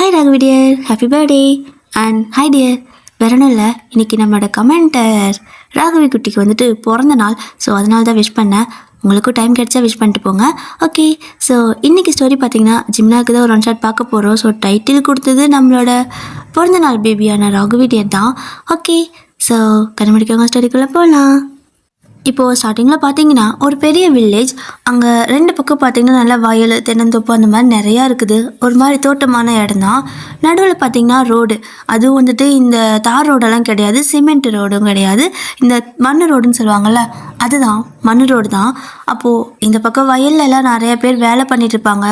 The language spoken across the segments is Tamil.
Hi Raghavi dear, happy birthday. And hi dear, வேற ஒன்றும் இல்லை, இன்றைக்கி நம்மளோட கமெண்டர் ராகவி குட்டிக்கு வந்துட்டு பிறந்த நாள். ஸோ அதனால தான் விஷ் பண்ணேன். உங்களுக்கும் டைம் கிடச்சா விஷ் பண்ணிட்டு போங்க. ஓகே, ஸோ இன்றைக்கி ஸ்டோரி பார்த்தீங்கன்னா ஜிம்னாக்கு தான் ஒரு ஒன் ஷாட் பார்க்க போகிறோம். ஸோ டைட்டில் கொடுத்தது நம்மளோட பிறந்த நாள் பேபியான ராகவி டியர் தான். ஓகே, ஸோ கண்டுபிடிக்கவங்க ஸ்டோரிக்குள்ளே போகலாம். இப்போது ஸ்டார்டிங்கில் பார்த்தீங்கன்னா ஒரு பெரிய வில்லேஜ். அங்கே ரெண்டு பக்கம் பார்த்தீங்கன்னா நல்லா வயல், தென்னந்தோப்பு அந்த மாதிரி நிறையா இருக்குது. ஒரு மாதிரி தோட்டமான இடம் தான். நடுவில் பார்த்தீங்கன்னா ரோடு, அதுவும் வந்துட்டு இந்த தார் ரோடெல்லாம் கிடையாது, சிமெண்ட் ரோடும் கிடையாது, இந்த மண் ரோடுன்னு சொல்லுவாங்கள்ல, அதுதான் மண் ரோடு தான். அப்போது இந்த பக்கம் வயல்லலாம் நிறைய பேர் வேலை பண்ணிட்டு இருப்பாங்க.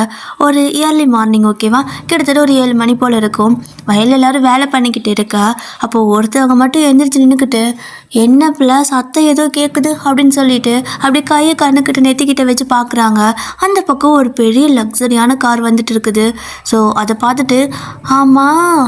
ஒரு இயர்லி மார்னிங், ஓகேவா, கிட்டத்தட்ட ஒரு 7 மணி போல் இருக்கும். வயலில் எல்லோரும் வேலை பண்ணிக்கிட்டு இருக்கா. அப்போது ஒருத்தவங்க மட்டும் எழுந்திரிச்சு நின்றுக்கிட்டு, என்ன பிள்ளை சத்தம் ஏதோ கேட்குது அப்படின்னு சொல்லிட்டு அப்படி கையை கண்ணுக்கிட்ட நெத்திக்கிட்ட வச்சு பார்க்குறாங்க. அந்த பக்கம் ஒரு பெரிய லக்ஸரியான கார் வந்துட்டு இருக்குது. ஸோ அதை பார்த்துட்டு, ஆமாம்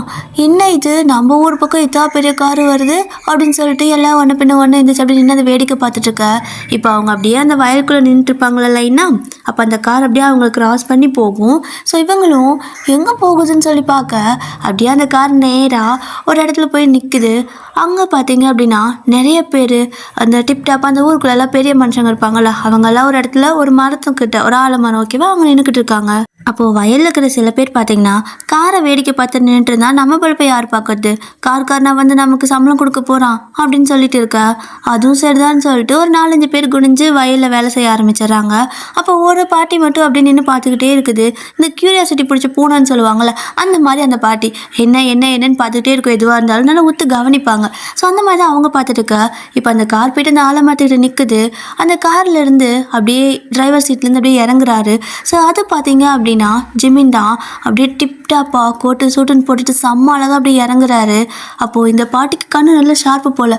என்ன இது, நம்ம ஊர் பக்கம் இத்தா பெரிய கார் வருது அப்படின்னு சொல்லிட்டு எல்லாம் ஒன்று பின்ன ஒன்று இருந்துச்சு அப்படி நின்று அதை வேடிக்கை பார்த்துட்ருக்க. இப்போ அவங்க அப்படியே அந்த வயலுக்குள்ளே நின்றுட்டு இருப்பாங்களா லைனா, அப்போ அந்த கார் அப்படியே அவங்க கிராஸ் பண்ணி போகும். ஸோ இவங்களும் எங்கே போகுதுன்னு சொல்லி பார்க்க அப்படியே அந்த கார் நேராக ஒரு இடத்துல போய் நிற்குது. அங்கே பார்த்தீங்க அப்படின்னா நிறைய பேர் அந்த டிப்டாப் அந்த ஊருக்குள்ளெல்லாம் பெரிய மனுஷங்க இருப்பாங்கள்ல, அவங்கெல்லாம் ஒரு இடத்துல ஒரு மரத்துக்கிட்ட, ஒரு ஆலமரம், ஓகேவா, அவங்க நின்றுக்கிட்டு இருக்காங்க. அப்போது வயலில் இருக்கிற சில பேர் பார்த்தீங்கன்னா காரை வேடிக்கை பார்த்து நின்றுட்டு இருந்தா, நம்ம பொழப்பை யார் பார்க்கறது, கார்காரனா வந்து நமக்கு சம்பளம் கொடுக்க போகிறான் அப்படின்னு சொல்லிட்டு இருக்கா. அதுவும் சரிதான்னு சொல்லிட்டு ஒரு 4-5 பேர் குனிஞ்சு வயலில் வேலை செய்ய ஆரம்பிச்சிடுறாங்க. அப்போ ஒரு பாட்டி மட்டும் அப்படி நின்று பார்த்துக்கிட்டே இருக்குது. இந்த க்யூரியாசிட்டி பிடிச்ச பூனைன்னு சொல்லுவாங்கள்ல, அந்த மாதிரி அந்த பாட்டி என்னன்னு பார்த்துக்கிட்டே இருக்கும். எதுவாக இருந்தாலும் நல்லா ஒத்து கவனிப்பாங்க. ஸோ அந்த மாதிரி தான் அவங்க பார்த்துட்டு இருக்கா. இப்போ அந்த கார் போய்ட்டு அந்த ஆலமரத்துக்கிட்ட நிற்குது. அந்த கார்லேருந்து அப்படியே டிரைவர் சீட்லேருந்து அப்படியே இறங்குறாரு. ஸோ அது பார்த்தீங்க அப்படின்னா ஜிமின் தான். அப்படியே டிப்டாப்பா கோட்டு சூட்டுன்னு போட்டுட்டு செம்ம அழகாக அப்படியே இறங்குறாரு. அப்போது இந்த பாட்டிக்கு கண்ணு நல்லா ஷார்ப்பு போல்.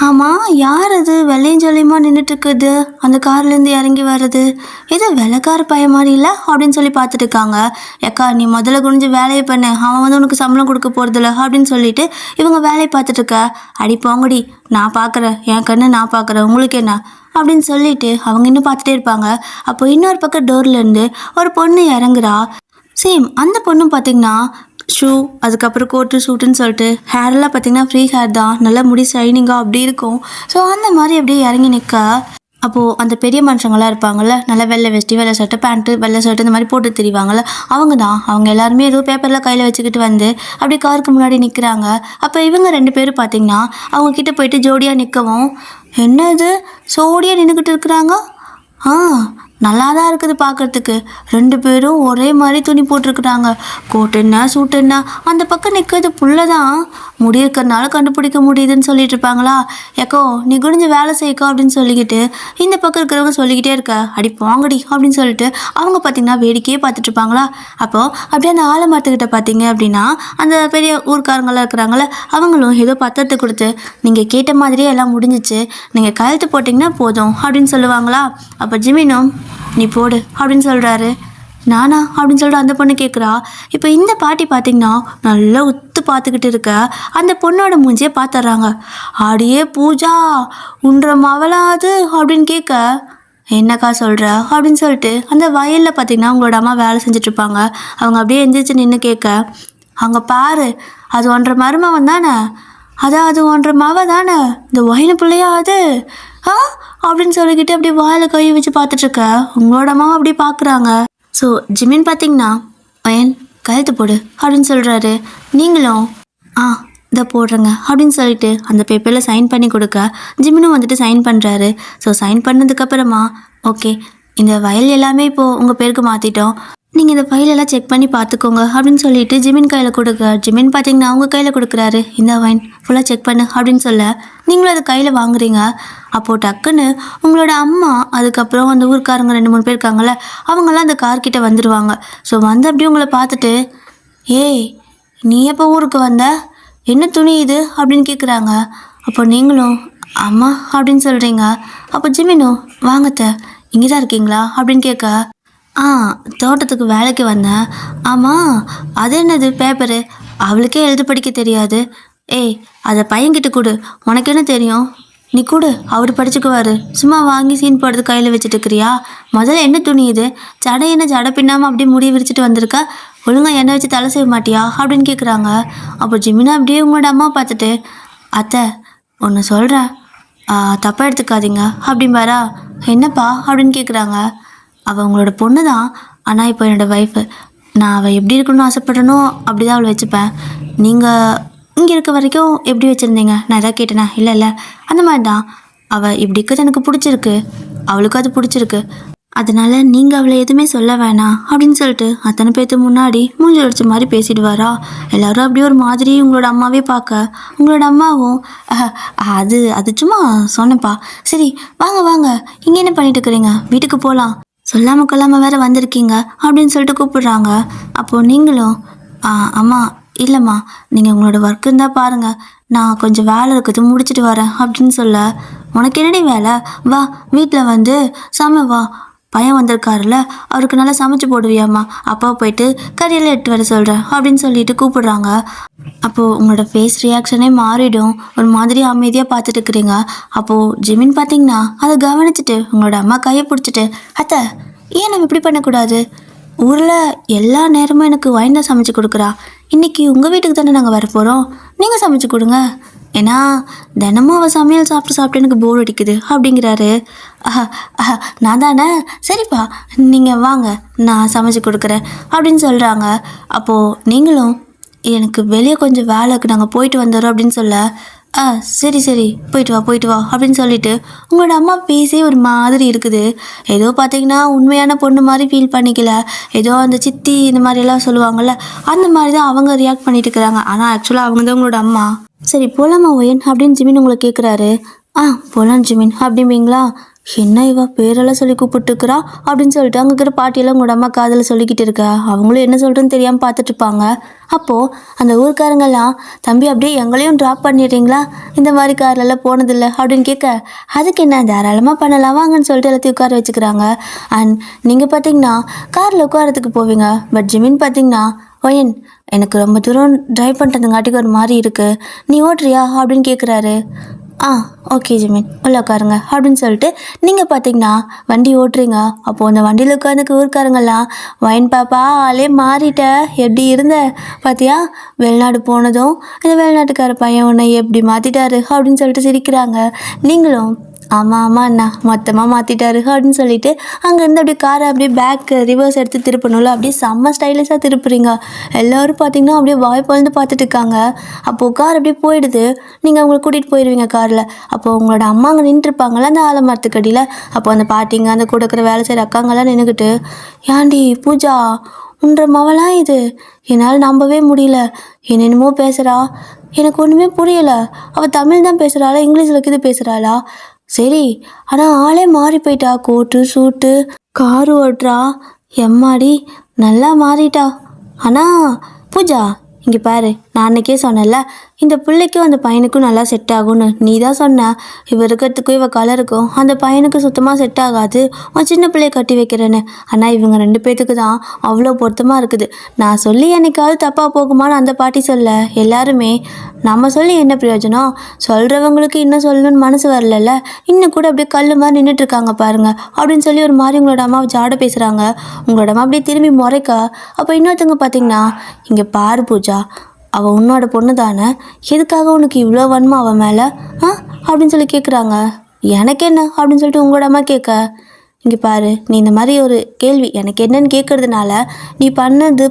ஆமாம், யார் அது வெள்ளையஞ்சொல்லியமாக நின்றுட்டுருக்குது அந்த கார்லேருந்து இறங்கி வர்றது, ஏதோ வெள்ளைக்கார பையன் மாதிரி இல்லை அப்படின்னு சொல்லி பார்த்துட்டு இருக்காங்க. ஏக்கா நீ முதல்ல குனிஞ்சு வேலையை பண்ணு, அவன் வந்து உனக்கு சம்பளம் கொடுக்க போகிறதில்ல அப்படின்னு சொல்லிட்டு இவங்க வேலையை பார்த்துட்ருக்க. அடி போங்கடி, நான் பார்க்குறேன், என் கண்ணு நான் பார்க்குறேன், உங்களுக்கு என்ன அப்படின்னு சொல்லிட்டு அவங்க இன்னும் பார்த்துட்டே இருப்பாங்க. அப்போ இன்னொரு பக்கம் டோர்லேருந்து ஒரு பொண்ணு இறங்குறா. சேம் அந்த பொண்ணும் பார்த்திங்கன்னா ஷூ, அதுக்கப்புறம் கோட்டு சூட்டுன்னு சொல்லிட்டு ஹேரெல்லாம் பார்த்திங்கன்னா ஃப்ரீ ஹேர் தான், நல்லா முடி ஷைனிங்காக அப்படி இருக்கும். ஸோ அந்த மாதிரி அப்படியே இறங்கி நிற்க. அப்போது அந்த பெரிய மனுஷங்களாம் இருப்பாங்கள்ல, நல்லா வெள்ளை வெஸ்டி, வெள்ளை ஷர்ட்டு, பேண்ட்டு, வெள்ளை ஷர்ட்டு இந்த மாதிரி போட்டு தெரிவாங்கள்ல, அவங்க தான். அவங்க எல்லாருமே ஏதோ பேப்பரில் கையில் வச்சுக்கிட்டு வந்து அப்படி காருக்கு முன்னாடி நிற்கிறாங்க. அப்போ இவங்க 2 பேரும் பார்த்திங்கன்னா அவங்கக்கிட்ட போயிட்டு ஜோடியாக நிற்கவும், என்ன இது சோடியாக நின்றுக்கிட்டு இருக்கிறாங்க, நல்லா தான் இருக்குது பார்க்குறதுக்கு, 2 பேரும் ஒரே மாதிரி துணி போட்டிருக்குறாங்க, கோட்டு என்ன சூட்டு என்ன, அந்த பக்கம் நிற்கிறது புள்ள தான், முடி இருக்கிறதுனால கண்டுபிடிக்க முடியுதுன்னு சொல்லிட்டு இருப்பாங்களா. ஏக்கோ நீ குனிஞ்சு வேலை செய்யக்கோ அப்படின்னு சொல்லிக்கிட்டு இந்த பக்கம் இருக்கிறவங்க சொல்லிக்கிட்டே இருக்க, அடி போங்கடி அப்படின்னு சொல்லிட்டு அவங்க பார்த்திங்கன்னா வேடிக்கையே பார்த்துட்டு இருப்பாங்களா. அப்போது அப்படியே அந்த ஆலமரத்துக்கிட்ட பார்த்தீங்க அப்படின்னா அந்த பெரிய ஊர்க்காரங்களாம் இருக்கிறாங்களே, அவங்களும் ஏதோ பத்திரத்தை கொடுத்து, நீங்கள் கேட்ட மாதிரியே எல்லாம் முடிஞ்சிச்சு, நீங்கள் கழுத்து போட்டிங்கன்னா போதும் அப்படின்னு சொல்லுவாங்களா. அப்போ ஜிமினும் நீ போடு அப்படின்னு சொல்கிறாரு. நானா அப்படின்னு சொல்லிட்டு அந்த பொண்ணு கேட்குறா. இப்போ இந்த பாட்டி பார்த்திங்கன்னா நல்லா உத்து பார்த்துக்கிட்டு இருக்க அந்த பொண்ணோட மூஞ்சியை பார்த்துட்றாங்க. ஆடியே பூஜா உன்ற மவளாது அப்படின்னு கேட்க, என்னக்கா சொல்கிற அப்படின்னு சொல்லிட்டு அந்த வயலில் பார்த்திங்கன்னா அவங்களோட அம்மா வேலை செஞ்சிட்ருப்பாங்க. அவங்க அப்படியே எந்திரிச்சு நின்று கேட்க, அங்கே பாரு அது ஒன்றரை மருமவன் தானே, அதான் அது ஒன்றரை மவ தானே, இந்த வயலு பிள்ளையா அது அப்படின்னு சொல்லிக்கிட்டு அப்படியே வாயில் கை வச்சு பார்த்துட்ருக்க உங்களோட அம்மாவை அப்படியே பார்க்குறாங்க. ஸோ ஜிமின் பார்த்தீங்கன்னா பையன் கழுத்து போடு அப்படின்னு சொல்கிறாரு. நீங்களும் இதை போடுறேங்க அப்படின்னு சொல்லிட்டு அந்த பேப்பரில் சைன் பண்ணி கொடுக்க ஜிமினும் வந்துட்டு சைன் பண்ணுறாரு. ஸோ சைன் பண்ணதுக்கப்புறமா ஓகே, இந்த வயல் எல்லாமே இப்போது உங்கள் பேருக்கு மாற்றிட்டோம், நீங்கள் இந்த ஃபைலெல்லாம் செக் பண்ணி பார்த்துக்கோங்க அப்படின்னு சொல்லிட்டு ஜிமின் கையில் கொடுக்க, ஜிமின் பார்த்தீங்கன்னா அவங்க கையில் கொடுக்குறாரு. இந்த வைன் ஃபுல்லாக செக் பண்ணு அப்படின்னு சொல்ல நீங்களும் அதை கையில் வாங்குறீங்க. அப்போது டக்குன்னு உங்களோட அம்மா, அதுக்கப்புறம் அந்த ஊருக்காரங்க 2-3 பேர் இருக்காங்கள்ல, அவங்களாம் அந்த கார்கிட்ட வந்துடுவாங்க. ஸோ வந்து அப்படியே உங்களை பார்த்துட்டு, ஏய் நீ எப்போ ஊருக்கு வந்த, என்ன துணி இது அப்படின்னு கேட்குறாங்க. அப்போ நீங்களும் அம்மா அப்படின்னு சொல்கிறீங்க. அப்போ ஜிமினும் வாங்கத்த இங்கே தான் இருக்கீங்களா அப்படின்னு கேட்க, தோட்டத்துக்கு வேலைக்கு வந்தேன். ஆமாம் அது என்னது பேப்பரு, அவளுக்கே எழுத படிக்க தெரியாது, ஏய் அதை பையன்கிட்ட கொடு, உனக்கு என்ன தெரியும், நீ கொடு அவர் படிச்சுக்குவார், சும்மா வாங்கி சீன் போடுறது கையில் வச்சுட்டு இருக்கிறியா, முதல்ல என்ன துணி இது, ஜடை என்ன ஜடை பின்னாமல் அப்படியே முடி விரிச்சிட்டு வந்திருக்க, ஒழுங்காக எண்ணெய் வச்சு தலை செய்ய மாட்டியா அப்படின்னு கேட்குறாங்க. அப்போ ஜிமினா அப்படியே உங்களோட அம்மா பார்த்துட்டு, அத்தை ஒன்று சொல்கிறேன், தப்பாக எடுத்துக்காதீங்க அப்படிம்பாரா. என்னப்பா அப்படின்னு கேட்குறாங்க. அவள் உங்களோட பொண்ணு தான், ஆனால் இப்போ என்னோடய ஒய்ஃபு. நான் அவள் எப்படி இருக்கணும்னு ஆசைப்படனோ அப்படி தான் அவளை வச்சுப்பேன். நீங்கள் இங்கே இருக்க வரைக்கும் எப்படி வச்சுருந்தீங்க? நான் எதாவது கேட்டேனா? இல்லை அந்த மாதிரி தான். அவள் இப்படி இருக்கிறது எனக்கு பிடிச்சிருக்கு, அவளுக்கும் அது பிடிச்சிருக்கு. அதனால் நீங்கள் அவளை எதுவுமே சொல்ல வேணாம் அப்படின்னு சொல்லிட்டு அத்தனை பேர்த்து முன்னாடி மூஞ்சி அடிச்ச மாதிரி பேசிடுவாரா. எல்லோரும் அப்படியே ஒரு மாதிரி உங்களோட அம்மாவே பார்க்க, உங்களோட அம்மாவும் அது அது சும்மா சொன்னப்பா, சரி வாங்க வாங்க, இங்கே என்ன பண்ணிட்டு இருக்கிறீங்க, வீட்டுக்கு போகலாம், சொல்லாமல் கொள்ளாமல் வேற வந்திருக்கீங்க அப்படின்னு சொல்லிட்டு கூப்பிடுறாங்க. அப்போது நீங்களும் அம்மா இல்லைம்மா, நீங்கள் உங்களோட ஒர்க் இருந்தால் பாருங்கள், நான் கொஞ்சம் வேலை இருக்குது முடிச்சுட்டு வரேன் அப்படின்னு சொல்ல, உனக்கு என்னடி வேலை, வா வீட்டில் வந்து வா, பையன் வந்திருக்காருல்ல அவருக்கு நல்லா சமைச்சு போடுவியாம்மா, அப்பா போயிட்டு கறியெல்லாம் எடுத்து வர சொல்கிறேன் அப்படின்னு சொல்லிட்டு கூப்பிடுறாங்க. அப்போது உங்களோட ஃபேஸ் ரியாக்ஷனே மாறிடும், ஒரு மாதிரி அமைதியாக பார்த்துட்டு இருக்கிறீங்க. அப்போது ஜிமின் பார்த்தீங்கன்னா அதை கவனிச்சுட்டு உங்களோட அம்மா கையை பிடிச்சிட்டு, அத்தை ஏன் நம்ம இப்படி பண்ணக்கூடாது, ஊரில் எல்லா நேரமும் எனக்கு வைன் தான் சமைச்சு கொடுக்குறா, இன்றைக்கி உங்கள் வீட்டுக்கு தானே நாங்கள் வர போகிறோம், நீங்கள் சமைச்சு கொடுங்க, ஏன்னா தினமும் அவள் சமையல் சாப்பிட்டு எனக்கு போர் அடிக்குது அப்படிங்கிறாரு. நான் தானே, சரிப்பா நீங்கள் வாங்க நான் சமைச்சு கொடுக்குறேன் அப்படின்னு சொல்கிறாங்க. அப்போது நீங்களும் எனக்கு வெளியே கொஞ்சம் வேலை இருக்குது, நாங்கள் போயிட்டு வந்துடுறோம் அப்படின்னு சொல்ல, சரி போயிட்டு வா அப்படின்னு சொல்லிட்டு உங்களோட அம்மா பேசி ஒரு மாதிரி இருக்குது. ஏதோ பார்த்தீங்கன்னா உண்மையான பொண்ணு மாதிரி ஃபீல் பண்ணிக்கல, ஏதோ அந்த சித்தி இந்த மாதிரிலாம் சொல்லுவாங்கள்ல அந்த மாதிரி தான் அவங்க ரியாக்ட் பண்ணிட்டு இருக்கிறாங்க. ஆனால் ஆக்சுவலாக அவங்க தான் உங்களோட அம்மா. சரி போலாமா ஒயன் அப்படின்னு ஜிமின் உங்களை கேட்குறாரு. போலாம் ஜிமின் அப்படிம்பீங்களா, என்ன இவா பேரெல்லாம் சொல்லி கூப்பிட்டுருக்குறா அப்படின்னு சொல்லிட்டு அங்கே இருக்கிற பாட்டியெல்லாம் உங்களோட அம்மா காதில் சொல்லிக்கிட்டு இருக்கா. அவங்களும் என்ன சொல்கிறேன்னு தெரியாமல் பார்த்துட்டு இருப்பாங்க. அப்போது அந்த ஊருக்காரங்கெல்லாம், தம்பி அப்படியே எங்களையும் ட்ராப் பண்ணிடுறீங்களா, இந்த மாதிரி கார்லெல்லாம் போனதில்லை அப்படின்னு கேட்க, அதுக்கு என்ன தாராளமாக பண்ணலாம் வாங்கன்னு சொல்லிட்டு எல்லாத்தையும் உட்கார வச்சுக்கிறாங்க. அண்ட் நீங்கள் பார்த்தீங்கன்னா காரில் உட்காரத்துக்கு போவீங்க, பட் ஜிமின் பார்த்தீங்கன்னா, ஒயன் எனக்கு ரொம்ப தூரம் ட்ரைவ் பண்ணுறதுங்காட்டிக்கு ஒரு மாதிரி இருக்குது, நீ ஓட்டுறியா அப்படின்னு கேட்குறாரு. ஓகே ஜிமின் உள்ள உட்காருங்க அப்படின்னு சொல்லிட்டு நீங்கள் பார்த்தீங்கன்னா வண்டி ஓட்டுறீங்க. அப்போது அந்த வண்டியில் உட்காந்துக்கு ஊருக்காரங்கெல்லாம், வைன் பாப்பா ஆளே மாறிட்ட, எப்படி இருந்த பார்த்தியா, வெளிநாடு போனதும் இந்த வெளிநாட்டுக்கார பையன் உன்னை எப்படி மாற்றிட்டாரு அப்படின்னு சொல்லிட்டு சிரிக்கிறாங்க. நீங்களும் ஆமாம் அண்ணா மொத்தமாக மாற்றிட்டாரு அப்படின்னு சொல்லிட்டு அங்கேருந்து அப்படியே காரை அப்படியே பேக் ரிவர்ஸ் எடுத்து திருப்பணும்ல, அப்படியே செம்ம ஸ்டைலிஷாக திருப்புறீங்க. எல்லோரும் பார்த்தீங்கன்னா அப்படியே வாய் பொழுந்து பார்த்துட்டு இருக்காங்க. அப்போது கார் அப்படியே போயிடுது, நீங்கள் அவங்களை கூட்டிகிட்டு போயிடுவீங்க காரில். அப்போது உங்களோட அம்மா அங்கே நின்றுருப்பாங்களா அந்த ஆலமரத்துக்கடியில். அப்போது அந்த பாட்டிங்க அந்த கூட இருக்கிற வேலை செய்கிற அக்காங்கெல்லாம் நின்றுக்கிட்டு, ஏண்டி பூஜா உன்ற மவளாம் இது, என்னால் நம்பவே முடியல, என்னென்னமோ பேசுகிறா, எனக்கு ஒன்றுமே புரியலை, அவள் தமிழ் தான் பேசுகிறாளா இங்கிலீஷில் இது பேசுகிறாளா, சரி ஆனால் ஆளே மாறி போயிட்டா, கோட்டு சூட்டு காரு ஓட்டுறா, எம்மாடி நல்லா மாறிட்டா. ஆனால் பூஜா இங்கே பாரு, நான் அன்றைக்கே சொன்னேன்ல இந்த பிள்ளைக்கும் அந்த பையனுக்கும் நல்லா செட் ஆகும்னு, நீ தான் சொன்ன இவ இருக்கிறதுக்கும் இவ கலருக்கும் அந்த பையனுக்கு சுத்தமாக செட் ஆகாது, உன் சின்ன பிள்ளைய கட்டி வைக்கிறேன்னு. ஆனால் இவங்க 2 பேத்துக்கு தான் அவ்வளோ பொருத்தமாக இருக்குது. நான் சொல்லி என்னைக்காவது தப்பாக போகுமான்னு அந்த பாட்டி சொல்ல, எல்லாருமே நம்ம சொல்லி என்ன பிரயோஜனம், சொல்கிறவங்களுக்கு இன்னும் சொல்லணும்னு மனசு வரல, இன்னும் கூட அப்படியே கல் மாதிரி நின்றுட்டுருக்காங்க பாருங்க அப்படின்னு சொல்லி ஒரு மாதிரி உங்களோட அம்மாவை ஜாட பேசுகிறாங்க. உங்களோட அம்மா அப்படியே திரும்பி முறைக்க, அப்போ இன்னொருத்தவங்க பார்த்தீங்கன்னா, இங்கே பாரு பூஜா அவள் உன்னோட பொண்ணு தானே, எதுக்காக உனக்கு இவ்வளோ வன்மா அவன் மேலே அப்படின்னு சொல்லி கேட்குறாங்க. எனக்கு என்ன அப்படின்னு சொல்லிட்டு உங்களோட அம்மா கேட்க, இங்கே பாரு நீ இந்த மாதிரி ஒரு கேள்வி எனக்கு என்னன்னு கேட்குறதுனால நீ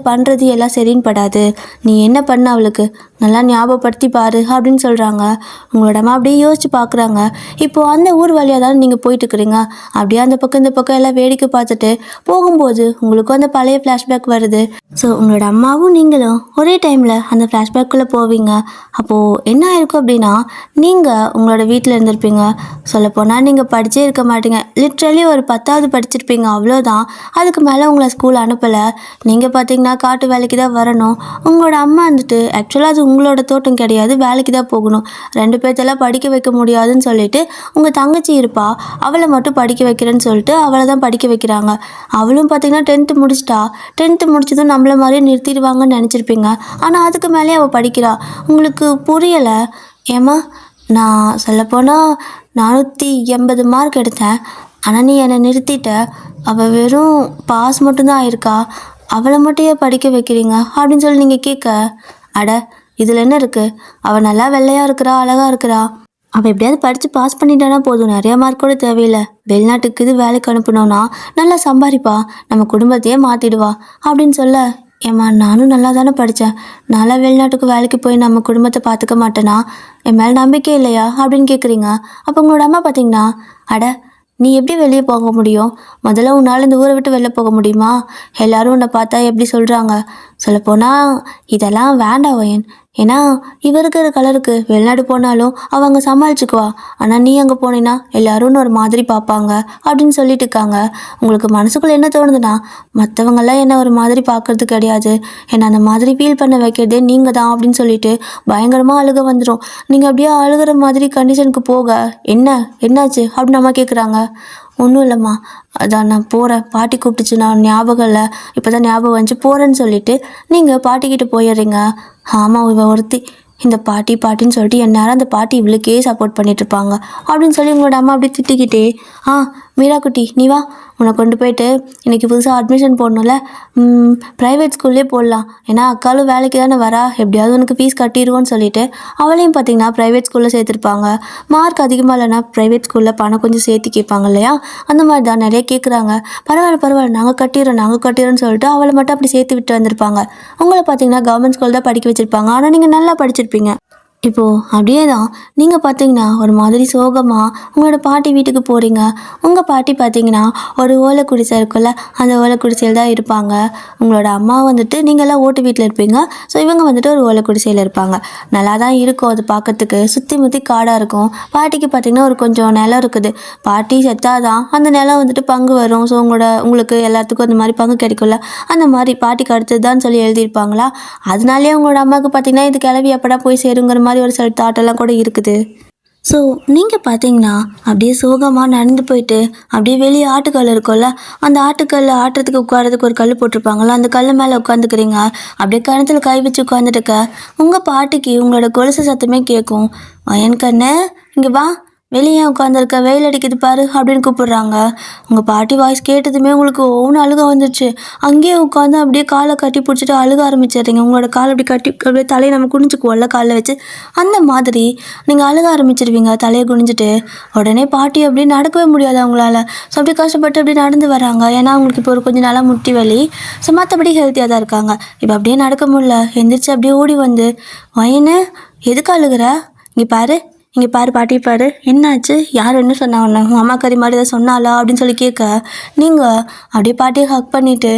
பண்ணுறது எல்லாம் சரின்னு படாது, நீ என்ன பண்ண அவளுக்கு நல்லா ஞாபகப்படுத்தி பாரு அப்படின்னு சொல்கிறாங்க. உங்களோட அம்மா அப்படியே யோசிச்சு பார்க்குறாங்க. இப்போது அந்த ஊர் வழியாக தானே நீங்கள் போயிட்டுருக்குறீங்க, அப்படியே அந்த பக்கம் இந்த பக்கம் எல்லாம் வேடிக்கை பார்த்துட்டு போகும்போது உங்களுக்கும் அந்த பழைய ஃப்ளாஷ்பேக் வருது. ஸோ உங்களோட அம்மாவும் நீங்களும் ஒரே டைமில் அந்த ஃப்ளாஷ்பேக்குள்ளே போவீங்க. அப்போது என்ன ஆயிருக்கும் அப்படின்னா, நீங்கள் உங்களோட வீட்டில் இருந்திருப்பீங்க, சொல்லப்போனால் நீங்கள் படித்தே இருக்க மாட்டீங்க, லிட்ரலி ஒரு 10வது படிச்சிருப்பீங்க அவ்வளோதான். அதுக்கு மேலே உங்களை ஸ்கூல் அனுப்பலை, நீங்கள் பார்த்தீங்கன்னா காட்டு வேலைக்கு தான் வரணும். உங்களோட அம்மா வந்துட்டு ஆக்சுவலாக அது உங்களோட தோட்டம் கிடையாது, வேலைக்கு தான் போகணும், 2 பேர்த்தெல்லாம் படிக்க வைக்க முடியாதுன்னு சொல்லிட்டு உங்கள் தங்கச்சி இருப்பா, அவளை மட்டும் படிக்க வைக்கிறேன்னு சொல்லிட்டு அவளை தான் படிக்க வைக்கிறாங்க. அவளும் பார்த்தீங்கன்னா 10th முடிச்சிட்டா, 10th முடிச்சதும் நம்மள மாதிரியே நிறுத்திடுவாங்கன்னு நினச்சிருப்பீங்க. ஆனால் அதுக்கு மேலே அவள் படிக்கிறா, உங்களுக்கு புரியலை. ஏம்மா நான் சொல்லப்போனால் 480 மார்க் எடுத்தேன், ஆனால் நீ என்னை நிறுத்திட்ட, அவள் வெறும் பாஸ் மட்டும்தான் ஆயிருக்கா, அவளை மட்டும் ஏன் படிக்க வைக்கிறீங்க அப்படின்னு சொல்லி நீங்கள் கேட்க, அட இதில் என்ன இருக்குது, அவள் நல்லா வெள்ளையாக இருக்கிறா, அழகாக இருக்கிறா, அவள் எப்படியாவது படித்து பாஸ் பண்ணிட்டானா போதும், நிறையா மார்க் கூட தேவையில்லை, வெளிநாட்டுக்கு இது வேலைக்கு அனுப்பணும்னா நல்லா சம்பாதிப்பா, நம்ம குடும்பத்தையே மாற்றிடுவா அப்படின்னு சொல்ல, ஏம்மா நானும் நல்லா தானே படித்தேன், நல்லா வெளிநாட்டுக்கு வேலைக்கு போய் நம்ம குடும்பத்தை பார்த்துக்க மாட்டேனா, என் மேலே நம்பிக்கை இல்லையா அப்படின்னு கேட்குறீங்க. அப்போ உங்களோட அம்மா பார்த்தீங்கன்னா, அட நீ எப்படி வெளியே போக முடியும், முதல்ல உன்னால் இந்த ஊரை விட்டு வெளில போக முடியுமா, எல்லாரும் உன்னை பார்த்தா எப்படி சொல்கிறாங்க, சொல்லப்போனால் இதெல்லாம் வேண்டாம் வயன், ஏன்னா இவ இருக்கிற கலருக்கு வெளிநாடு போனாலும் அவங்க சமாளிச்சுக்குவா, ஆனால் நீ அங்கே போனீன்னா எல்லாரும் ஒரு மாதிரி பார்ப்பாங்க அப்படின்னு சொல்லிட்டு இருக்காங்க. உங்களுக்கு மனசுக்குள்ளே என்ன தோணுதுன்னா, மற்றவங்கெல்லாம் என்ன ஒரு மாதிரி பார்க்கறது கிடையாது, என்னை அந்த மாதிரி ஃபீல் பண்ண வைக்கிறதே நீங்கள் தான் அப்படின்னு சொல்லிட்டு பயங்கரமாக அழுக வந்துடும். நீங்கள் அப்படியே அழுகிற மாதிரி கண்டிஷனுக்கு போக, என்னாச்சு அப்படின்னு அம்மா கேட்குறாங்க. ஒன்றும் இல்லைம்மா, அதான் நான் போகிறேன், பாட்டி கூப்பிட்டுச்சு, நான் ஞாபகம் இல்லை, இப்போ தான் ஞாபகம் வந்துச்சு போகிறேன்னு சொல்லிட்டு நீங்கள் பாட்டிக்கிட்ட போயிடுறீங்க. ஆமாம் இவன் ஒருத்தி, இந்த பாட்டின்னு சொல்லிட்டு எந்நேரம் அந்த பாட்டி இவளுக்கே சப்போர்ட் பண்ணிட்டு இருப்பாங்க அப்படின்னு சொல்லி உங்களோட அம்மா அப்படி திட்டிக்கிட்டே, மீரா குட்டி நீ வா, உன்னை கொண்டு போயிட்டு இன்றைக்கி புதுசாக அட்மிஷன் போடணும்ல, ப்ரைவேட் ஸ்கூல்லே போடலாம், ஏன்னா அக்காலும் வேலைக்கு தானே வரா, எப்படியாவது உனக்கு ஃபீஸ் கட்டிடுவோன்னு சொல்லிட்டு அவளையும் பார்த்திங்கன்னா ப்ரைவேட் ஸ்கூலில் சேர்த்துருப்பாங்க. மார்க் அதிகமாக இல்லைன்னா ப்ரைவேட் ஸ்கூலில் பணம் கொஞ்சம் சேர்த்து கேட்பாங்க இல்லையா, அந்த மாதிரி தான் நிறைய கேட்குறாங்க. பரவாயில்ல நாங்கள் கட்டிடுறோன்னு சொல்லிட்டு அவளை மட்டும் அப்படி சேர்த்து விட்டு வந்திருப்பாங்க. உங்களை பார்த்தீங்கன்னா கவர்மெண்ட் ஸ்கூல் தான் படிக்க வச்சுருப்பாங்க, ஆனால் நீங்கள் நல்லா படிச்சிருப்பீங்க. இப்போது அப்படியே தான் நீங்கள் பார்த்தீங்கன்னா ஒரு மாதிரி சோகமாக உங்களோட பாட்டி வீட்டுக்கு போகிறீங்க. உங்கள் பாட்டி பார்த்தீங்கன்னா ஒரு ஓலை குடிசை இருக்குல்ல, அந்த ஓலை குடிசையில் தான் இருப்பாங்க. உங்களோட அம்மா வந்துட்டு நீங்கள்லாம் ஓட்டு வீட்டில் இருப்பீங்க, ஸோ இவங்க வந்துட்டு ஒரு ஓலை குடிசையில் இருப்பாங்க. நல்லா தான் இருக்கும் அது பார்க்கறதுக்கு, சுற்றி முற்றி காடாக இருக்கும். பாட்டிக்கு பார்த்தீங்கன்னா ஒரு கொஞ்சம் நிலம் இருக்குது, பாட்டி செத்தாதான் அந்த நிலம் வந்துட்டு பங்கு வரும், ஸோ உங்களுக்கு எல்லாத்துக்கும் அந்த மாதிரி பங்கு கிடைக்கும்ல, அந்த மாதிரி பாட்டிக்கு அடுத்தது தான் சொல்லி எழுதியிருப்பாங்களா, அதனாலேயே உங்களோட அம்மாவுக்கு பார்த்தீங்கன்னா இது கிளவி எப்படா போய் சேருங்கிற மாதிரி ஒரு சில தாட்டெல்லாம் கூட இருக்குது. ஸோ நீங்கள் பார்த்தீங்கன்னா அப்படியே சோகமாக நடந்து போயிட்டு அப்படியே வெளியே ஆட்டுக்கல் இருக்கும்ல, அந்த ஆட்டுக்கல் ஆட்டுறதுக்கு உட்காரதுக்கு ஒரு கல் போட்டிருப்பாங்களா, அந்த கல் மேலே உட்காந்துக்கிறீங்க. அப்படியே கணத்தில் கை வச்சு உட்காந்துட்டுக்க உங்கள் பாட்டிக்கு உங்களோட கொலுசு சத்தமே கேட்கும். என் கண்ணு இங்கே வா, வெளியே உட்காந்துருக்க, வெயில் அடிக்குது பாரு அப்படின்னு கூப்பிடுறாங்க. உங்கள் பாட்டி வாய்ஸ் கேட்டதுமே உங்களுக்கு ஒவ்வொன்று அழுக வந்துடுச்சு. அங்கேயே உட்காந்து அப்படியே காலை கட்டி பிடிச்சிட்டு அழுக ஆரம்பிச்சிடுறீங்க. உங்களோட காலை அப்படி கட்டி அப்படியே தலையை நம்ம குனிஞ்சுக்குவோம்ல காலில் வச்சு, அந்த மாதிரி நீங்கள் அழுக ஆரம்பிச்சிடுவீங்க தலையை குனிஞ்சிட்டு. உடனே பாட்டி அப்படியே நடக்கவே முடியாது அவங்களால. ஸோ அப்படி கஷ்டப்பட்டு அப்படி நடந்து வராங்க, ஏன்னா அவங்களுக்கு இப்போ ஒரு கொஞ்சம் நாளாக முட்டி வலி. ஸோ மற்றபடி ஹெல்த்தியாக தான் இருக்காங்க. இப்போ அப்படியே நடக்க முடியல, எந்திரிச்சு அப்படியே ஓடி வந்து, வயனு எதுக்கு அழுகிற, இங்கே பாரு பாட்டி பாரு, என்னாச்சு, யார் என்ன சொன்னாங்க, உங்கள் அம்மா கறி மாதிரி ஏதாவது சொன்னாலா அப்படின்னு சொல்லி கேட்க, நீங்கள் அப்படியே பாட்டியை ஹக் பண்ணிவிட்டு,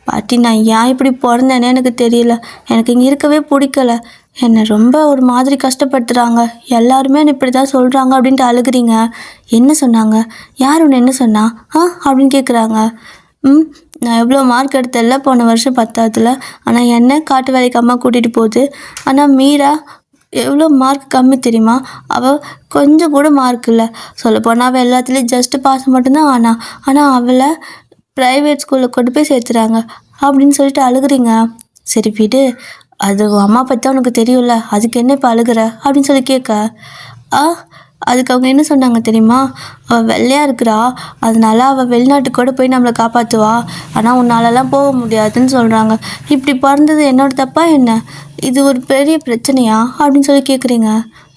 பாட்டி நான் ஏன் இப்படி பிறந்தேனே எனக்கு தெரியல, எனக்கு இங்கே இருக்கவே பிடிக்கல, என்னை ரொம்ப ஒரு மாதிரி கஷ்டப்படுத்துகிறாங்க, எல்லாருமே என்னை இப்படி தான் சொல்கிறாங்க அப்படின்ட்டு அழுகுறீங்க. என்ன சொன்னாங்க, யார் ஒன்று என்ன சொன்னா அப்படின்னு கேட்குறாங்க. நான் எவ்வளோ மார்க் எடுத்தல போன வருஷம் 10ஆவதுல, ஆனால் என்ன காட்டு வேலைக்கு அம்மா கூட்டிகிட்டு போகுது, ஆனால் மீரா எவ்வளோ மார்க் கம்மி தெரியுமா, அவள் கொஞ்சம் கூட மார்க் இல்லை, சொல்லப்போனால் அவள் எல்லாத்துலேயும் ஜஸ்ட்டு பாஸ் மட்டும்தான் ஆனால் அவளை ப்ரைவேட் ஸ்கூலில் கொண்டு போய் சேர்த்துறாங்க அப்படின்னு சொல்லிட்டு அழுகுறீங்க. சரி விடு, அது அம்மா பற்றி தான் உனக்கு தெரியும்ல, அதுக்கு என்ன இப்போ அழுகிற அப்படின்னு சொல்லி கேட்க, அதுக்கு அவங்க என்ன சொன்னாங்க தெரியுமா, அவள் வெள்ளையாக இருக்கிறா, அதனால அவள் வெளிநாட்டுக்கு கூட போய் நம்மளை காப்பாற்றுவா, ஆனால் உன்னாலலாம் போக முடியாதுன்னு சொல்கிறாங்க. இப்படி பிறந்தது என்னோட தப்பா என்ன, இது ஒரு பெரிய பிரச்சனையா அப்படின்னு சொல்லி கேட்குறீங்க.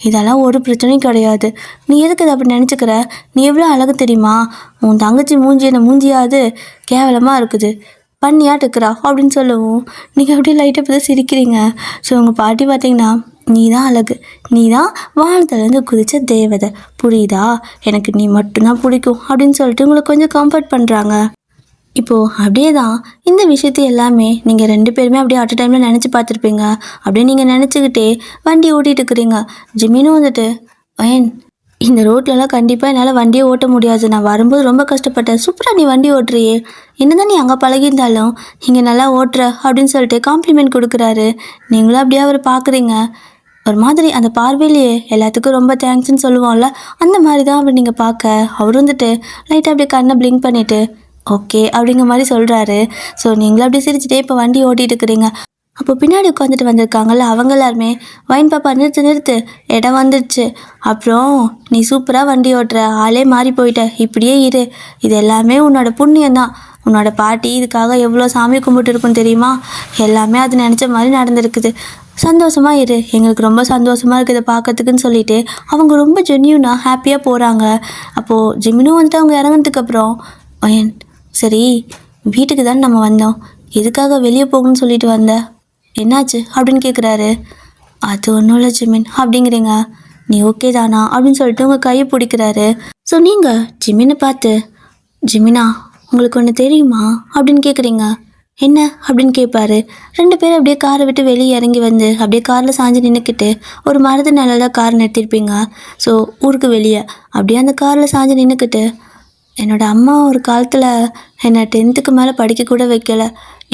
இதெல்லாம் ஒரு பிரச்சனையும் கிடையாது, நீ எதுக்கு இதை அப்படி நினச்சிக்கிற, நீ எவ்வளோ அழகு தெரியுமா, உன் தங்கச்சி மூஞ்சி என்ன மூஞ்சியாவது கேவலமாக இருக்குது, பண்ணியாட்டு இருக்கிறா அப்படின்னு சொல்லவும் நீங்கள் அப்படியே லைட்டாக பார்த்து சிரிக்கிறீங்க. ஸோ உங்கள் பாட்டி பார்த்தீங்கன்னா, நீ தான் அழகு, நீ தான் வானத்துலேருந்து குதித்த தேவதை, புரியுதா, எனக்கு நீ மட்டும்தான் பிடிக்கும் அப்படின்னு சொல்லிட்டு உங்களை கொஞ்சம் கம்ஃபர்ட் பண்ணுறாங்க. இப்போது அப்படியே தான் இந்த விஷயத்தை எல்லாமே நீங்கள் 2 பேருமே அப்படியே அட் டைமில் நினச்சி பார்த்துருப்பீங்க. அப்படியே நீங்கள் நினச்சிக்கிட்டே வண்டி ஓட்டிகிட்டு இருக்கிறீங்க. ஜிமினும் வந்துட்டு, வயன் இந்த ரோட்லலாம் கண்டிப்பாக என்னால் வண்டியை ஓட்ட முடியாது, நான் வரும்போது ரொம்ப கஷ்டப்பட்டேன், சூப்பராக நீ வண்டி ஓட்டுறியே, என்னதான் நீ அங்கே பழகியிருந்தாலும் இங்கே நல்லா ஓட்டுற அப்படின்னு சொல்லிட்டு காம்ப்ளிமெண்ட் கொடுக்குறாரு. நீங்களும் அப்படியே அவரை பார்க்குறீங்க. ஒரு மாதிரி அந்த பார்வையிலேயே எல்லாத்துக்கும் ரொம்ப தேங்க்ஸ்ன்னு சொல்லுவோம்ல, அந்த மாதிரி தான் அவர் நீங்கள் பார்க்க, அவர் வந்துட்டு லைட்டாக அப்படியே கண்ணை பிளிங்க் பண்ணிவிட்டு ஓகே அப்படிங்கிற மாதிரி சொல்கிறாரு. ஸோ நீங்களும் அப்படியே சிரிச்சுட்டே இப்போ வண்டி ஓட்டிகிட்டு இருக்கிறீங்க. அப்போ பின்னாடி உட்காந்துட்டு வந்திருக்காங்கல்ல அவங்க எல்லாருமே, வைன் பாப்பா நிறுத்து இடம் வந்துடுச்சு, அப்புறம் நீ சூப்பராக வண்டி ஓட்டுற, ஆளே மாறி போயிட்ட, இப்படியே இரு, இது எல்லாமே உன்னோட புண்ணியம்தான், உன்னோட பாட்டி இதுக்காக எவ்வளோ சாமி கும்பிட்டு இருக்குன்னு தெரியுமா? எல்லாமே அது நினச்ச மாதிரி நடந்திருக்குது. சந்தோஷமா இரு, எங்களுக்கு ரொம்ப சந்தோஷமா இருக்குது இதை பார்க்கறதுக்குன்னு சொல்லிட்டு அவங்க ரொம்ப ஜென்யூனாக ஹாப்பியாக போகிறாங்க. அப்போது ஜிமினும் வந்துட்டு அவங்க இறங்கினதுக்கப்புறம், சரி வீட்டுக்கு தானே நம்ம வந்தோம், எதுக்காக வெளியே போகணும்னு சொல்லிட்டு வந்த, என்னாச்சு அப்படின்னு கேட்குறாரு. அது ஒன்றும் இல்லை ஜிமின் அப்படிங்கிறீங்க, நீ ஓகே தானா அப்படின்னு சொல்லிட்டு உங்கள் கையை பிடிக்கிறாரு. ஸோ நீங்கள் ஜிமினை பார்த்து, ஜிமினா உங்களுக்கு ஒன்று தெரியுமா அப்படின்னு கேட்குறீங்க. என்ன அப்படின்னு கேட்பாரு. 2 பேரும் அப்படியே காரை விட்டு வெளியே இறங்கி வந்து அப்படியே காரில் சாஞ்சு நின்றுக்கிட்டு, ஒரு மரத்து நிழலில் கார் நிறுத்திருப்பீங்க. ஸோ ஊருக்கு வெளியே அப்படியே அந்த காரில் சாஞ்சு நின்றுக்கிட்டு, என்னோடய அம்மா ஒரு காலத்தில் என்னை 10th மேலே படிக்க கூட வைக்கலை.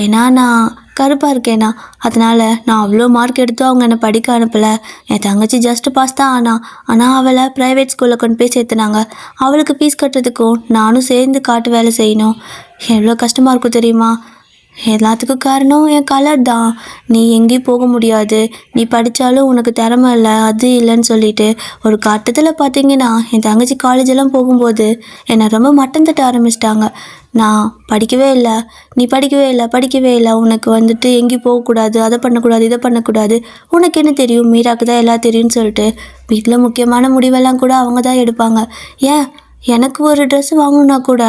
ஏன்னா நான் கருப்பாக இருக்கேனா, அதனால் நான் அவ்வளோ மார்க் எடுத்து அவங்க என்னை படிக்க அனுப்பலை. என் தங்கச்சி ஜஸ்ட் பாஸ் தான் ஆனால் அவளை ப்ரைவேட் ஸ்கூலில் கொண்டு போய் சேர்த்துனாங்க. அவளுக்கு ஃபீஸ் கட்டுறதுக்கும் நானும் சேர்ந்து காட்டு வேலை செய்யணும். எவ்வளோ கஷ்டமாக இருக்கும் தெரியுமா? எல்லாத்துக்கும் காரணம் என் கலர் தான். நீ எங்கேயும் போக முடியாது, நீ படித்தாலும் உனக்கு திறமை இல்லை, அது இல்லைன்னு சொல்லிட்டு ஒரு கட்டத்தில் பார்த்தீங்கன்னா என் தங்கச்சி காலேஜெல்லாம் போகும்போது என்னை ரொம்ப மட்டம் தட்ட ஆரம்பிச்சிட்டாங்க. நான் படிக்கவே இல்லை, நீ படிக்கவே இல்லை, உனக்கு வந்துட்டு எங்கேயும் போகக்கூடாது, அதை பண்ணக்கூடாது, இதை பண்ணக்கூடாது, உனக்கு என்ன தெரியும், மீராக்கு தான் எல்லாம் தெரியும்னு சொல்லிட்டு வீட்டில் முக்கியமான முடிவெல்லாம் கூட அவங்க தான் எடுப்பாங்க. ஏன் எனக்கு ஒரு ட்ரெஸ் வாங்கணுன்னா கூட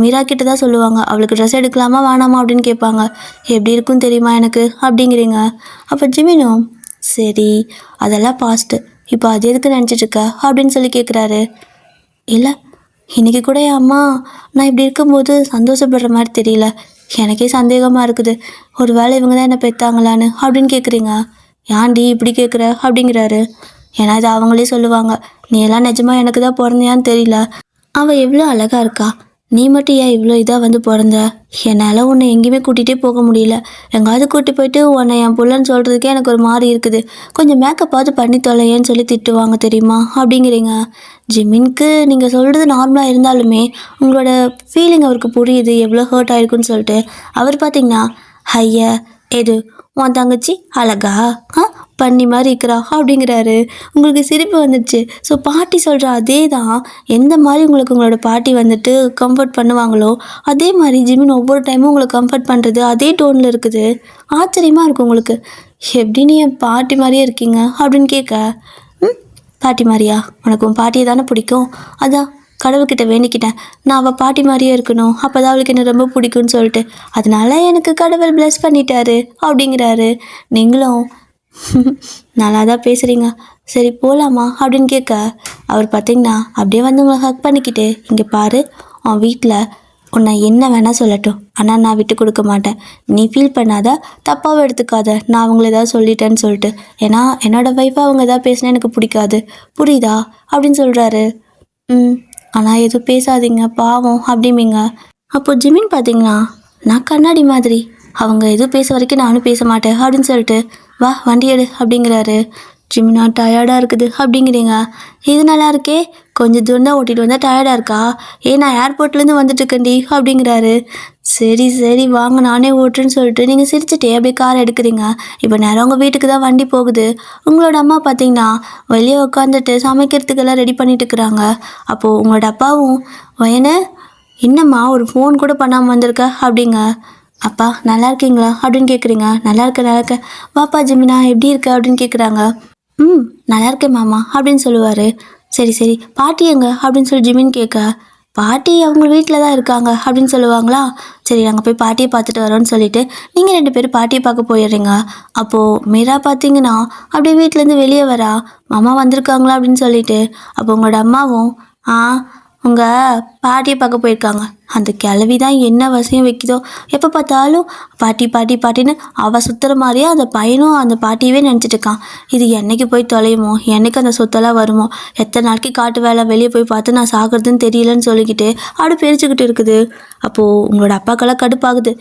மீரா கிட்ட தான் சொல்லுவாங்க, அவளுக்கு ட்ரெஸ் எடுக்கலாமா வேணாமா அப்படின்னு கேட்பாங்க. எப்படி இருக்குன்னு தெரியுமா எனக்கு அப்படிங்கிறீங்க. அப்போ ஜிமினும், சரி அதெல்லாம் பாஸ்ட்டு, இப்போ அது எதுக்கு நினச்சிட்ருக்க அப்படின்னு சொல்லி கேட்குறாரு. இல்லை, இன்றைக்கி கூட என் அம்மா நான் இப்படி இருக்கும்போது சந்தோஷப்படுற மாதிரி தெரியல, எனக்கே சந்தேகமாக இருக்குது, ஒரு வேளை இவங்க தான் என்னை பெற்றாங்களான்னு அப்படின்னு கேட்குறீங்க. ஏன்டி இப்படி கேட்குற அப்படிங்கிறாரு. ஏன்னா இது அவங்களே சொல்லுவாங்க, நீ எல்லாம் நிஜமாக எனக்கு தான் பிறந்தியான்னு தெரியல, அவள் எவ்வளோ அழகாக இருக்கா, நீ மட்டும் ஏன் இவ்வளோ இதாக வந்து பிறந்த, என்னால் உன்னை எங்கேயுமே கூட்டிகிட்டே போக முடியல, எங்காவது கூட்டி போயிட்டு உன்னை என் புள்ளன்னு சொல்கிறதுக்கே எனக்கு ஒரு மாதிரி இருக்குது, கொஞ்சம் மேக்கப்பாவது பண்ணி தொலையேன்னு சொல்லி திட்டுவாங்க தெரியுமா அப்படிங்கிறீங்க. ஜிமின்க்கு நீங்கள் சொல்கிறது நார்மலாக இருந்தாலுமே உங்களோட ஃபீலிங் அவருக்கு புரியுது, எவ்வளோ ஹர்ட் ஆகிருக்குன்னு சொல்லிட்டு. அவர் பார்த்தீங்கன்னா, ஐயா எது உன் தங்கச்சி அழகா பண்ணி மாதிரி இருக்கிறா அப்படிங்கிறாரு. உங்களுக்கு சிரிப்பு வந்துடுச்சு. ஸோ பாட்டி சொல்கிற அதே தான், எந்த மாதிரி உங்களுக்கு உங்களோட பாட்டி வந்துட்டு கம்ஃபர்ட் பண்ணுவாங்களோ அதே மாதிரி ஜிமின் ஒவ்வொரு டைமும் உங்களை கம்ஃபர்ட் பண்ணுறது அதே டோனில் இருக்குது. ஆச்சரியமாக இருக்கும் உங்களுக்கு, எப்படி நீ என் பாட்டி மாதிரியே இருக்கீங்க அப்படின்னு கேட்க. பாட்டி மாதிரியா, உனக்கு உன் பாட்டியை தானே பிடிக்கும், அதான் கடவுள்கிட்ட வேண்டிக்கிட்டேன் நான் அவள் பாட்டி மாதிரியே இருக்கணும், அப்போ தான் அவளுக்கு என்ன ரொம்ப பிடிக்கும்னு சொல்லிட்டு, அதனால எனக்கு கடவுள் ப்ளஸ் பண்ணிட்டாரு அப்படிங்கிறாரு. நீங்களும் நல்லா தான் பேசுகிறீங்க, சரி போகலாமா அப்படின்னு கேட்க, அவர் பார்த்தீங்கன்னா அப்படியே வந்து உங்களை ஹக் பண்ணிக்கிட்டு, இங்கே பாரு உன் வீட்டில் உன்னை என்ன வேணால் சொல்லட்டும், ஆனால் நான் விட்டு கொடுக்க மாட்டேன், நீ ஃபீல் பண்ணாத, தப்பாகவும் எடுத்துக்காத நான் அவங்கள ஏதாவது சொல்லிட்டேன்னு சொல்லிட்டு, ஏன்னா என்னோடய ஒய்ஃபாக அவங்க எதாவது பேசினா எனக்கு பிடிக்காது, புரியுதா அப்படின்னு சொல்கிறாரு. ஆனால் எதுவும் பேசாதீங்க பாவம் அப்படிம்பிங்க. அப்போது ஜிமின் பார்த்தீங்கன்னா, நான் கண்ணாடி மாதிரி, அவங்க எதுவும் பேச வரைக்கும் நானும் பேச மாட்டேன் அப்படின்னு சொல்லிட்டு, வா வண்டி எடு அப்படிங்கிறாரு. ஜிமினா டயர்டாக இருக்குது அப்படிங்கிறீங்க. இது நல்லா இருக்கே, கொஞ்சம் தூரம் தான் ஓட்டிகிட்டு வந்தால் டயர்டாக இருக்கா, நான் ஏர்போர்ட்லேருந்து வந்துட்டுருக்கேன்டி அப்படிங்கிறாரு. சரி சரி வாங்க நானே ஓட்டுறேன்னு சொல்லிட்டு நீங்கள் சிரிச்சுட்டே அப்படியே கார் எடுக்கிறீங்க. இப்போ நேரம் உங்கள் வீட்டுக்கு தான் வண்டி போகுது. உங்களோட அம்மா பார்த்தீங்கன்னா வெளியே உட்காந்துட்டு சமைக்கிறதுக்கெல்லாம் ரெடி பண்ணிட்டு இருக்கிறாங்க. அப்போது உங்களோட அப்பாவும், வயனு என்னம்மா ஒரு ஃபோன் கூட பண்ணாமல் வந்திருக்க அப்படிங்க. அப்பா நல்லா இருக்கீங்களா அப்படின்னு கேட்குறீங்க. நல்லா இருக்கேன், வாப்பா ஜிமினா எப்படி இருக்க அப்படின்னு கேட்குறாங்க. நல்லா இருக்கேன் மாமா அப்படின்னு சொல்லுவார். சரி சரி பாட்டி எங்க அப்படின்னு சொல்லி ஜிமின் கேட்க, பாட்டி அவங்க வீட்டில் தான் இருக்காங்க அப்படின்னு சொல்லுவாங்களா. சரி நாங்கள் போய் பாட்டியை பார்த்துட்டு வரோன்னு சொல்லிட்டு நீங்கள் 2 பேரும் பாட்டியை பார்க்க போயிடுறீங்க. அப்போது மீரா பார்த்தீங்கன்னா அப்படியே வீட்டிலேருந்து வெளியே வரா, மாமா வந்திருக்காங்களா அப்படின்னு சொல்லிட்டு. அப்போ உங்களோட அம்மாவும், உங்கள் பாட்டியை பார்க்க போயிருக்காங்க, அந்த கிழவி தான் என்ன வசியம் வைக்குதோ, எப்போ பார்த்தாலும் பாட்டி பாட்டி பாட்டின்னு அவள் சுற்றுற மாதிரியே அந்த பையனும் அந்த பாட்டியவே நினச்சிட்டு இருக்கான். இது என்னைக்கு போய் தொலையுமோ, என்னைக்கு அந்த சொத்தெல்லாம் வருமோ, எத்தனை நாளைக்கு காட்டு வேலை வெளியே போய் பார்த்து நான் சாகிறதுன்னு தெரியலன்னு சொல்லிக்கிட்டு அப்படி பிரிச்சுக்கிட்டு இருக்குது. அப்போது உங்களோட அப்பாக்கெல்லாம் கடுப்பாகுது.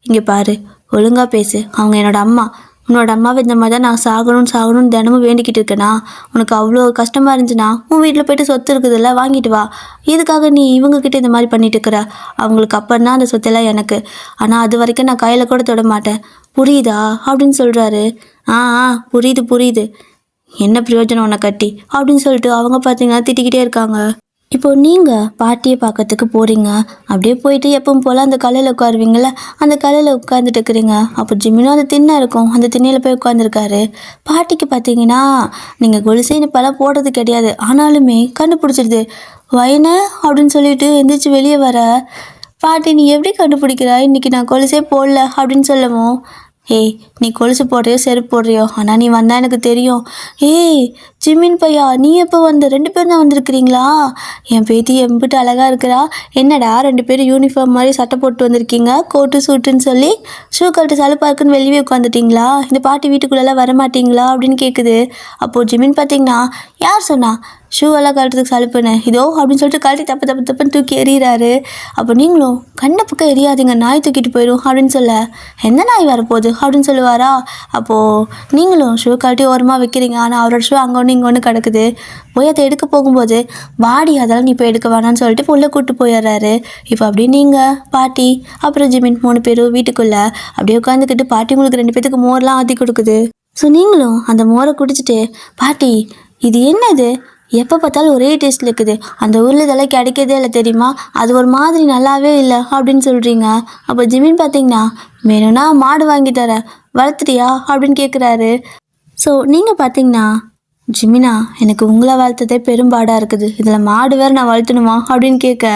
இங்கே பாரு, ஒழுங்காக பேசு, அவங்க என்னோடய அம்மா, உன்னோட அம்மாவை இந்த மாதிரி தான் நான் சாகணும்னு தினமும் வேண்டிக்கிட்டு இருக்கேனா, உனக்கு அவ்வளோ கஷ்டமாக இருந்துச்சுன்னா உன் வீட்டில் போய்ட்டு சொத்து இருக்குதுல்ல வாங்கிட்டு வா, இதுக்காக நீ இவங்கக்கிட்ட இந்த மாதிரி பண்ணிட்டு இருக்கிற, அவங்களுக்கு அப்புறம் தான் அந்த சொத்தெல்லாம் எனக்கு, ஆனால் அது வரைக்கும் நான் கையில் கூட தொட மாட்டேன், புரியுதா அப்படின்னு சொல்கிறாரு. புரியுது, என்ன பிரயோஜனம் உன்னை கட்டி அப்படின்னு சொல்லிட்டு அவங்க பார்த்தீங்கன்னா திட்டிக்கிட்டே இருக்காங்க. இப்போ நீங்கள் பாட்டியை பார்க்கறதுக்கு போகிறீங்க. அப்படியே போயிட்டு எப்பவும் போல் அந்த கல்லில் உட்காருவீங்கள, அந்த கல்லில் உட்காந்துட்டு இருக்கிறீங்க. அப்போ ஜிமினும் அந்த திண்ணை இருக்கும், அந்த திண்ணையில் போய் உட்காந்துருக்காரு. பாட்டிக்கு பார்த்தீங்கன்னா நீங்கள் கொலுசைன்னு பலம் போடுறது கிடையாது, ஆனாலுமே கண்டுபிடிச்சிடுது. வயனு அப்படின்னு சொல்லிட்டு எந்திரிச்சு வெளியே வர, பாட்டி நீ எப்படி கண்டுபிடிக்கிறா இன்னைக்கு நான் கொலுசே போடல அப்படின்னு சொல்லவும், ஏய் நீ கொலுசு போடுறியோ செருப்பு போடுறியோ, ஆனால் நீ வந்தா எனக்கு தெரியும். ஏய் ஜிமின் பையா நீ எப்போ வந்த? 2 பேரும் தான் வந்திருக்கிறீங்களா? என் பேத்தி எம்பிட்டு அழகாக இருக்கிறா. என்னடா 2 பேரும் யூனிஃபார்ம் மாதிரி சட்டை போட்டு வந்திருக்கீங்க, கோட்டு சூட்டுன்னு சொல்லி ஷூ கழட்டு சலுப்பாக இருக்குன்னு வெளியே உட்காந்துட்டிங்களா? இந்த பாட்டி வீட்டுக்குள்ளெல்லாம் வரமாட்டிங்களா அப்படின்னு கேட்குது. அப்போது ஜிமின் பார்த்தீங்கன்னா, யார் சொன்னா ஷூ எல்லாம் கழட்டுறதுக்கு சலுப்புன்னு? இதோ அப்படின்னு சொல்லிட்டு கழட்டி தப்புன்னு தூக்கி எறிகிறாரு. அப்போ நீங்களும் கண்ணை பக்கம் எரியாதீங்க, நாய் தூக்கிட்டு போயிடும் அப்படின்னு சொல்ல, எந்த நாய் வரப்போகுது அப்படின்னு சொல்லுவாரா? அப்போது நீங்களும் ஷூ கழட்டி ஓரமாக வைக்கிறீங்க, ஆனால் அவரோட ஷூ அங்கே ஒன்று இங்கே ஒன்று கிடக்குது. போய் அதை எடுக்க போகும்போது வாடி அதெல்லாம் நீ இப்போ எடுக்க வேணான்னு சொல்லிட்டு உள்ளே கூப்பிட்டு போயிடுறாரு. இப்போ அப்படியே நீங்கள் பாட்டி அப்புறம் ஜிமின் 3 பேரும் வீட்டுக்குள்ளே அப்படியே உட்காந்துக்கிட்டு பாட்டி உங்களுக்கு 2 பேத்துக்கு மோர்லாம் ஆற்றி கொடுக்குது. ஸோ நீங்களும் அந்த மோரை குடிச்சிட்டு, பாட்டி இது என்னது எப்போ பார்த்தாலும் ஒரே டேஸ்ட்டில் இருக்குது, அந்த ஊரில் இதெல்லாம் கிடைக்கிறதே இல்லை தெரியுமா, அது ஒரு மாதிரி நல்லாவே இல்லை அப்படின்னு சொல்கிறீங்க. அப்போ ஜிமின் பார்த்தீங்கன்னா, வேணும்னா மாடு வாங்கி தரேன் வளர்த்துட்டியா அப்படின்னு கேட்குறாரு. ஸோ நீங்கள் பார்த்தீங்கன்னா, ஜிமினா எனக்கு உங்களை வளர்த்ததே பெரும்பாடாக இருக்குது, இதில் மாடு வேறு நான் வளர்த்தணுமா அப்படின்னு கேட்க,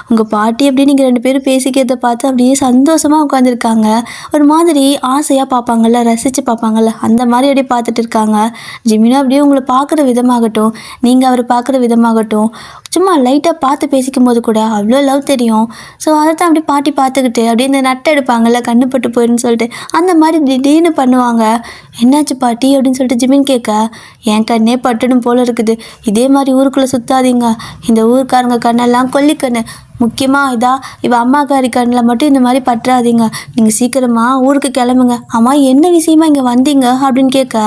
உங்கள் பாட்டி அப்படி நீங்கள் 2 பேரும் பேசிக்கிறத பார்த்து அப்படியே சந்தோஷமாக உட்காந்துருக்காங்க. ஒரு மாதிரி ஆசையாக பார்ப்பாங்கள்ல, ரசித்து பார்ப்பாங்கள்ல, அந்த மாதிரி அப்படியே பார்த்துட்டு இருக்காங்க. ஜிமினா அப்படியே உங்களை பார்க்குற விதமாகட்டும், நீங்கள் அவரை பார்க்குற விதமாகட்டும், சும்மா லைட்டாக பார்த்து பேசிக்கும் போது கூட அவ்வளோ லவ் தெரியும். ஸோ அதை தான் அப்படியே பாட்டி பார்த்துக்கிட்டு அப்படியே இந்த நட்டை எடுப்பாங்கள்ல, கண்ணு பட்டு போயிடுன்னு சொல்லிட்டு அந்த மாதிரி திடீர்னு பண்ணுவாங்க. என்னாச்சு பாட்டி அப்படின்னு சொல்லிட்டு ஜிமின் கேட்க, என் கண்ணே பட்டணும் போல் இருக்குது, இதே மாதிரி ஊருக்குள்ளே சுற்றாதீங்க, இந்த ஊருக்காரங்க கண்ணெல்லாம் கொல்லிக்கண்ணு, முக்கியமாக இவ அம்மாக்காரி கண்ணில் மட்டும் இந்த மாதிரி பற்றாதீங்க, நீங்கள் சீக்கிரமாக ஊருக்கு கிளம்புங்க. அம்மா என்ன விஷயமா இங்கே வந்தீங்க அப்படின்னு கேட்க,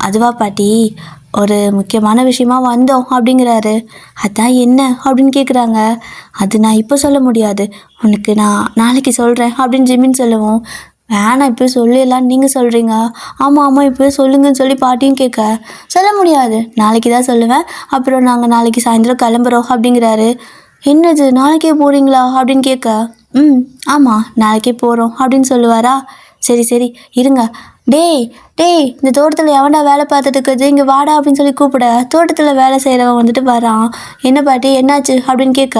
அதுவா பாட்டி ஒரு முக்கியமான விஷயமா வந்தோம் அப்படிங்கிறாரு. அதான் என்ன அப்படின்னு கேட்குறாங்க. அது நான் இப்போ சொல்ல முடியாது, உனக்கு நான் நாளைக்கு சொல்கிறேன் அப்படின்னு ஜிமின் சொல்லவும், வேணாம் இப்போ சொல்லிடலாம் நீங்கள் சொல்கிறீங்க. ஆமாம் இப்போ சொல்லுங்கன்னு சொல்லி பாட்டியும் கேட்க, சொல்ல முடியாது நாளைக்கு தான் சொல்லுவேன், அப்புறம் நாங்கள் நாளைக்கு சாயந்தரம் கிளம்புறோம் அப்படிங்கிறாரு. என்னது நாளைக்கே போகிறீங்களா அப்படின்னு கேட்க, ஆமாம் நாளைக்கே போகிறோம் அப்படின்னு சொல்லுவாரா. சரி இருங்க, டேய் இந்த தோட்டத்தில் எவன்டா வேலை பார்த்துட்டு இருக்குது, இங்கே வாடா அப்படின்னு சொல்லி கூப்பிட, தோட்டத்தில் வேலை செய்கிறவன் வந்துட்டு வரான். என்ன பாட்டி என்னாச்சு அப்படின்னு கேட்க,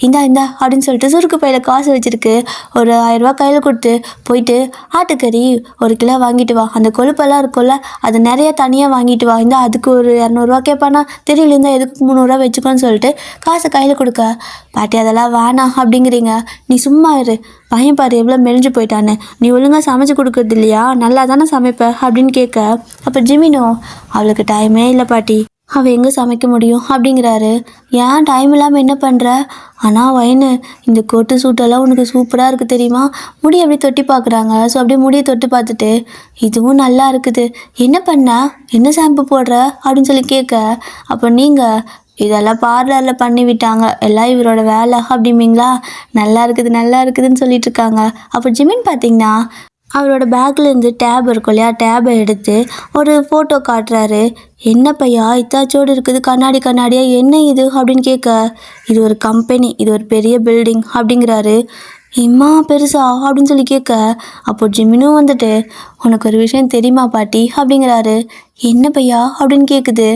இந்தா அப்படின்னு சொல்லிட்டு சுருக்கு பையில் காசு வச்சுருக்கு, ஒரு 1000 ரூபா கையில் கொடுத்து போயிட்டு ஆட்டுக்கறி 1 கிலோ வாங்கிட்டு வா, அந்த கொழுப்பெல்லாம் இருக்கும்ல அது நிறைய தனியாக வாங்கிட்டு வா, இந்த அதுக்கு ஒரு 200 ரூபா கேட்பானா, தெரியல இருந்தால் எதுக்கு 300 ரூபா வச்சுக்கோன்னு சொல்லிட்டு காசை கையில் கொடுக்க, பாட்டி அதெல்லாம் வேணாம் அப்படிங்கிறீங்க, நீ சும்மா இரு, பையன் பாரு எவ்வளோ மெலிஞ்சு போயிட்டான்னு, நீ ஒழுங்காக சமைச்சு கொடுக்குறது இல்லையா, நல்லா தானே சமைப்ப அப்படின்னு கேட்க, அப்போ ஜிமினோ அவளுக்கு டைமே இல்லை பாட்டி, அவள் எங்கே சமைக்க முடியும் அப்படிங்கிறாரு. ஏன் டைம் இல்லாமல் என்ன பண்ணுற? ஆனால் வயனு இந்த கோட்டு சூட்டெல்லாம் உனக்கு சூப்பராக இருக்குது தெரியுமா, முடி அப்படியே தொட்டி பார்க்குறாங்க. ஸோ அப்படியே முடியை தொட்டு பார்த்துட்டு, இதுவும் நல்லா இருக்குது, என்ன பண்ண, என்ன ஷாம்பு போடுற அப்படின்னு சொல்லி கேட்க, அப்போ நீங்கள் இதெல்லாம் பார்லரில் பண்ணி விட்டாங்க, எல்லாம் இவரோட வேலை அப்படிம்பீங்களா, நல்லா இருக்குதுன்னு சொல்லிட்டு இருக்காங்க. அப்போ ஜிமின் பார்த்தீங்கன்னா அவரோட பேக்லேருந்து டேப் இருக்கும் இல்லையா, டேபை எடுத்து ஒரு ஃபோட்டோ காட்டுறாரு. என்ன பையா இத்தாச்சோடு இருக்குது, கண்ணாடியாக என்ன இது அப்படின்னு கேட்க, இது ஒரு கம்பெனி, இது ஒரு பெரிய பில்டிங் அப்படிங்கிறாரு. இம்மா பெருசா அப்படின்னு சொல்லி கேட்க, அப்போ ஜிமினும் வந்துட்டு, உனக்கு ஒரு விஷயம் தெரியுமா பாட்டி அப்படிங்கிறாரு. என்ன பையா அப்படின்னு கேட்குது.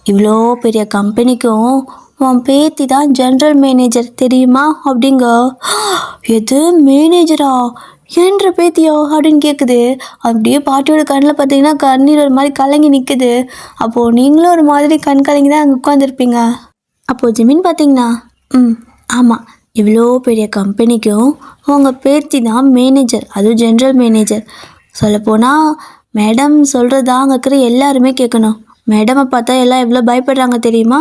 இவ்வளோ பெரிய கம்பெனிக்கும் உன் பேத்தி தான் ஜென்ரல் மேனேஜர் தெரியுமா அப்படிங்க. எது மேனேஜரா, ஏன்ற பேத்தியோ அப்படின்னு கேட்குது. அப்படியே பாட்டியோட கண்ணில் பார்த்தீங்கன்னா கண்ணீர் ஒரு மாதிரி கலங்கி நிற்குது. அப்போது நீங்களும் ஒரு மாதிரி கண் கலங்கி தான் அங்கே உட்காந்துருப்பீங்க. அப்போது ஜிமின் பார்த்தீங்கன்னா, ஆமாம் இவ்வளோ பெரிய கம்பெனிக்கும் உங்கள் பேத்தி தான் மேனேஜர், அதுவும் ஜென்ரல் மேனேஜர். சொல்லப்போனால் மேடம் சொல்கிறதா அங்கே இருக்கிற எல்லாருமே கேட்கணும். மேடமை பார்த்தா எல்லாம் எவ்வளோ பயப்படுறாங்க தெரியுமா,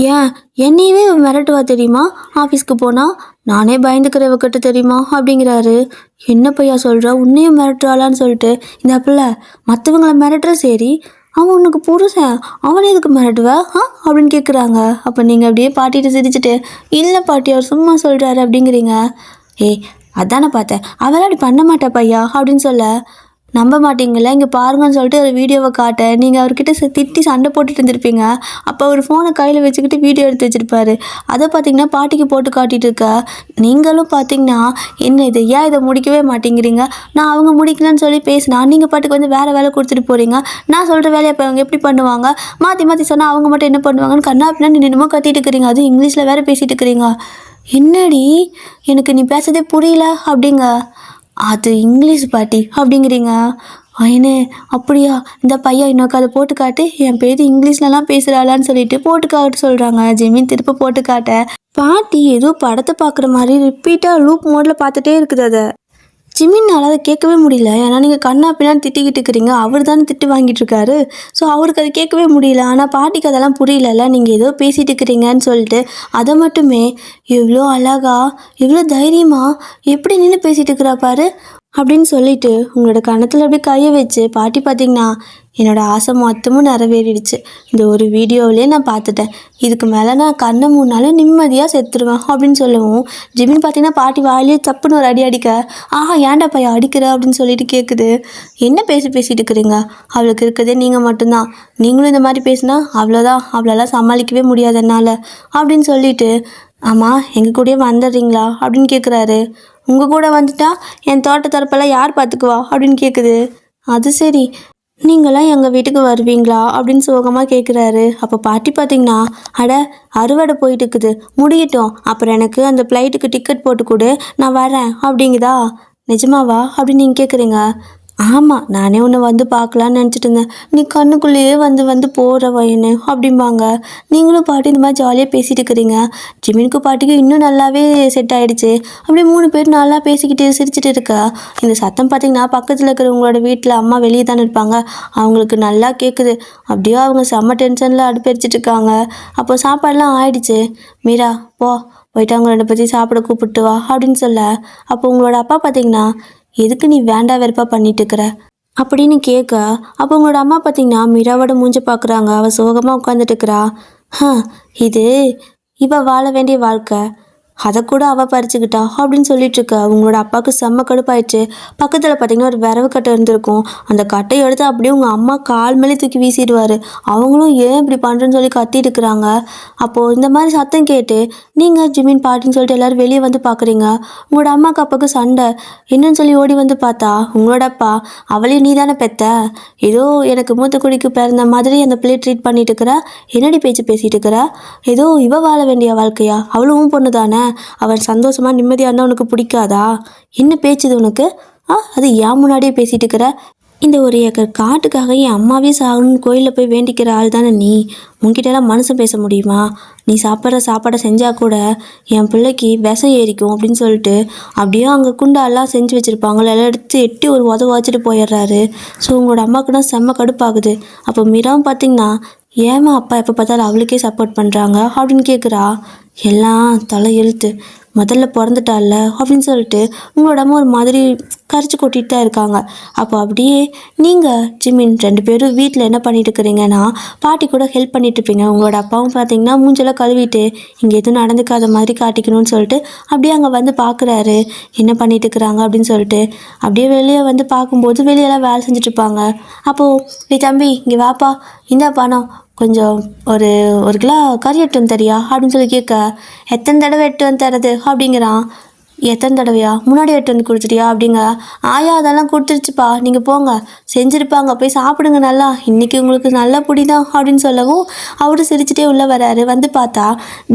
ஏன் என்னையவே மிரட்டுவா தெரியுமா, ஆஃபீஸ்க்கு போனால் நானே பயந்துக்கிறவக்கிட்ட தெரியுமா அப்படிங்கிறாரு. என்ன பையா சொல்கிற, உன்னையும் மிரட்டுறாளான்னு சொல்லிட்டு இந்த பிள்ளை மற்றவங்களை மிரட்டுற, சரி அவன் உனக்கு புருஷன், அவனை எதுக்கு மிரட்டுவ அப்படின்னு கேட்குறாங்க. அப்போ நீங்கள் அப்படியே பாட்டிட்டு சிரிச்சுட்டு, இல்லை பாட்டி அவர் சும்மா சொல்கிறாரு அப்படிங்கிறீங்க. அதானே பார்த்தேன், அவளாம் அப்படி பண்ண மாட்டா பையா அப்படின்னு சொல்ல, நம்ப மாட்டீங்கல்ல, இங்கே பாருங்கன்னு சொல்லிட்டு ஒரு வீடியோவை காட்ட நீங்கள் அவர்கிட்ட திட்டி சண்டை போட்டுட்டு இருந்திருப்பீங்க. அப்போ அவர் ஃபோனை கையில் வச்சுக்கிட்டு வீடியோ எடுத்து வச்சுருப்பாரு. அதை பார்த்தீங்கன்னா பாட்டிக்கு போட்டு காட்டிகிட்டு இருக்க நீங்களும் பார்த்தீங்கன்னா என்ன இது ஏன் இதை முடிக்கவே மாட்டேங்கிறீங்க, நான் அவங்க முடிக்கலன்னு சொல்லி பேசினா நீங்கள் பாட்டுக்கு வந்து வேறு வேலை கொடுத்துட்டு போகிறீங்க, நான் சொல்கிற வேலையை இப்போ அவங்க எப்படி பண்ணுவாங்க, மாற்றி மாற்றி சொன்னால் அவங்க மட்டும் என்ன பண்ணுவாங்கன்னு கண்ணா பின்னா நின்னுமோ கத்திட்டு இருக்கிறீங்க. அதுவும் இங்கிலீஷில் வேறு பேசிகிட்டு இருக்கிறீங்க. என்னடி எனக்கு நீ பேசுறதே புரியல அப்படிங்க. அது இங்கிலீஷ் பாட்டி அப்படிங்கிறீங்க. ஐயனே அப்படியா, இந்த பையன் இன்னொரு அதை போட்டு காட்டு, என் பேர் இங்கிலீஷ்லலாம் பேசுகிறாளான்னு சொல்லிட்டு போட்டு காட்ட சொல்கிறாங்க. ஜெமீன் திருப்ப போட்டு காட்ட பாட்டி ஏதோ படத்தை பார்க்குற மாதிரி ரிப்பீட்டாக லூப் மோடில் பார்த்துட்டே இருக்குது. அதை ஜிமினால் அதை கேட்கவே முடியல. ஏன்னா நீங்கள் கண்ணா பின்னான்னு திட்டிக்கிட்டு இருக்கிறீங்க, அவர் தானே திட்டு வாங்கிட்டு இருக்காரு. ஸோ அவருக்கு அது கேட்கவே முடியல. ஆனால் பாட்டிக்கு அதெல்லாம் புரியலல்ல, நீங்கள் ஏதோ பேசிகிட்டு இருக்கிறீங்கன்னு சொல்லிட்டு அதை மட்டுமே எவ்வளோ அழகா எவ்வளோ தைரியமாக எப்படி நின்று பேசிகிட்டு இருக்கிறா பாரு அப்படின்னு சொல்லிட்டு உங்களோட கணத்தில் அப்படியே கையை வச்சு பாட்டி பார்த்தீங்கன்னா என்னோடய ஆசை மொத்தமும் நிறைவேறிடுச்சு, இந்த ஒரு வீடியோவிலே நான் பார்த்துட்டேன், இதுக்கு மேலே நான் கண்ணை மூணாலும் நிம்மதியாக செத்துருவேன் அப்படின்னு சொல்லவும் ஜிமின் பார்த்தீங்கன்னா பாட்டி வாயிலே தப்புன்னு ஒரு அடி அடிக்க, ஆஹா ஏன்டா பையன் அடிக்கிற அப்படின்னு சொல்லிட்டு கேட்குது. என்ன பேசிகிட்டு இருக்கிறீங்க, அவளுக்கு இருக்கிறதே நீங்கள் மட்டும்தான், நீங்களும் இந்த மாதிரி பேசினா அவ்வளோதான், அவளெல்லாம் சமாளிக்கவே முடியாது என்னால் அப்படின்னு சொல்லிட்டு, ஆமாம் எங்கள் கூடயே வந்துடுறீங்களா அப்படின்னு கேட்குறாரு. உங்கள் கூட வந்துட்டா என் தோட்ட தரப்பெல்லாம் யார் பார்த்துக்குவா அப்படின்னு கேட்குது. அது சரி, நீங்களாம் எங்கள் வீட்டுக்கு வருவீங்களா அப்படின்னு சோகமாக கேட்குறாரு. அப்போ பாட்டி பார்த்தீங்கன்னா, அட அறுவடை போயிட்டு இருக்குது, முடியட்டும், அப்புறம் எனக்கு அந்த ஃப்ளைட்டுக்கு டிக்கெட் போட்டு கொடு, நான் வரேன் அப்படிங்குதா. நிஜமாவா அப்படின்னு நீங்கள் கேட்குறீங்க. ஆமாம், நானே உன்னை வந்து பார்க்கலான்னு நினச்சிட்டு இருந்தேன், நீ கண்ணுக்குள்ளேயே வந்து வந்து போகிற வயனு அப்படிம்பாங்க. நீங்களும் பாட்டி இந்த மாதிரி ஜாலியாக பேசிகிட்டு இருக்கிறீங்க. ஜிமினுக்கு பாட்டிக்கு இன்னும் நல்லாவே செட் ஆகிடுச்சு. அப்படியே 3 பேர் நல்லா பேசிக்கிட்டு சிரிச்சிட்டு இருக்கா. இந்த சத்தம் பார்த்திங்கன்னா பக்கத்தில் இருக்கிறவங்களோட வீட்டில் அம்மா வெளியே தானே இருப்பாங்க, அவங்களுக்கு நல்லா கேட்குது. அப்படியே அவங்க செம்ம டென்ஷனில் அடுப்பெரிச்சிட்டு இருக்காங்க. அப்போ சாப்பாடெலாம் ஆயிடுச்சு. மீரா போயிட்டு அவங்க 2 பற்றி சாப்பிட கூப்பிட்டு வா அப்படின்னு சொல்ல, அப்போ உங்களோட அப்பா பார்த்தீங்கன்னா எதுக்கு நீ வேண்டா வெறுப்பா பண்ணிட்டு இருக்கிற அப்படின்னு கேட்க, அப்போ உங்களோட அம்மா பார்த்தீங்கன்னா மீராவோட மூஞ்ச பார்க்குறாங்க. அவள் சோகமாக உட்காந்துட்டு இருக்கிறா. இது இவ வாழ வேண்டிய வாழ்க்கை, அதை கூட அவள் பறிச்சுக்கிட்டா அப்படின்னு சொல்லிட்டு இருக்க. உங்களோட அப்பாவுக்கு செம்ம கடுப்பாயிடுச்சு. பக்கத்தில் பார்த்தீங்கன்னா ஒரு விரவு கட்டை இருந்திருக்கும், அந்த கட்டையை எடுத்து அப்படியே உங்கள் அம்மா கால் மேலே தூக்கி வீசிடுவார். அவங்களும் ஏன் இப்படி பண்ணுறேன்னு சொல்லி கத்திட்டு இருக்கிறாங்க. அப்போது இந்த மாதிரி சத்தம் கேட்டு நீங்கள் ஜிமின் பாட்டின்னு சொல்லிட்டு எல்லோரும் வெளியே வந்து பார்க்குறீங்க. உங்களோட அம்மாவுக்கு அப்பாவுக்கு சண்டை என்னன்னு சொல்லி ஓடி வந்து பார்த்தா உங்களோட அப்பா, அவளையும் நீ தானே பெத்த, ஏதோ எனக்கு மூத்த குடிக்கு பிறந்த மாதிரி அந்த பிள்ளை ட்ரீட் பண்ணிட்டு இருக்கிற, என்னடி பேச்சு பேசிகிட்டு இருக்கிற, ஏதோ இவ வாழ வேண்டிய வாழ்க்கையா, அவளும் பொண்ணு தானே, அவன் சந்தோஷமாக நிம்மதியாக இருந்தால் உனக்கு பிடிக்காதா, என்ன பேச்சுது உனக்கு, அது ஏன் முன்னாடியே பேசிகிட்டு இருக்கிற, இந்த 1 ஏக்கர் காட்டுக்காக என் அம்மாவே சாகணும்னு கோயிலில் போய் வேண்டிக்கிற ஆள் தானே நீ, உன்கிட்டலாம் மனுஷன் பேச முடியுமா, நீ சாப்பிட்ற சாப்பாடை செஞ்சால் கூட என் பிள்ளைக்கு விஷம் ஏறிக்கும் அப்படின்னு சொல்லிட்டு அப்படியே அங்கே குண்டாலாம் செஞ்சு வச்சுருப்பாங்கள எல்லாம் எடுத்து எட்டி ஒரு வச்சுட்டு போயிடுறாரு. ஸோ உங்களோட அம்மாவுக்குன்னா செம்ம கடுப்பாகுது. அப்போ மீராவும் பார்த்தீங்கன்னா ஏமா அப்பா எப்போ பார்த்தாலும் அவளுக்கே சப்போர்ட் பண்ணுறாங்க அப்படின்னு கேட்குறா. எல்லாம் தலை எழுத்து, முதல்ல பிறந்துட்டால அப்படின்னு சொல்லிட்டு உங்களோட அம்மா ஒரு மாதிரி கரைச்சி கொட்டிட்டு தான் இருக்காங்க. அப்போ அப்படியே நீங்கள் ஜிமின் 2 பேரும் வீட்டில் என்ன பண்ணிட்டு இருக்கிறீங்கன்னா பாட்டி கூட ஹெல்ப் பண்ணிட்டு இருப்பீங்க. உங்களோட அப்பாவும் பார்த்தீங்கன்னா மூஞ்செல்லாம் கழுவிட்டு இங்கே எதுவும் நடந்துக்காத மாதிரி காட்டிக்கணும்னு சொல்லிட்டு அப்படியே அங்கே வந்து பார்க்குறாரு என்ன பண்ணிட்டு இருக்கிறாங்க அப்படின்னு சொல்லிட்டு. அப்படியே வெளியே வந்து பார்க்கும்போது வெளியெல்லாம் வேலை செஞ்சுட்ருப்பாங்க. அப்போது நீ தம்பி இங்கே வாப்பா, இந்த பணம் கொஞ்சம் ஒரு 1 கிலோ கறி எட்டு வந்து தரியா அப்படின்னு சொல்லி கேட்க, எத்தனை தடவை எட்டு வந்து தரது அப்படிங்கிறான். எத்தனை தடவையா, முன்னாடி எட்டு வந்து கொடுத்துட்டியா அப்படிங்க. ஆயா அதெல்லாம் கொடுத்துருச்சுப்பா, நீங்கள் போங்க, செஞ்சுருப்பாங்க, போய் சாப்பிடுங்க நல்லா, இன்றைக்கி உங்களுக்கு நல்ல பிடிதான் அப்படின்னு சொல்லவும் அவரு சிரிச்சுட்டே உள்ளே வராரு. வந்து பார்த்தா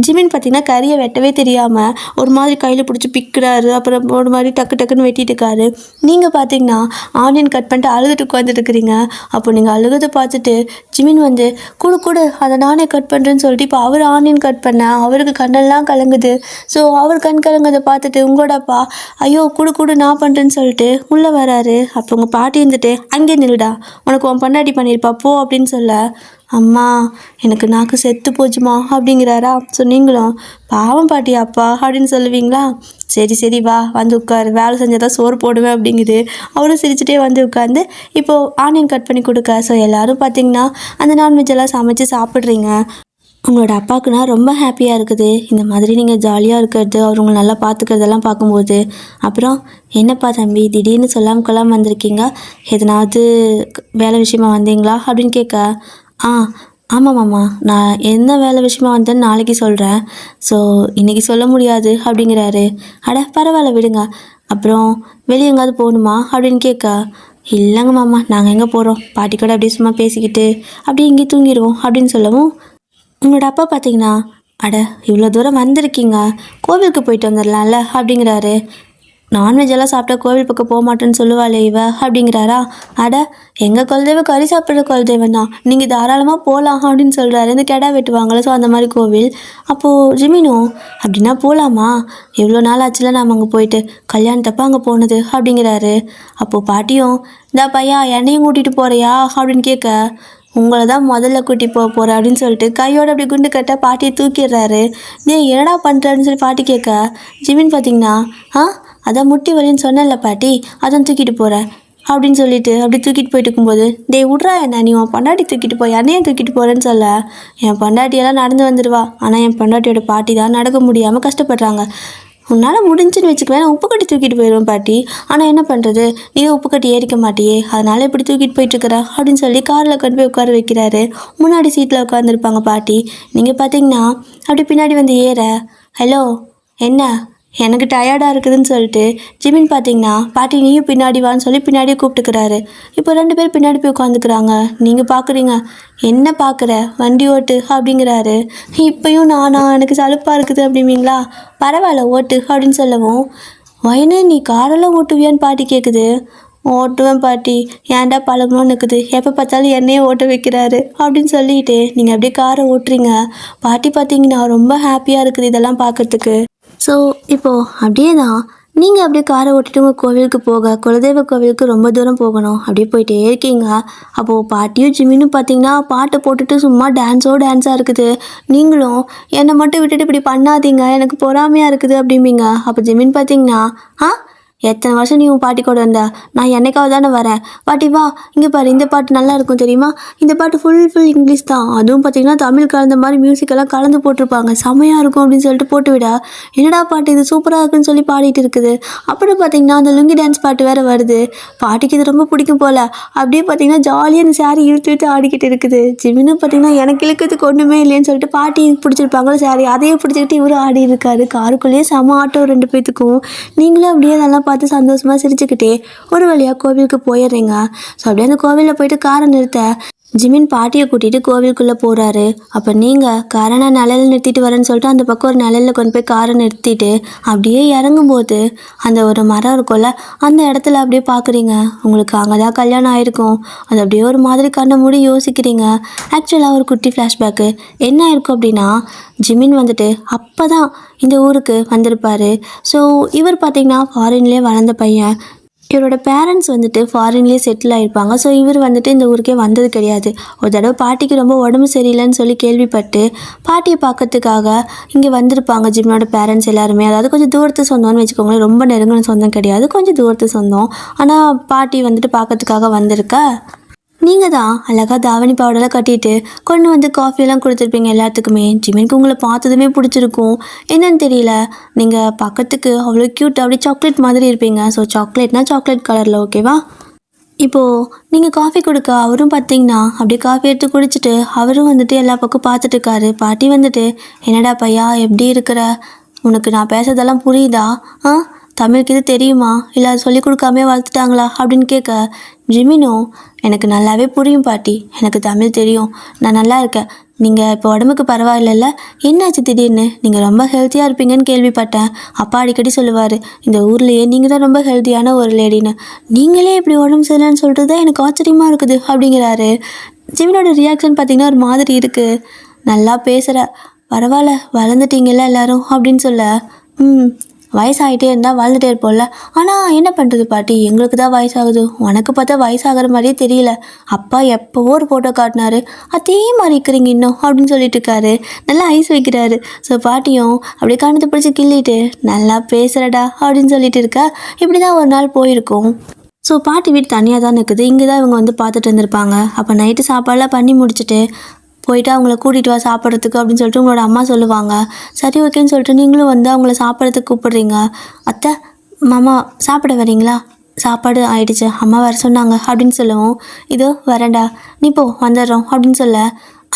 ஜிமின் பார்த்திங்கன்னா கறியை வெட்டவே தெரியாமல் ஒரு மாதிரி கையில் பிடிச்சி பிக்கிறாரு. அப்புறம் ஒரு மாதிரி டக்கு டக்குன்னு வெட்டிட்டு இருக்காரு. நீங்கள் பார்த்தீங்கன்னா ஆனியன் கட் பண்ணிட்டு அழுதுட்டு உட்காந்துட்டு இருக்கிறீங்க. அப்போ நீங்கள் அழுகதை பார்த்துட்டு ஜிமின் வந்து கூட அதை நானே கட் பண்ணுறேன்னு சொல்லிட்டு இப்போ அவர் ஆனியன் கட் பண்ண அவருக்கு கண்ணெல்லாம் கலங்குது. ஸோ அவர் கண் கலங்கதை பார்த்துட்டு உங்களோடப்பா ஐயோ குடு நான் பண்ணுறேன்னு சொல்லிட்டு உள்ளே வராரு. அப்போ உங்கள் பாட்டி இருந்துட்டு அங்கே நில்லுடா, உனக்கு உன் பொண்டாட்டி பண்ணியிருப்பா போ அப்படின்னு சொல்ல, அம்மா எனக்கு நாக்கு செத்து போச்சுமா அப்படிங்கிறாரா. ஸோ நீங்களும் பாவம் பாட்டி அப்பா அப்படின்னு சொல்லுவீங்களா. சரி வா வந்து உட்காரு, வேலை செஞ்சாதான் சோறு போடுவேன் அப்படிங்குது. அவரும் சிரிச்சுட்டே வந்து உட்காந்து இப்போது ஆனியன் கட் பண்ணி கொடுக்க. ஸோ எல்லோரும் பார்த்தீங்கன்னா அந்த நான்வெஜ் எல்லாம் சமைச்சு சாப்பிட்றீங்க. உங்களோட அப்பாவுக்குனா ரொம்ப ஹாப்பியாக இருக்குது இந்த மாதிரி நீங்கள் ஜாலியாக இருக்கிறது, அவர் உங்களை நல்லா பார்த்துக்கிறதெல்லாம் பார்க்கும்போது. அப்புறம் என்னப்பா தம்பி திடீர்னு சொல்லாமல் கொள்ளாமல் வந்திருக்கீங்க, எதனாவது வேலை விஷயமா வந்தீங்களா அப்படின்னு கேட்க, ஆ ஆமாம் மாமா, நான் என்ன வேலை விஷயமா வந்தேன்னு நாளைக்கு சொல்கிறேன். ஸோ இன்றைக்கி சொல்ல முடியாது அப்படிங்கிறாரு. அட பரவாயில்ல விடுங்க. அப்புறம் வெளியே எங்காவது போகணுமா அப்படின்னு கேட்க, இல்லைங்க மாமா, நாங்கள் எங்கே போகிறோம், பாட்டி கூட அப்படியே சும்மா பேசிக்கிட்டு அப்படியே இங்கே தூங்கிடுவோம் அப்படின்னு சொல்லவும், உங்களோட அப்பா பார்த்தீங்கன்னா, அட இவ்வளோ தூரம் வந்திருக்கீங்க, கோவிலுக்கு போயிட்டு வந்துடலாம்ல அப்படிங்கிறாரு. நான்வெஜ் எல்லாம் சாப்பிட்டா கோவில் பக்கம் போக மாட்டேன்னு சொல்லுவாளே இவ அப்படிங்கிறாரா. அட எங்கள் குலதெய்வம் கறி சாப்பிட்ற குலதெய்வம் தான், நீங்கள் தாராளமாக போகலாம் அப்படின்னு சொல்கிறாரு. இந்த கெடா வெட்டுவாங்களே, ஸோ அந்த மாதிரி கோவில். அப்போது ஜிமினும் அப்படின்னா போகலாமா, எவ்வளோ நாள் ஆச்சுல நாம் அங்கே போயிட்டு, கல்யாணத்தப்போ அங்கே போனது அப்படிங்கிறாரு. அப்போது பாட்டியும், இந்த பையா என்னையும் கூட்டிகிட்டு போகிறியா அப்படின்னு கேட்க, உங்களை தான் முதல்ல கூட்டி போக போகிறேன் அப்படின்னு சொல்லிட்டு கையோடு அப்படி குண்டு கட்ட பாட்டியை தூக்கிடுறாரு. நீ என்னடா பண்ணுறன்னு சொல்லி பாட்டி கேட்க, ஜிமின் பார்த்தீங்கன்னா, அதான் முட்டி வலின்னு சொன்னேன்ல பாட்டி, அதான் தூக்கிட்டு போகிறேன் அப்படின்னு சொல்லிட்டு அப்படி தூக்கிட்டு போயிட்டு இருக்கும்போது, விட்றா என்ன, நீ உன் பொண்டாட்டி தூக்கிட்டு போய் என்னையும் தூக்கிட்டு போகிறேன்னு சொல்ல, என் பொண்டாட்டியெல்லாம் நடந்து வந்துடுவா, ஆனால் என் பொண்டாட்டியோட பாட்டி தான் நடக்க முடியாமல் கஷ்டப்படுறாங்க. உன்னால் முடிஞ்சுன்னு வச்சுக்குவேன், உப்பு கட்டி தூக்கிட்டு போயிடுவேன் பாட்டி, ஆனால் என்ன பண்ணுறது, நீ உப்பு கட்டி ஏறிக்க மாட்டியே, அதனால் இப்படி தூக்கிட்டு போயிட்டுருக்குற அப்படின்னு சொல்லி காரில் கொண்டு போய் உட்கார வைக்கிறாரு. முன்னாடி சீட்டில் உட்காந்துருப்பாங்க பாட்டி. நீங்கள் பார்த்தீங்கன்னா அப்படி பின்னாடி வந்து ஏற, ஹலோ என்ன எனக்கு டயர்டாக இருக்குதுன்னு சொல்லிட்டு ஜிமின் பார்த்தீங்கன்னா, பாட்டி நீயும் பின்னாடி வான்னு சொல்லி பின்னாடியே கூப்பிட்டுக்கிறாரு. இப்போ 2 பேர் பின்னாடி போய் உட்காந்துக்கிறாங்க. நீங்கள் பார்க்குறீங்க, என்ன பார்க்குற, வண்டி ஓட்டு அப்படிங்கிறாரு. இப்போயும் நானா, எனக்கு சலுப்பாக இருக்குது அப்படிங்களா, பரவாயில்ல ஓட்டு அப்படின்னு சொல்லவும், வயனு நீ காரெல்லாம் ஓட்டுவியான்னு பாட்டி கேட்குது. ஓட்டுவேன் பாட்டி, ஏன்டா பழகணும்னு இருக்குது, எப்போ பார்த்தாலும் என்னையே ஓட்ட வைக்கிறாரு அப்படின்னு சொல்லிட்டு நீங்கள் அப்படியே காரை ஓட்டுறீங்க. பாட்டி பார்த்தீங்கன்னா ரொம்ப ஹாப்பியாக இருக்குது இதெல்லாம் பார்க்குறதுக்கு. ஸோ இப்போது அப்படியே தான் நீங்கள் அப்படியே காரை ஓட்டிட்டு உங்கள் கோவிலுக்கு போக, குலதெய்வ கோவிலுக்கு ரொம்ப தூரம் போகணும், அப்படியே போயிட்டே இருக்கீங்க. அப்போது பாட்டியும் ஜிமினும் பார்த்தீங்கன்னா பாட்டை போட்டுட்டு சும்மா டான்ஸாக இருக்குது. நீங்களும் என்னை மட்டும் விட்டுட்டு இப்படி பண்ணாதீங்க, எனக்கு பொறாமையாக இருக்குது அப்படிம்பீங்க. அப்போ ஜிமின் பார்த்தீங்கன்னா, எத்தனை வருஷம் நீ உன் பாட்டி கூட இருந்தா, நான் என்னைக்காவது தானே வரேன், பாட்டி வா இங்கே பாரு, இந்த பாட்டு நல்லா இருக்கும் தெரியுமா, இந்த பாட்டு ஃபுல் இங்கிலீஷ் தான், அதுவும் பார்த்தீங்கன்னா தமிழ் கலந்த மாதிரி மியூசிக்கெல்லாம் கலந்து போட்டிருப்பாங்க, செம்மையாக இருக்கும் அப்படின்னு சொல்லிட்டு போட்டு விடா, என்னடா பாட்டு இது சூப்பராக இருக்குன்னு சொல்லி பாடிட்டு இருக்குது. அப்புறம் பார்த்தீங்கன்னா அந்த லுங்கி டான்ஸ் பாட்டு வேறு வருது, பாட்டிக்கு இது ரொம்ப பிடிக்கும் போல், அப்படியே பார்த்தீங்கன்னா ஜாலியாக அந்த சாரி இழுத்து ஆடிக்கிட்டு இருக்குது. ஜிமின்னு பார்த்தீங்கன்னா எனக்கு இழுக்கிறதுக்கு ஒன்றுமே இல்லைன்னு சொல்லிட்டு பாட்டி பிடிச்சிருப்பாங்களோ சாரி, அதையே பிடிச்சிக்கிட்டு இவரும் ஆடி இருக்காரு. காருக்குள்ளேயே செம ஆட்டோ 2 பேத்துக்கும். நீங்களும் அப்படியே நல்லா பார்த்து சந்தோஷமாக சிரிச்சுக்கிட்டே ஒரு வழியாக கோவிலுக்கு போயிடுறீங்க. ஸோ அப்படியே அந்த கோவிலில் போயிட்டு காரை நிறுத்த ஜிமின் பாட்டியை கூட்டிகிட்டு கோவிலுக்குள்ளே போகிறாரு. அப்போ நீங்கள் காரை நான் நிழலில் நிறுத்திட்டு வரேன்னு சொல்லிட்டு அந்த பக்கம் ஒரு நிழலில் கொண்டு போய் காரை நிறுத்திட்டு அப்படியே இறங்கும்போது அந்த ஒரு மரம் இருக்கும்ல, அந்த இடத்துல அப்படியே பார்க்குறீங்க. உங்களுக்கு அங்கே தான் கல்யாணம் ஆகிருக்கும். அது அப்படியே ஒரு மாதிரி கண்ணை மூடி யோசிக்கிறீங்க. ஆக்சுவலாக ஒரு குட்டி ஃப்ளாஷ்பேக்கு என்ன ஆயிருக்கும் அப்படின்னா, ஜிமின் வந்துட்டு அப்போ தான் இந்த ஊருக்கு வந்திருப்பார். ஸோ இவர் பார்த்திங்கன்னா ஃபாரின்லேயே வளர்ந்த பையன். இவரோட பேரண்ட்ஸ் வந்துட்டு ஃபாரின்லேயே செட்டில் ஆகிருப்பாங்க. ஸோ இவர் வந்துட்டு இந்த ஊருக்கே வந்தது கிடையாது. ஒரு தடவை பாட்டிக்கு ரொம்ப உடம்பு சரியில்லைன்னு சொல்லி கேள்விப்பட்டு பாட்டியை பார்க்கறதுக்காக இங்கே வந்திருப்பாங்க ஜிம்னோட பேரண்ட்ஸ் எல்லாருமே. அதாவது கொஞ்சம் தூரத்து சொந்தம்னு வச்சுக்கோங்களேன், ரொம்ப நெருங்கின சொந்தம் கிடையாது, கொஞ்சம் தூரத்து சொந்தம். ஆனால் பாட்டி வந்துட்டு பார்க்கறதுக்காக வந்திருக்க. நீங்கள் தான் அழகாக தாவணி பவுடரெல்லாம் கட்டிட்டு கொண்டு வந்து காஃபியெல்லாம் கொடுத்துருப்பீங்க எல்லாத்துக்குமே. ஜிமினுக்கு உங்களை பார்த்ததுமே பிடிச்சிருக்கும். என்னன்னு தெரியல, நீங்கள் பார்க்கறதுக்கு அவ்வளோ க்யூட், அப்படியே சாக்லேட் மாதிரி இருப்பீங்க. ஸோ சாக்லேட்னா சாக்லேட் கலரில், ஓகேவா? இப்போது நீங்கள் காஃபி கொடுக்க அவரும் பார்த்தீங்கன்னா அப்படியே காஃபி எடுத்து குடிச்சிட்டு அவரும் வந்துட்டு எல்லா பக்கம் பார்த்துட்டு இருக்காரு. பாட்டி வந்துட்டு, என்னடா பையா எப்படி இருக்கிற, உனக்கு நான் பேசுறதெல்லாம் புரியுதா, தமிழுக்கு இது தெரியுமா, இல்லை அது சொல்லிக் கொடுக்காமே வளர்த்துட்டாங்களா அப்படின்னு கேட்க, ஜிமினும் எனக்கு நல்லாவே புரியும் பாட்டி, எனக்கு தமிழ் தெரியும், நான் நல்லா இருக்கேன். நீங்கள் இப்போ உடம்புக்கு பரவாயில்லைல்ல, என்னாச்சு திடீர்னு, நீங்கள் ரொம்ப ஹெல்த்தியாக இருப்பீங்கன்னு கேள்விப்பட்டேன். அப்பா அடிக்கடி சொல்லுவார், இந்த ஊர்லேயே நீங்கள் தான் ரொம்ப ஹெல்த்தியான ஒரு லேடின்னு. நீங்களே இப்படி உடம்பு சரியில்லைன்னு சொல்லிட்டு தான் எனக்கு ஆச்சரியமாக இருக்குது அப்படிங்கிறாரு. ஜிமினோட ரியாக்ஷன் பார்த்திங்கன்னா ஒரு மாதிரி இருக்குது. நல்லா பேசுகிற, பரவாயில்ல வளர்ந்துட்டீங்கல்ல எல்லோரும் அப்படின்னு சொல்ல, வயசாகிட்டே இருந்தால் வாழ்ந்துட்டே இருப்போம்ல, ஆனால் என்ன பண்ணுறது பாட்டி, எங்களுக்கு தான் வயசாகுது, உனக்கு பார்த்தா வயசாகிற மாதிரியே தெரியல, அப்பா எப்போவோ ஒரு ஃபோட்டோ காட்டினாரு, அதே மாதிரி இருக்கிறீங்க இன்னும் அப்படின்னு சொல்லிட்டு இருக்காரு. நல்லா ஐஸ் வைக்கிறாரு. ஸோ பாட்டியும் அப்படியே கண்ணத்தை பிடிச்சி கிள்ளிட்டு, நல்லா பேசுகிறடா அப்படின்னு சொல்லிட்டு இருக்கா. இப்படி தான் ஒரு நாள் போயிருக்கும். ஸோ பாட்டி வீட்டு தனியாக தான் இருக்குது. இங்கே தான் இவங்க வந்து பார்த்துட்டு இருந்திருப்பாங்க. அப்போ நைட்டு சாப்பாடெலாம் பண்ணி முடிச்சுட்டு போயிட்டு அவங்கள கூட்டிகிட்டு வா சாப்பிட்றதுக்கு அப்படின்னு சொல்லிட்டு உங்களோட அம்மா சொல்லுவாங்க. சரி ஓகேன்னு சொல்லிட்டு நீங்களும் வந்து அவங்கள சாப்பிட்றதுக்கு கூப்பிடுறீங்க. அத்தை, மாமா சாப்பிட வரீங்களா? சாப்பாடு ஆயிடுச்சு, அம்மா வர சொன்னாங்க அப்படின்னு சொல்லவும், இதோ வரேன்டா, நீ போ வந்துடுறோம் அப்படின்னு சொல்ல,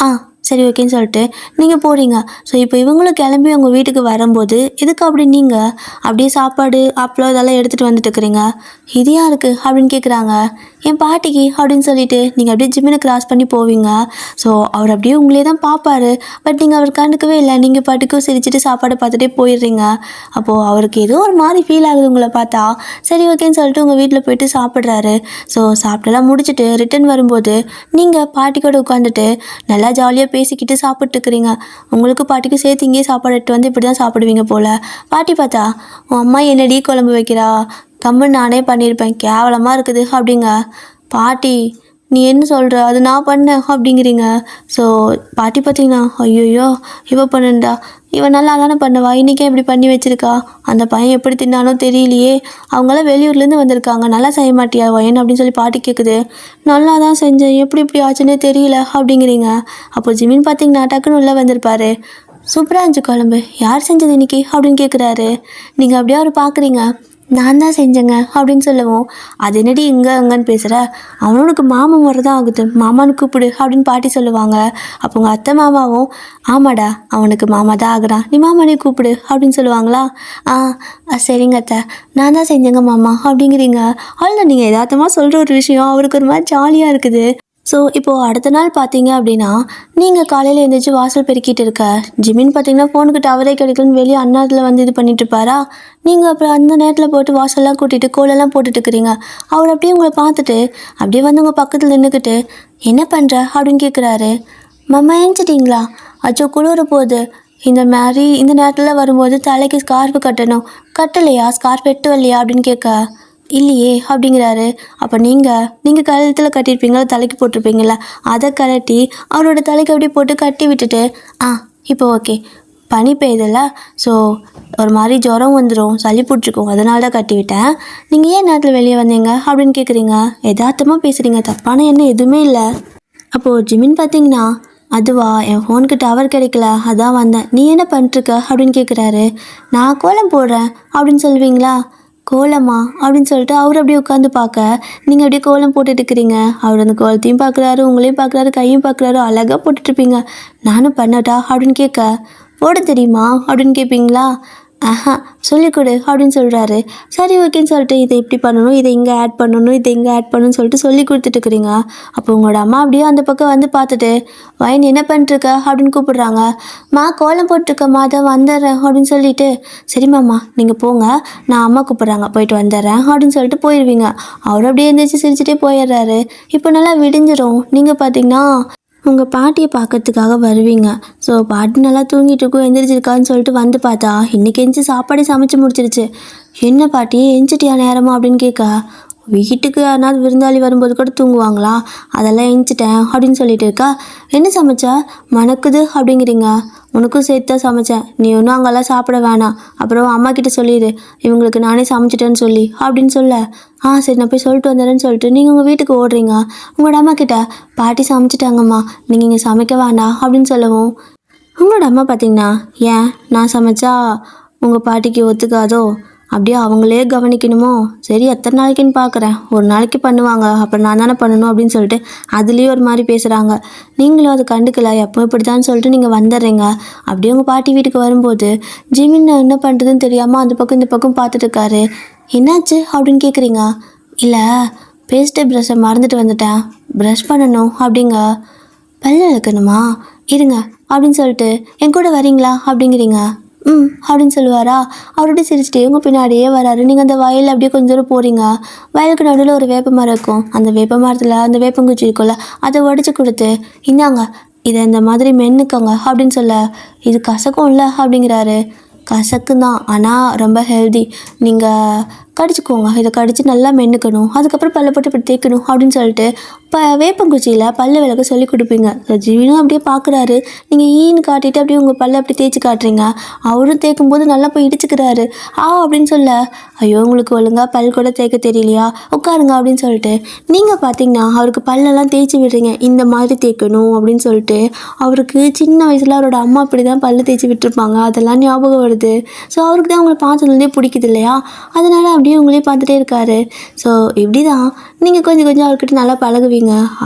ஆ சரி ஓகேன்னு சொல்லிட்டு நீங்கள் போகிறீங்க. ஸோ இப்போ இவங்களும் கிளம்பி உங்கள் வீட்டுக்கு வரும்போது எதுக்கு அப்படி நீங்கள் அப்படியே சாப்பாடு அப்பளம் இதெல்லாம் எடுத்துகிட்டு வந்துட்டு இருக்கிறீங்க, இது யாருக்கு அப்படின்னு கேட்குறாங்க. என் பாட்டிக்கு அப்படின்னு சொல்லிட்டு நீங்கள் அப்படியே ஜிம்மினை கிராஸ் பண்ணி போவீங்க. ஸோ அவர் அப்படியே உங்களே தான் பார்ப்பாரு. பட் நீங்கள் அவர் கண்டுக்கவே இல்லை, நீங்கள் பாட்டுக்கும் சிரிச்சுட்டு சாப்பாடை பார்த்துட்டே போயிடுறீங்க. அப்போது அவருக்கு ஏதோ ஒரு மாதிரி ஃபீல் ஆகுது உங்களை பார்த்தா. சரி ஓகேன்னு சொல்லிட்டு உங்கள் வீட்டில் போயிட்டு சாப்பிட்றாரு. ஸோ சாப்பிட்டெல்லாம் முடிச்சுட்டு ரிட்டன் வரும்போது நீங்கள் பாட்டி கூட உட்காந்துட்டு நல்லா ஜாலியாக பேசிக்கிட்டு சாப்பிட்டுக்கிறீங்க. உங்களுக்கு பாட்டிக்கும் சேர்த்து இங்கேயே சாப்பாடு எடுத்து வந்து இப்படி தான் சாப்பிடுவீங்க போல். பாட்டி பார்த்தா, உன் அம்மா என்னடி குழம்பு வைக்கிறா, கம்முன்னு நானே பண்ணியிருப்பேன், கேவலமாக இருக்குது அப்படிங்க. பாட்டி, நீ என்ன சொல்கிற, அது நான் பண்ணேன் அப்படிங்கிறீங்க. ஸோ பாட்டி பார்த்தீங்கன்னா, ஐயோயோ இவ பண்ணுண்டா, இவன் நல்லா தானே பண்ணுவா, இன்றைக்கே இப்படி பண்ணி வச்சுருக்கா, அந்த பையன் எப்படி தின்னானோ தெரியலையே, அவங்களாம் வெளியூர்லேருந்து வந்திருக்காங்க, நல்லா செய்ய மாட்டியா வயன் அப்படின்னு சொல்லி பாட்டி கேட்குது. நல்லா தான் செஞ்சேன், எப்படி இப்படி ஆச்சுன்னே தெரியல அப்படிங்கிறீங்க. அப்போ ஜிமின் பார்த்தீங்கன்னா டக்குன்னு உள்ளே வந்திருப்பாரு. சூப்பராக இருந்துச்சு குழம்பு, யார் செஞ்சது இன்னைக்கு அப்படின்னு கேட்குறாரு. நீங்கள் அப்படியே அவர் பார்க்குறீங்க. நான் தான் செஞ்சேங்க அப்படின்னு சொல்லவும், அது என்னடி இங்கே அங்கன்னு பேசுகிற, அவனுக்கு மாமன் முறை தான் ஆகுது, மாமான்னு கூப்பிடு அப்படின்னு பாட்டி சொல்லுவாங்க. அப்போ உங்கள் அத்தை மாமாவும், ஆமாடா அவனுக்கு மாமா தான் ஆகுறான், நீ மாமானே கூப்பிடு அப்படின்னு சொல்லுவாங்களா. சரிங்க அத்தை, நான் தான் செஞ்சேங்க மாமா அப்படிங்கிறீங்க. அவ்வளோ நீங்கள் யதார்த்தமாக சொல்கிற ஒரு விஷயம் அவருக்கு ஒரு மாதிரி ஜாலியாக இருக்குது. ஸோ இப்போது அடுத்த நாள் பார்த்தீங்க அப்படின்னா, நீங்கள் காலையில் எழுந்திரிச்சு வாசல் பெருக்கிட்டு இருக்க ஜிமின் பார்த்தீங்கன்னா ஃபோனுக்கு டவரே கிடைக்கலன்னு வெளியே அந்நேரத்தில் வந்து இது பண்ணிட்டு இருப்பாரா. நீங்கள் அப்புறம் அந்த நேரத்தில் போட்டு வாசல்லாம் கூட்டிகிட்டு கோலெல்லாம் போட்டுட்டு இருக்கிறீங்க. அவர் அப்படியே உங்களை பார்த்துட்டு அப்படியே வந்து உங்கள் பக்கத்தில் நின்றுக்கிட்டு, என்ன பண்ணுற அப்படின்னு கேட்குறாரு. மாமா ஏஞ்சிட்டிங்களா? அச்சோ குளிர போகுது, இந்த மாதிரி இந்த நேரத்தில் வரும்போது தலைக்கு ஸ்கார்ஃபு கட்டணும், கட்டலையா, ஸ்கார்ஃப் எட்டு வரலையா அப்படின்னு கேட்க, இல்லையே அப்படிங்கிறாரு. அப்போ நீங்கள் கழுத்தில் கட்டியிருப்பீங்களா, தலைக்கு போட்டிருப்பீங்களா, அதை கழட்டி அவரோட தலைக்கு அப்படியே போட்டு கட்டி விட்டுட்டு, இப்போ ஓகே, பனி பெய்யுதில்ல, ஸோ ஒரு மாதிரி ஜுரம் வந்துடும், சளி பிடிச்சிக்கும், அதனால தான் கட்டி விட்டேன், நீங்கள் ஏன் நேரத்தில் வெளியே வந்தீங்க அப்படின்னு கேட்குறீங்க. யதார்த்தமாக பேசுகிறீங்க, தப்பான எண்ணம் எதுவுமே இல்லை. அப்போது ஜிமின் பார்த்தீங்கன்னா, அதுவா என் ஃபோனுக்கு டவர் கிடைக்கல அதான் வந்தேன், நீ என்ன பண்ணிட்டுருக்க அப்படின்னு கேட்குறாரு. நான் கோலம் போடுறேன் அப்படின்னு சொல்லுவீங்களா. கோலமா அப்படின்னு சொல்லிட்டு அவர் அப்படியே உட்காந்து பார்க்க, நீங்கள் அப்படியே கோலம் போட்டுட்டு இருக்கிறீங்க. அவர் அந்த கோலத்தையும் பார்க்குறாரு, உங்களையும் பார்க்குறாரு, கையும் பார்க்குறாரு, அழகாக போட்டுட்ருப்பீங்க. நானும் பண்ணட்டா அப்படின்னு கேட்க, போட தெரியுமா அப்படின்னு கேட்பீங்களா. சொல்லிக் கொடு அப்படின்னு சொல்கிறாரு. சரி ஓகேன்னு சொல்லிட்டு இதை இப்படி பண்ணணும், இதை இங்கே ஆட் பண்ணணும், இதை இங்கே ஆட் பண்ணணும்னு சொல்லிட்டு சொல்லி கொடுத்துட்டுருக்குறீங்க. அப்போ உங்களோட அம்மா அப்படியே அந்த பக்கம் வந்து பார்த்துட்டு, வயன் என்ன பண்ணிட்டுருக்க அப்படின்னு கூப்பிடுறாங்க. கோலம் போட்டிருக்கம்மா, அதை வந்துடுறேன் அப்படின்னு சொல்லிட்டு, சரிம்மாம்மா நீங்கள் போங்க, நான் அம்மா கூப்பிட்றாங்க போயிட்டு வந்துடுறேன் அப்படின்னு சொல்லிட்டு போயிடுவீங்க. அவர் அப்படியே எழுந்திரிச்சு சிரிச்சுட்டே போயிடுறாரு. இப்போ நல்லா விடிஞ்சிடும். நீங்கள் பார்த்தீங்கன்னா உங்கள் பாட்டியை பார்க்கறதுக்காக வருவீங்க. ஸோ பாட்டி நல்லா தூங்கிட்டு இருக்கும், எந்திரிச்சிருக்கான்னு சொல்லிட்டு வந்து பார்த்தா இன்றைக்கி எந்திரிச்சு சாப்பாடே சமைச்சு முடிச்சிருச்சு. என்ன பாட்டி எந்திரிச்சிட்டியா நேரமா அப்படின்னு கேட்க, வீட்டுக்கு யாருனாவது விருந்தாளி வரும்போது கூட தூங்குவாங்களா, அதெல்லாம் எந்திச்சிட்டேன் அப்படின்னு சொல்லிட்டு இருக்கா. என்ன சமைச்சா, மணக்குது அப்படிங்கிறீங்க. உனக்கும் சேர்த்து தான் சமைச்சேன், நீ ஒன்றும் அங்கெல்லாம் சாப்பிட வேணாம், அப்புறம் அம்மா கிட்ட சொல்லிடு இவங்களுக்கு நானே சமைச்சிட்டேன்னு சொல்லி அப்படின்னு சொல்ல, சரி நான் போய் சொல்லிட்டு வந்துடுறேன்னு சொல்லிட்டு நீங்கள் உங்கள் வீட்டுக்கு ஓடுறீங்க. உங்களோட அம்மா கிட்ட, பாட்டி சமைச்சிட்டாங்கம்மா, நீங்கள் இங்கே சமைக்க வேண்டாம் அப்படின்னு சொல்லவும், உங்களோட அம்மா பார்த்தீங்கன்னா, ஏன் நான் சமைச்சா உங்கள் பாட்டிக்கு ஒத்துக்காதோ, அப்படியே அவங்களே கவனிக்கணுமோ, சரி எத்தனை நாளைக்குன்னு பார்க்குறேன், ஒரு நாளைக்கு பண்ணுவாங்க, அப்புறம் நான் தானே பண்ணணும் அப்படின்னு சொல்லிட்டு அதுலேயும் ஒரு மாதிரி பேசுகிறாங்க. நீங்களும் அதை கண்டுக்கல, எப்போ இப்படி தான் சொல்லிட்டு நீங்கள் வந்துடுறீங்க. அப்படியே உங்கள் பாட்டி வீட்டுக்கு வரும்போது ஜிமின் என்ன பண்ணுறதுன்னு தெரியாமல் அந்த பக்கம் இந்த பக்கம் பார்த்துட்டு இருக்காரு. என்னாச்சு அப்படின்னு கேட்குறீங்க. இல்லை, பேஸ்ட்டு ப்ரஷ்ஷை மறந்துட்டு வந்துட்டேன், ப்ரஷ் பண்ணணும் அப்படிங்க. பல்ல இழக்கணுமா, இருங்க அப்படின்னு சொல்லிட்டு என் கூட வரீங்களா அப்படிங்கிறீங்க. அப்படின்னு சொல்லுவாரா. அவரோட சிரிச்சுட்டே உங்கள் பின்னாடியே வராரு. நீங்கள் அந்த வயலில் அப்படியே கொஞ்சம் தூரம் போகிறீங்க. வயலுக்கு நடுவில் ஒரு வேப்ப மரம் இருக்கும். அந்த வேப்ப மரத்தில் அந்த வேப்பங்குச்சி இருக்கும்ல, அதை உடச்சி கொடுத்து, இந்தாங்க இதை இந்த மாதிரி மென்னுக்கோங்க அப்படின்னு சொல்ல, இது கசக்கும் இல்லை அப்படிங்கிறாரு. கசக்கு தான், ஆனால் ரொம்ப ஹெல்தி, நீங்கள் கடிச்சிக்கோங்க, இதை கடிச்சு நல்லா மென்னுக்கணும், அதுக்கப்புறம் பல்ல போட்டு இப்படி தேய்க்கணும் அப்படின்னு சொல்லிட்டு வேப்பங்குச்சியில் பல்லு விளக்க சொல்லி கொடுப்பீங்க. ஸோ ஜிவினும் அப்படியே பார்க்குறாரு. நீங்கள் ஈன்னு காட்டிட்டு அப்படியே உங்கள் பல்ல அப்படி தேய்ச்சி காட்டுறீங்க. அவரும் தேய்க்கும் போது நல்லா போய் இடிச்சுக்கிறாரு. அப்படின்னு சொல்ல, ஐயோ உங்களுக்கு ஒழுங்காக பல் கூட தேய்க்க தெரியலையா, உட்காருங்க அப்படின்னு சொல்லிட்டு நீங்கள் பார்த்தீங்கன்னா அவருக்கு பல்லெல்லாம் தேய்ச்சி விடுறீங்க. இந்த மாதிரி தேய்க்கணும் அப்படின்னு சொல்லிட்டு அவருக்கு சின்ன வயசில் அவரோட அம்மா அப்படி தான் பல்லு தேய்ச்சி விட்டுருப்பாங்க. அதெல்லாம் ஞாபகம் வருது. ஸோ அவருக்கு தான் உங்களை பார்த்ததுலேருந்தே பிடிக்குது இல்லையா, அதனால் அப்படியே உங்களே பார்த்துட்டே இருக்காரு. ஸோ இப்படி தான் நீங்கள் கொஞ்சம் கொஞ்சம் அவர்கிட்ட நல்லா பழகுவீங்க.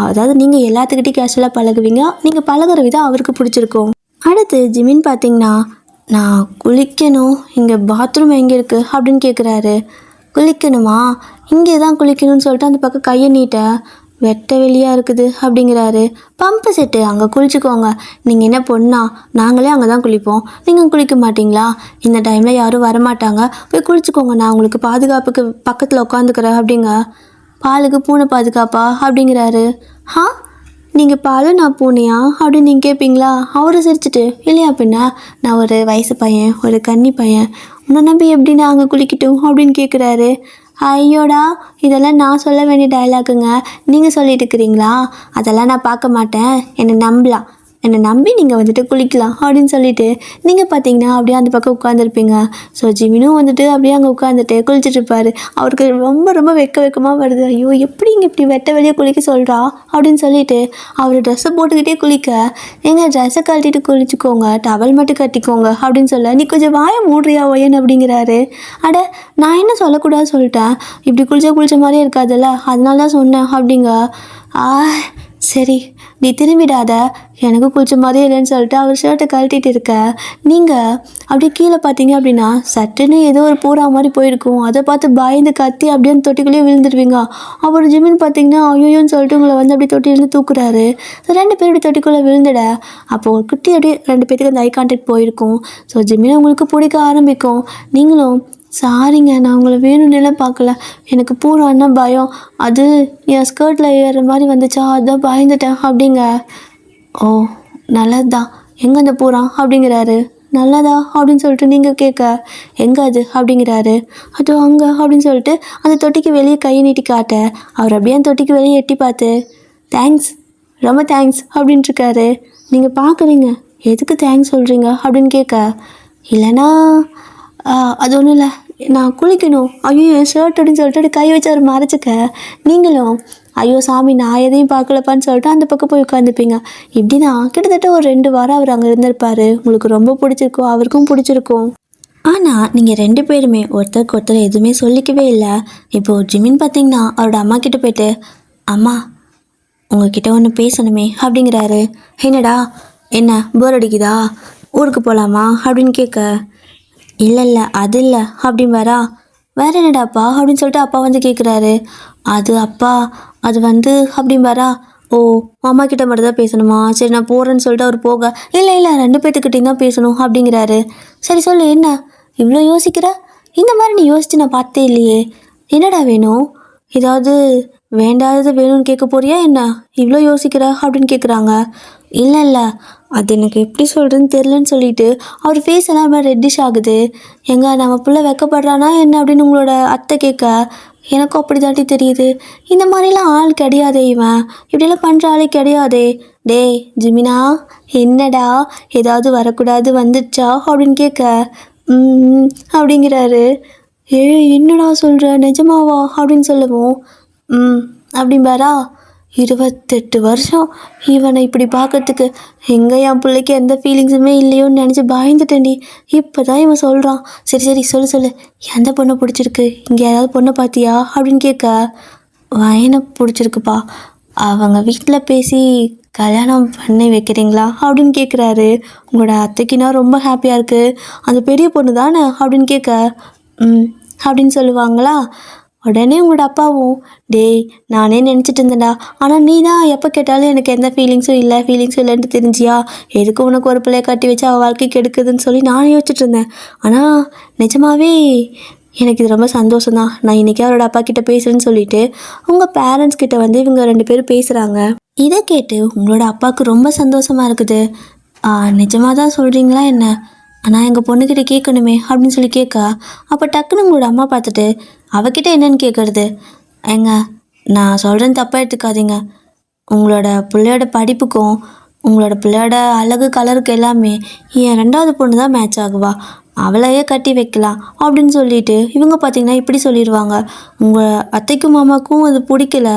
அதாவது நீங்கள் எல்லாத்துக்கிட்டையும் கேஷுவலாக பழகுவீங்க. நீங்கள் பழகுற விதம் அவருக்கு பிடிச்சிருக்கும். அடுத்து ஜிமின் பார்த்தீங்கன்னா, நான் குளிக்கணும், இங்கே பாத்ரூம் எங்கே இருக்குது அப்படின்னு கேட்குறாரு. குளிக்கணுமா, இங்கே தான் குளிக்கணும்னு சொல்லிட்டு அந்த பக்கம் கையை நீட்ட, வெட்ட வெளியாக இருக்குது அப்படிங்கிறாரு. பம்பு செட்டு, அங்கே குளிச்சுக்கோங்க, நீங்கள் என்ன பொண்ணா, நாங்களே அங்கே தான் குளிப்போம், நீங்கள் குளிக்க மாட்டிங்களா, இந்த டைமில் யாரும் வரமாட்டாங்க, போய் குளிச்சுக்கோங்க, நான் உங்களுக்கு பாதுகாப்புக்கு பக்கத்தில் உட்காந்துக்கிறேன் அப்படிங்க. பாலுக்கு பூனை பாதுகாப்பா அப்படிங்கிறாரு. நீங்கள் பால் நான் பூனையா அப்படின்னு நீங்கள் கேட்பீங்களா? அவரை சிரிச்சிட்டு, இல்லையா பின்ன, நான் ஒரு வயசு பையன், ஒரு கன்னி பையன், உன்னை நம்பி எப்படி நான் அங்கே குளிக்கட்டும் அப்படின்னு கேட்குறாரு. ஐயோடா, இதெல்லாம் நான் சொல்ல வேண்டிய டைலாக்குங்க, நீங்கள் சொல்லிட்டு இருக்கிறீங்களா? அதெல்லாம் நான் பார்க்க மாட்டேன், என்னை நம்பி நீங்கள் வந்துட்டு குளிக்கலாம் அப்படின்னு சொல்லிட்டு நீங்கள் பார்த்தீங்கன்னா அப்படியே அந்த பக்கம் உட்காந்துருப்பீங்க. ஸோ ஜிமினும் வந்துட்டு அப்படியே அங்கே உட்காந்துட்டு குளிச்சுட்ருப்பாரு. அவருக்கு ரொம்ப ரொம்ப வெக்கமாக வருது. ஐயோ எப்படி இங்கே இப்படி வெட்ட வெளியே குளிக்க சொல்கிறா அப்படின்னு சொல்லிட்டு அவர் ட்ரெஸ்ஸை போட்டுக்கிட்டே குளிக்க, எங்கள் ட்ரெஸ்ஸை கழட்டிட்டு குளிச்சுக்கோங்க, டவல் மட்டும் கட்டிக்கோங்க அப்படின்னு சொல்ல, நீ கொஞ்சம் வாயை மூடுறியா ஒயன் அப்படிங்கிறாரு. அட நான் என்ன சொல்லக்கூடாது சொல்லிட்டேன், இப்படி குளிச்ச மாதிரியே இருக்காதுல்ல, அதனால தான் சொன்னேன் அப்படிங்க. சரி நீ திரும்பிடாத, எனக்கு குளிச்ச மாதிரியே இல்லைன்னு சொல்லிட்டு அவர் ஷர்ட்டை கழட்டிட்டு இருக்க, நீங்கள் அப்படியே கீழே பார்த்தீங்க அப்படின்னா சட்டுன்னு ஏதோ ஒரு பூரா மாதிரி போயிருக்கும். அதை பார்த்து பயந்து கத்தி அப்படியே அந்த தொட்டிக்குள்ளேயே விழுந்துடுவீங்க. அப்புறம் ஜிமின் பார்த்தீங்கன்னா ஐயோன்னு சொல்லிட்டு உங்களை வந்து அப்படியே தொட்டிலேருந்து தூக்குறாரு. ஸோ 2 பேர் இப்படி தொட்டிக்குள்ளே விழுந்துட, அப்போது ஒரு குட்டி அப்படியே 2 பேத்துக்கு அந்த ஐ கான்டாக்ட் போயிருக்கும். ஸோ ஜிமினை உங்களுக்கு பிடிக்க ஆரம்பிக்கும். நீங்களும், சாரிங்க நான் உங்களை வேணும்னெல்லாம் பார்க்கல, எனக்கு பூரான்னா பயம், அது என் ஸ்கர்ட்டில் ஏறுற மாதிரி வந்துச்சா, அதான் பயந்துட்டேன் அப்படிங்க. ஓ நல்லது தான், எங்கே அந்த பூரா அப்படிங்கிறாரு. நல்லதா அப்படின்னு சொல்லிட்டு நீங்கள் கேட்க, எங்கே அது அப்படிங்கிறாரு. அதோ அங்கே அப்படின்னு சொல்லிட்டு அந்த தொட்டிக்கு வெளியே கையை நீட்டி காட்ட, அவர் அப்படியே அந்த தொட்டிக்கு வெளியே எட்டி பார்த்து, தேங்க்ஸ், ரொம்ப தேங்க்ஸ் அப்படின்ட்டுருக்காரு. நீங்கள் பார்க்குறீங்க, எதுக்கு தேங்க்ஸ் சொல்கிறீங்க அப்படின்னு கேட்க, இல்லைனா அது ஒன்றும் இல்லை, நான் குளிக்கணும், ஐயோ என் ஷர்ட் அப்படின்னு சொல்லிட்டு கை வச்சு அவர் மறைச்சிக்க, நீங்களும் ஐயோ சாமி நான் எதையும் பார்க்கலப்பான்னு சொல்லிட்டு அந்த பக்கம் போய் உட்காந்துப்பீங்க. இப்படி தான் கிட்டத்தட்ட ஒரு 2 வாரம் அவர் அங்கே இருந்திருப்பார். உங்களுக்கு ரொம்ப பிடிச்சிருக்கும், அவருக்கும் பிடிச்சிருக்கும். ஆனால் நீங்கள் 2 பேருமே ஒருத்தருக்கு ஒருத்தர் எதுவுமே சொல்லிக்கவே இல்லை. இப்போது ஜிமின் பார்த்தீங்கன்னா அவரோட அம்மா கிட்டே போய்ட்டு, அம்மா உங்ககிட்ட ஒன்று பேசணுமே அப்படிங்கிறாரு. என்னடா, என்ன போர் அடிக்குதா, ஊருக்கு போகலாமா அப்படின்னு கேட்க, இல்லை அது இல்லை அப்படின்னு வரா. வேறு என்னடாப்பா அப்படின்னு சொல்லிட்டு அப்பா வந்து கேட்குறாரு. அது அப்பா, அது வந்து அப்படின்னு வரா. ஓ அம்மா கிட்ட மட்டும் தான் பேசணுமா, சரி நான் போகிறேன்னு சொல்லிட்டு அவர் போக, இல்லை 2 பேர்த்துக்கிட்டையும் தான் பேசணும் அப்படிங்கிறாரு. சரி சொல்லு என்ன இவ்வளோ யோசிக்கிற, இந்த மாதிரி நீ யோசிச்சு நான் பார்த்தே இல்லையே, என்னடா வேணும், ஏதாவது வேண்டாதது வேணும்னு கேட்க போறியா என்ன, இவ்வளோ யோசிக்கிற அப்படின்னு கேட்குறாங்க. இல்லை அது எனக்கு எப்படி சொல்கிறதுன்னு தெரிலன்னு சொல்லிட்டு அவர் ஃபேஸ் எல்லாம் ரொம்ப ரெட்டிஷ் ஆகுது. எங்க நம்ம பிள்ளை வெக்கப்படுறானா என்ன அப்படின்னு உங்களோட அத்தை கேட்க, எனக்கும் அப்படி தாண்டி தெரியுது, இந்த மாதிரிலாம் ஆள் கிடையாதே, இவன் இப்படியெல்லாம் பண்ணுற ஆளே கிடையாதே. டேய் ஜிமினா, என்னடா ஏதாவது வரக்கூடாது வந்துடுச்சா அப்படின்னு கேட்க, அப்படிங்கிறாரு. என்னடா சொல்கிற, நிஜமாவா அப்படின்னு சொல்லவும், அப்படிம்பாரா. 28 வருஷம் இவனை இப்படி பார்க்கறதுக்கு, எங்கே என் பிள்ளைக்கு எந்த ஃபீலிங்ஸுமே இல்லையோன்னு நினச்சி பயந்துட்டேன்டி. இப்போ தான் இவன் சொல்கிறான். சரி சொல்லு, எந்த பொண்ணை பிடிச்சிருக்கு, இங்கே ஏதாவது பொண்ணை பார்த்தியா அப்படின்னு கேட்க, வயனை பிடிச்சிருக்குப்பா, அவங்க வீட்டில் பேசி கல்யாணம் பண்ணி வைக்கிறீங்களா அப்படின்னு கேட்குறாரு. உங்களோட அத்தைக்குன்னா ரொம்ப ஹாப்பியாக இருக்குது, அந்த பெரிய பொண்ணு தானே அப்படின்னு கேட்க, அப்படின்னு சொல்லுவாங்களா. உடனே உங்களோட அப்பாவும், டேய் நானே நினச்சிட்டு இருந்தேன்டா, ஆனால் நீ தான் எப்போ கேட்டாலும் எனக்கு எந்த ஃபீலிங்ஸும் இல்லைன்ட்டு தெரிஞ்சியா, எதுக்கு உனக்கு ஒரு பிள்ளைய கட்டி வச்சு அவள் வாழ்க்கைக்கு எடுக்குதுன்னு சொல்லி நான் யோசிச்சுட்டு இருந்தேன். ஆனால் நிஜமாவே எனக்கு இது ரொம்ப சந்தோஷம்தான், நான் இன்றைக்கி அவரோட அப்பா கிட்டே பேசுகிறேன்னு சொல்லிட்டு உங்கள் பேரண்ட்ஸ் கிட்ட வந்து இவங்க 2 பேரும் பேசுகிறாங்க. இதை கேட்டு உங்களோட அப்பாவுக்கு ரொம்ப சந்தோஷமாக இருக்குது. நிஜமாக தான் சொல்கிறீங்களா என்ன, நான் எங்கள் பொண்ணுக்கிட்ட கேட்கணுமே அப்படின்னு சொல்லி கேட்க, அப்போ டக்குன்னு உங்களோட அம்மா பார்த்துட்டு அவகிட்ட என்னன்னு கேட்குறது. ஏங்க, நான் சொல்கிறேன்னு தப்பாக எடுத்துக்காதீங்க. உங்களோட பிள்ளையோட படிப்புக்கும் உங்களோட பிள்ளையோட அழகு கலருக்கு எல்லாமே என் 2வது பொண்ணு தான் மேட்ச் ஆகுவா. அவளையே கட்டி வைக்கலாம் அப்படின்னு சொல்லிட்டு இவங்க பார்த்தீங்கன்னா இப்படி சொல்லிடுவாங்க. உங்கள் அத்தைக்கும் மாமாவுக்கும் அது பிடிக்கல.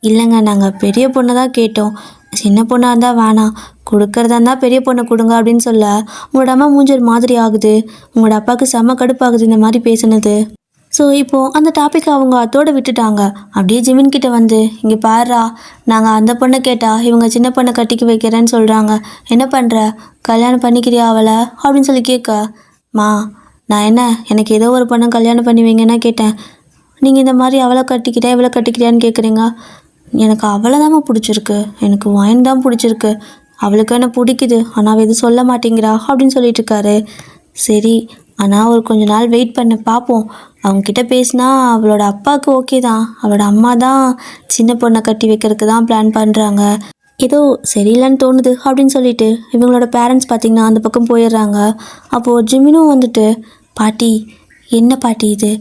இல்லைங்க, நாங்கள் பெரிய பொண்ணை தான் கேட்டோம். சின்ன பொண்ணாக இருந்தால் வேணாம், கொடுக்கறதா இருந்தால் பெரிய பொண்ணை கொடுங்க அப்படின்னு சொல்ல உங்களோட அம்மா மூஞ்சி ஒரு மாதிரி ஆகுது. உங்களோட அப்பாவுக்கு செம்ம கடுப்பாகுது இந்த மாதிரி பேசுனது. ஸோ இப்போது அந்த டாப்பிக்கை அவங்க அதோட விட்டுட்டாங்க. அப்படியே ஜிமின் கிட்ட வந்து, இங்கே பாருடா, நாங்கள் அந்த பொண்ணை கேட்டால் இவங்க சின்ன பொண்ணை கட்டிக்க வைக்கிறேன்னு சொல்கிறாங்க. என்ன பண்ணுற, கல்யாணம் பண்ணிக்கிறியா அவளை அப்படின்னு சொல்லி கேட்க, மா நான் என்ன, எனக்கு ஏதோ ஒரு பொண்ணை கல்யாணம் பண்ணி வைங்கன்னா கேட்டேன். நீங்கள் இந்த மாதிரி அவளை கட்டிக்கிறியா இவளை கட்டிக்கிறியான்னு கேட்குறீங்க. எனக்கு அவளை தாம்மா பிடிச்சிருக்கு, எனக்கு ஒயின் தான் பிடிச்சிருக்கு. அவளுக்கு என்ன பிடிக்குது, ஆனால் அவள் எதுவும் சொல்ல மாட்டேங்கிறா அப்படின்னு சொல்லிட்டு இருக்காரு. சரி, ஆனால் ஒரு கொஞ்ச நாள் வெயிட் பண்ண பார்ப்போம். அவங்கக்கிட்ட பேசினா அவளோட அப்பாவுக்கு ஓகே தான், அவளோட அம்மா தான் சின்ன பொண்ணை கட்டி வைக்கிறதுக்கு தான் பிளான் பண்ணுறாங்க. ஏதோ சரியில்லைன்னு தோணுது அப்படின்னு சொல்லிட்டு இவங்களோட பேரண்ட்ஸ் பார்த்திங்கன்னா அந்த பக்கம் போயிடுறாங்க. அப்போது ஜிமினும் வந்துட்டு, பாட்டி என்ன பாட்டி இது,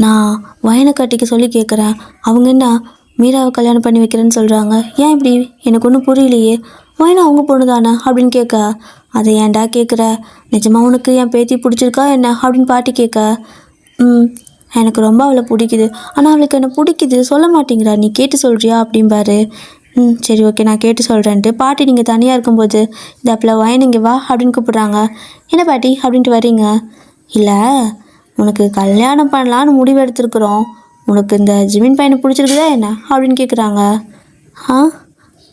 நான் வயனை கட்டிக்க சொல்லி கேட்குறேன், அவங்க என்ன மீராவை கல்யாணம் பண்ணி வைக்கிறேன்னு சொல்கிறாங்க, ஏன் இப்படி, எனக்கு ஒன்றும் புரியலையே, வயனை அவங்க பொண்ணு தானே அப்படின்னு கேட்க, அதை ஏன்டா கேட்குற, நிஜமாக உனக்கு என் பேத்தி பிடிச்சிருக்கா என்ன அப்படின்னு பாட்டி கேட்க, எனக்கு ரொம்ப அவளை பிடிக்குது, ஆனால் அவளுக்கு என்ன பிடிக்குது சொல்ல மாட்டேங்கிறா, நீ கேட்டு சொல்கிறியா அப்படிம்பாரு. சரி ஓகே, நான் கேட்டு சொல்கிறேன்ட்டு பாட்டி நீங்கள் தனியாக இருக்கும்போது இந்த அப்பல வயன் இங்கே வா அப்படின்னு கூப்பிட்றாங்க. என்ன பாட்டி அப்படின்ட்டு வரீங்க? இல்லை, உனக்கு கல்யாணம் பண்ணலான்னு முடிவு எடுத்துருக்குறோம், உனக்கு இந்த ஜிமின் பையனை பிடிச்சிருக்குதா என்ன அப்படின்னு கேட்குறாங்க. ஆ,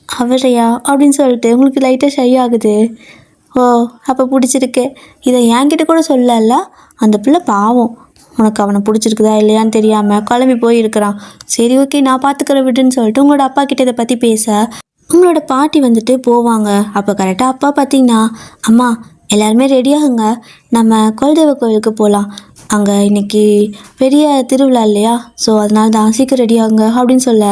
அவரையா அப்படின்னு சொல்லிட்டு உங்களுக்கு லைட்டாக ஷை ஆகுது. ஓ, அப்போ பிடிச்சிருக்கு, இதை என்கிட்ட கூட சொல்லல, அந்த பிள்ளை பாவம், உனக்கு அவனை பிடிச்சிருக்குதா இல்லையான்னு தெரியாமல் குழம்பி போயிருக்கிறான். சரி ஓகே, நான் பார்த்துக்கிற விட்டுன்னு சொல்லிட்டு உங்களோட அப்பா கிட்ட இதை பற்றி பேச உங்களோட பாட்டி வந்துட்டு போவாங்க. அப்போ கரெக்டாக அப்பா பார்த்தீங்கன்னா, அம்மா எல்லாருமே ரெடியாகுங்க, நம்ம குலதெய்வ கோயிலுக்கு போகலாம், அங்கே இன்னைக்கு பெரிய திருவிழா இல்லையா, ஸோ அதனால தான் சீக்கிரம் ரெடியாகுங்க அப்படின்னு சொல்ல,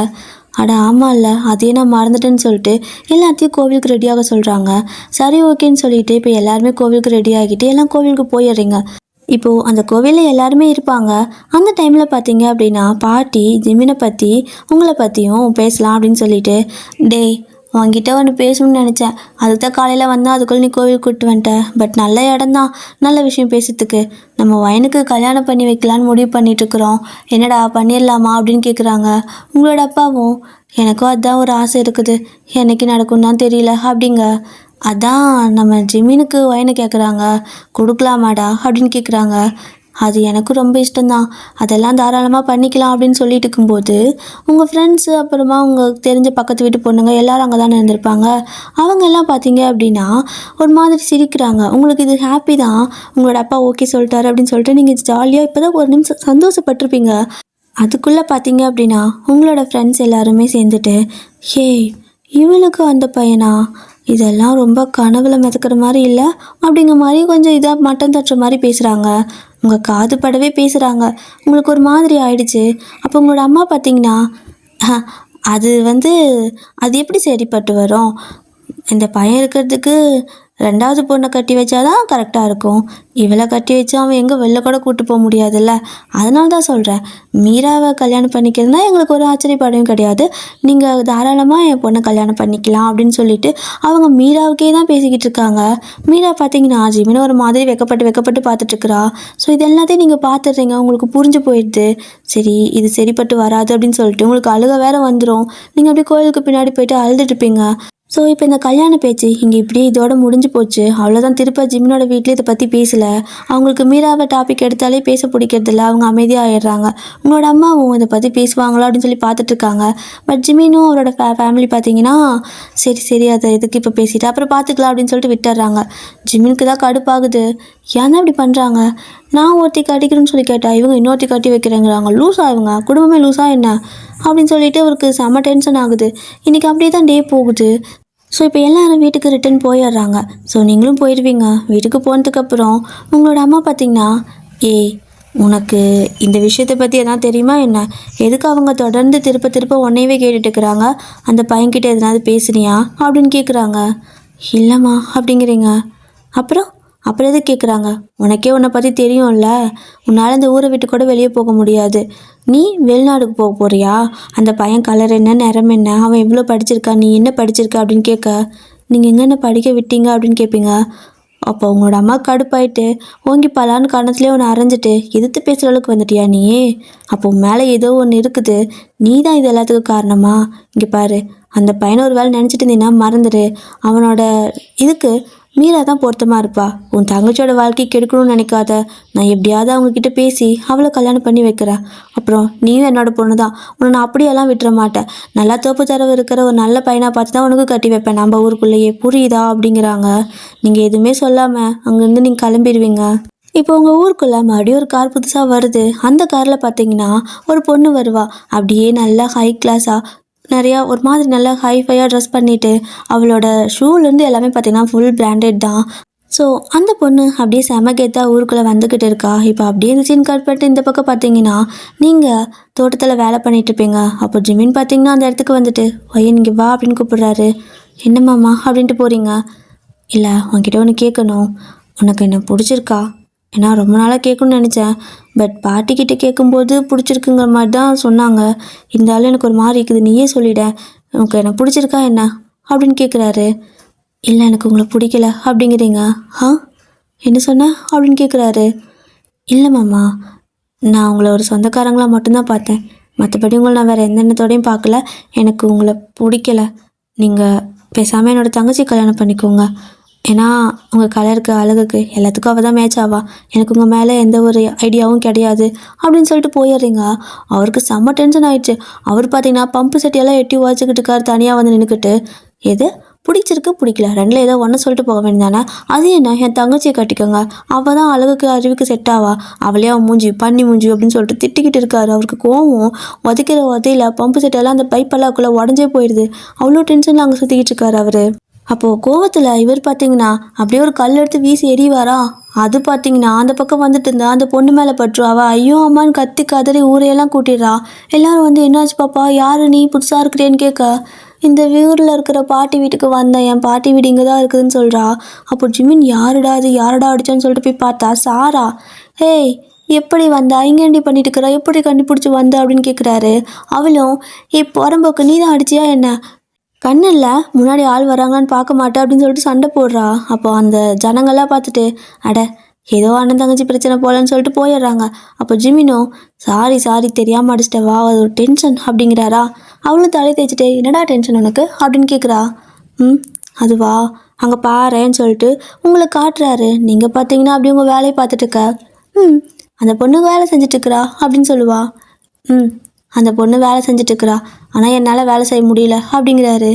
அட ஆமாம் இல்லை, அதே நான் மறந்துட்டேன்னு சொல்லிட்டு எல்லாத்தையும் கோவிலுக்கு ரெடியாக சொல்கிறாங்க. சரி ஓகேன்னு சொல்லிட்டு இப்போ எல்லாருமே கோவிலுக்கு ரெடி ஆகிட்டு எல்லாம் கோவிலுக்கு போயிடுறீங்க. இப்போது அந்த கோவிலில் எல்லாருமே இருப்பாங்க. அந்த டைமில் பார்த்தீங்க அப்படின்னா பாட்டி ஜிமினை பற்றி உங்களை பற்றியும் பேசலாம் அப்படின்னு சொல்லிட்டு, டேய் உங்ககிட்ட ஒன்று பேசணும்னு நினச்சேன், அதுக்கு தான் காலையில் வந்தால் அதுக்குள்ளே நீ கோவில் கூப்பிட்டு வந்துட்டேன், பட் நல்ல இடம்தான், நல்ல விஷயம் பேசுறதுக்கு, நம்ம வயனுக்கு கல்யாணம் பண்ணி வைக்கலான்னு முடிவு பண்ணிகிட்ருக்குறோம், என்னடா பண்ணிடலாமா அப்படின்னு கேட்குறாங்க. உங்களோட அப்பாவும், எனக்கும் அதுதான் ஒரு ஆசை இருக்குது, என்னைக்கு நடக்கும்னு தான் தெரியல அப்படிங்க. அதான் நம்ம ஜிமினுக்கு வயனை கேட்குறாங்க, கொடுக்கலாமாடா அப்படின்னு கேட்குறாங்க. அது எனக்கும் ரொம்ப இஷ்டம்தான், அதெல்லாம் தாராளமாக பண்ணிக்கலாம் அப்படின்னு சொல்லிட்டு இருக்கும்போது உங்கள் ஃப்ரெண்ட்ஸு அப்புறமா உங்களுக்கு தெரிஞ்ச பக்கத்து வீட்டு பொண்ணுங்க எல்லோரும் அங்கே தானே இருந்திருப்பாங்க. அவங்க எல்லாம் பார்த்தீங்க அப்படின்னா ஒரு மாதிரி சிரிக்கிறாங்க. உங்களுக்கு இது ஹாப்பி தான், உங்களோட அப்பா ஓகே சொல்லிட்டாரு அப்படின்னு சொல்லிட்டு நீங்கள் ஜாலியாக இப்போ தான் ஒரு நிமிஷம் சந்தோஷப்பட்டிருப்பீங்க. அதுக்குள்ளே பார்த்தீங்க அப்படின்னா உங்களோட ஃப்ரெண்ட்ஸ் எல்லாருமே சேர்ந்துட்டு, ஹே இவளுக்கு அந்த பையனா, இதெல்லாம் ரொம்ப கனவுல மிதக்கிற மாதிரி இல்லை அப்படிங்கிற மாதிரி கொஞ்சம் இதாக மட்டம் தட்டுற மாதிரி பேசுகிறாங்க. உங்கள் காது படவே பேசுகிறாங்க. உங்களுக்கு ஒரு மாதிரி ஆயிடுச்சு. அப்போ உங்களோட அம்மா பார்த்தீங்கன்னா, அது அது எப்படி சரிப்பட்டு வரும், இந்த பையன் இருக்கிறதுக்கு 2வது பொண்ணை கட்டி வச்சாதான் கரெக்டாக இருக்கும், இவளை கட்டி வச்சு அவன் எங்கே வெளில கூட கூப்பிட்டு போக முடியாதுல்ல, அதனால தான் சொல்கிறேன், மீராவை கல்யாணம் பண்ணிக்கிறதுனா எங்களுக்கு ஒரு ஆச்சரியப்படவும் கிடையாது, நீங்கள் தாராளமாக என் பொண்ணை கல்யாணம் பண்ணிக்கலாம் அப்படின்னு சொல்லிட்டு அவங்க மீராவுக்கே தான் பேசிக்கிட்டு இருக்காங்க. மீரா பார்த்தீங்கன்னா ஜிமினை ஒரு மாதிரி வெக்கப்பட்டு பார்த்துட்ருக்குறா. ஸோ இது எல்லாத்தையும் நீங்கள் பார்த்துடுறீங்க, உங்களுக்கு புரிஞ்சு போயிடுது, சரி இது சரிப்பட்டு வராது அப்படின்னு சொல்லிட்டு உங்களுக்கு அழுக வேற வந்துடும். நீங்கள் அப்படியே கோயிலுக்கு பின்னாடி போயிட்டு அழுதுட்டுருப்பீங்க. ஸோ இப்போ இந்த கல்யாண பேச்சு இங்கே இப்படியே இதோட முடிஞ்சு போச்சு, அவ்வளோதான். திருப்ப ஜிமினோட வீட்லேயே இதை பற்றி பேசலை. அவங்களுக்கு மீராவை டாபிக் எடுத்தாலே பேச பிடிக்கிறதில்ல, அவங்க அமைதியாக ஆயிடுறாங்க. உங்களோட அம்மாவும் இதை பற்றி பேசுவாங்களா அப்படின்னு சொல்லி பார்த்துட்ருக்காங்க. பட் ஜிமினும் அவரோட ஃபேமிலி பார்த்தீங்கன்னா, சரி அதை எதுக்கு இப்போ பேசிட்டு அப்புறம் பார்த்துக்கலாம் அப்படின்னு சொல்லிட்டு விட்டுறாங்க. ஜிமினுக்கு தான் கடுப்பாகுது, ஏன் தான் இப்படி பண்ணுறாங்க, நான் ஒருத்தி கட்டிக்கிறேன்னு சொல்லி கேட்டால் இவங்க இன்னொருத்தி கட்டி வைக்கிறேங்கிறாங்க, லூஸாக இவங்க குடும்பமே லூஸாக என்ன அப்படின்னு சொல்லிட்டு அவருக்கு செம்ம டென்ஷன் ஆகுது. இன்றைக்கி அப்படியே தான் டே போகுது. ஸோ இப்போ எல்லோரும் வீட்டுக்கு ரிட்டன் போயிடுறாங்க. ஸோ நீங்களும் போயிடுவீங்க. வீட்டுக்கு போனதுக்கப்புறம் உங்களோட அம்மா பார்த்தீங்கன்னா, உனக்கு இந்த விஷயத்தை பற்றி எதனா தெரியுமா என்ன, எதுக்கு அவங்க தொடர்ந்து திருப்ப உன்னையவே கேட்டுட்டு இருக்கிறாங்க, அந்த பையன்கிட்ட எதனாவது பேசுனியா அப்படின்னு கேட்குறாங்க. இல்லைம்மா அப்படிங்கிறீங்க. அப்புறம் அப்புறம் எது கேட்குறாங்க? உனக்கே உன்னை பற்றி தெரியும்ல, உன்னால் இந்த ஊரை விட்டு கூட வெளியே போக முடியாது. நீ வெளிநாடுக்கு போக போறியா? அந்த பையன் கலர் என்ன, நிறம் என்ன, அவன் எவ்வளோ படிச்சிருக்கான், நீ என்ன படிச்சிருக்க அப்படின்னு கேட்க, நீங்கள் எங்கே படிக்க விட்டீங்க அப்படின்னு கேட்பீங்க. அப்போ உங்களோட அம்மா கடுப்பாயிட்டு ஓங்கி பலான்னு கணத்துலேயே ஒன்று அரைஞ்சிட்டு எதிர்த்து பேசுகிற அளவுக்கு வந்துட்டியா நீ? அப்போ மேலே ஏதோ ஒன்று இருக்குது, நீ தான் இது எல்லாத்துக்கும் காரணமா? இங்கே பாரு, அந்த பையனை ஒரு வேலை நினச்சிட்டு இருந்தீங்கன்னா மறந்துடு. அவனோட இதுக்கு மீரா தான் பொருத்தமாக இருப்பா. உன் தங்கச்சியோட வாழ்க்கை கெடுக்கணும்னு நினைக்காத. நான் எப்படியாவது அவங்கக்கிட்ட பேசி அவளை கல்யாணம் பண்ணி வைக்கிறேன். அப்புறம் நீயும் என்னோட பொண்ணு தான், உன்னை நான் அப்படியெல்லாம் விட்டுற மாட்டேன். நல்லா தோப்பு தரவு இருக்கிற ஒரு நல்ல பையனாக பார்த்து தான் உனக்கு கட்டி வைப்பேன் நம்ம ஊருக்குள்ளேயே, புரியுதா அப்படிங்கிறாங்க. நீங்கள் எதுவுமே சொல்லாமல் அங்கேருந்து நீங்கள் கிளம்பிடுவீங்க. இப்போ உங்கள் ஊருக்குள்ளே மறுபடியும் ஒரு கார் புதுசாக வருது. அந்த காரில் பார்த்தீங்கன்னா ஒரு பொண்ணு வருவா. அப்படியே நல்லா ஹை கிளாஸாக நிறையா ஒரு மாதிரி நல்லா ஹைஃபையாக ட்ரெஸ் பண்ணிவிட்டு, அவளோட ஷூலேருந்து எல்லாமே பார்த்தீங்கன்னா ஃபுல் பிராண்டட் தான். ஸோ அந்த பொண்ணு அப்படியே செம கெத்தாக ஊருக்குள்ளே வந்துக்கிட்டு இருக்கா. இப்போ அப்படியே இந்த சீன் கட் பண்ணிட்டு இந்த பக்கம் பார்த்தீங்கன்னா நீங்கள் தோட்டத்தில் வேலை பண்ணிட்டு இருப்பீங்க. அப்போ ஜிமின் பார்த்தீங்கன்னா அந்த இடத்துக்கு வந்துட்டு, ஐயன் நீங்கள் வா அப்படின்னு கூப்பிடுறாரு. என்னம்மாம்மா அப்படின்ட்டு போகிறீங்க? இல்லை, உன்கிட்ட ஒன்று கேட்கணும். உனக்கு என்ன பிடிச்சிருக்கா? ஏன்னா ரொம்ப நாளாக கேட்கணும்னு நினச்சேன். பட் பாட்டிக்கிட்ட கேட்கும்போது பிடிச்சிருக்குங்கிற மாதிரி தான் சொன்னாங்க. இருந்தாலும் எனக்கு ஒரு மாதிரி இருக்குது, நீயே சொல்லிட. உனக்கு என்ன பிடிச்சிருக்கா என்ன அப்படின்னு கேட்குறாரு. இல்லை, எனக்கு உங்களை பிடிக்கல அப்படிங்கிறீங்க. ஆ, என்ன சொன்ன அப்படின்னு கேட்குறாரு. இல்லை மாமா, நான் உங்களை ஒரு சொந்தக்காரங்களாக மட்டும்தான் பார்த்தேன். மற்றபடி உங்களை நான் வேறு எந்த எண்ணத்தோடையும் பார்க்கல. எனக்கு உங்களை பிடிக்கல. நீங்கள் பேசாமல் என்னோடய தங்கச்சி கல்யாணம் பண்ணிக்கோங்க. ஏன்னா உங்கள் கலருக்கு அழகுக்கு எல்லாத்துக்கும் அவள் தான் மேட்ச் ஆவா. எனக்கு உங்கள் மேலே எந்த ஒரு ஐடியாவும் கிடையாது அப்படின்னு சொல்லிட்டு போயிடுறீங்க. அவருக்கு செம்ம டென்ஷன் ஆயிடுச்சு. அவர் பார்த்தீங்கன்னா பம்பு செட்டியெல்லாம் எட்டி உழைச்சிக்கிட்டு இருக்கார் தனியாக வந்து நின்றுக்கிட்டு. எது பிடிச்சிருக்கு பிடிக்கல ரெண்டில் ஏதோ ஒன்று சொல்லிட்டு போக வேண்டியதானே? அது என்ன, என் தங்கச்சியை கட்டிக்கோங்க, அவள் தான் அழகுக்கு அறிவுக்கு செட் ஆவா, அவளே அவன் மூஞ்சி பண்ணி மூஞ்சி அப்படின்னு சொல்லிட்டு திட்டிக்கிட்டு இருக்காரு. அவருக்கு கோவம் உதைக்கிற உதையில பம்பு செட்டெல்லாம் அந்த பைப்பெல்லாக்குள்ளே உடஞ்சே போயிடுது. அவ்வளோ டென்ஷனில் அங்கே சுற்றிக்கிட்டு இருக்காரு அவர். அப்போது கோவத்தில் இவர் பார்த்தீங்கன்னா அப்படியே ஒரு கல் எடுத்து வீசி எறிவாரா. அது பார்த்தீங்கன்னா அந்த பக்கம் வந்துட்டு இருந்தா அந்த பொண்ணு மேலே பற்றும். அவள் ஐயோ அம்மான்னு கத்தி கதறி ஊரையெல்லாம் கூட்டிடுறா. எல்லாரும் வந்து என்னாச்சு பாப்பா, யாரு நீ, புதுசாக இருக்கிறேன்னு கேட்க, இந்த ஊரில் இருக்கிற பாட்டி வீட்டுக்கு வந்தேன், என் பாட்டி வீடு இங்கே தான் இருக்குதுன்னு சொல்கிறா. அப்போ ஜிமின் யாருடா அது, யாருடா அடிச்சான்னு சொல்லிட்டு போய் பார்த்தா சாரா. ஹேய், எப்படி வந்தா, இங்கேண்டி பண்ணிட்டு இருக்கிறா, எப்படி கண்டுபிடிச்சி வந்த அப்படின்னு கேட்குறாரு. அவளும் புறம்போக்கு நீ தான் அடிச்சியா என்ன, கண்ணில் முன்னாடி ஆள் வராங்கன்னு பார்க்க மாட்டேன் அப்படின்னு சொல்லிட்டு சண்டை போடுறா. அப்போ அந்த ஜனங்கள்லாம் பார்த்துட்டு, அட ஏதோ அண்ணன் தங்கச்சி பிரச்சனை போலன்னு சொல்லிட்டு போயிடுறாங்க. அப்போ ஜிமினோ சாரி சாரி தெரியாமல் அடிச்சிட்டவா, அது ஒரு டென்ஷன் அப்படிங்கிறாரா. அவளும் தலை தேய்ச்சிட்டு என்னடா டென்ஷன் உனக்கு அப்படின்னு கேட்குறா. அதுவா, அங்கே பாருன்னு சொல்லிட்டு உங்களை காட்டுறாரு. நீங்கள் பார்த்தீங்கன்னா அப்படி உங்கள் வேலையை பார்த்துட்டு இருக்க. அந்த பொண்ணு வேலை செஞ்சிட்ருக்குறா அப்படின்னு சொல்லுவா. அந்த பொண்ணு வேலை செஞ்சிட்ருக்குறா, ஆனால் என்னால் வேலை செய்ய முடியல அப்படிங்கிறாரு.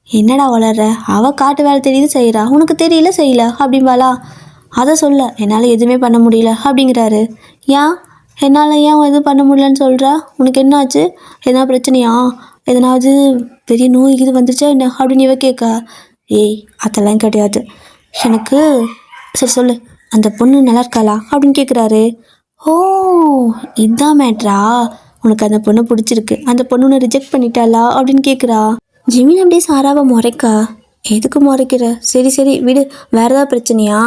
என்னடா வளர்ற, அவள் காட்டு வேலை தெரியுது செய்கிறா, உனக்கு தெரியல செய்யல அப்படிம்பாளா. அதை சொல்ல, என்னால் எதுவுமே பண்ண முடியல அப்படிங்கிறாரு. என்னால் ஏன் எதுவும் பண்ண முடியலன்னு சொல்கிறா, உனக்கு என்ன ஆச்சு, எதனா பிரச்சனையா, எதனாவது பெரிய நோய் இது வந்துருச்சா என்ன அப்படின்னு இவ கேட்க, ஏய் அதெல்லாம் கிடையாது எனக்கு, சரி சொல்லு, அந்த பொண்ணு நல்லா இருக்காளா அப்படின்னு கேட்குறாரு. ஓ, இதுதான் மேட்ரா, உனக்கு அந்த பொண்ணு பிடிச்சிருக்கு, அந்த பொண்ணு உன்னை ரிஜெக்ட் பண்ணிட்டாளா அப்படின்னு கேட்குறா. ஜிமின் அப்படியே சாராவை முறைக்கா. எதுக்கு முறைக்கிற, சரி சரி விடு, வேறு ஏதாவது பிரச்சனையா,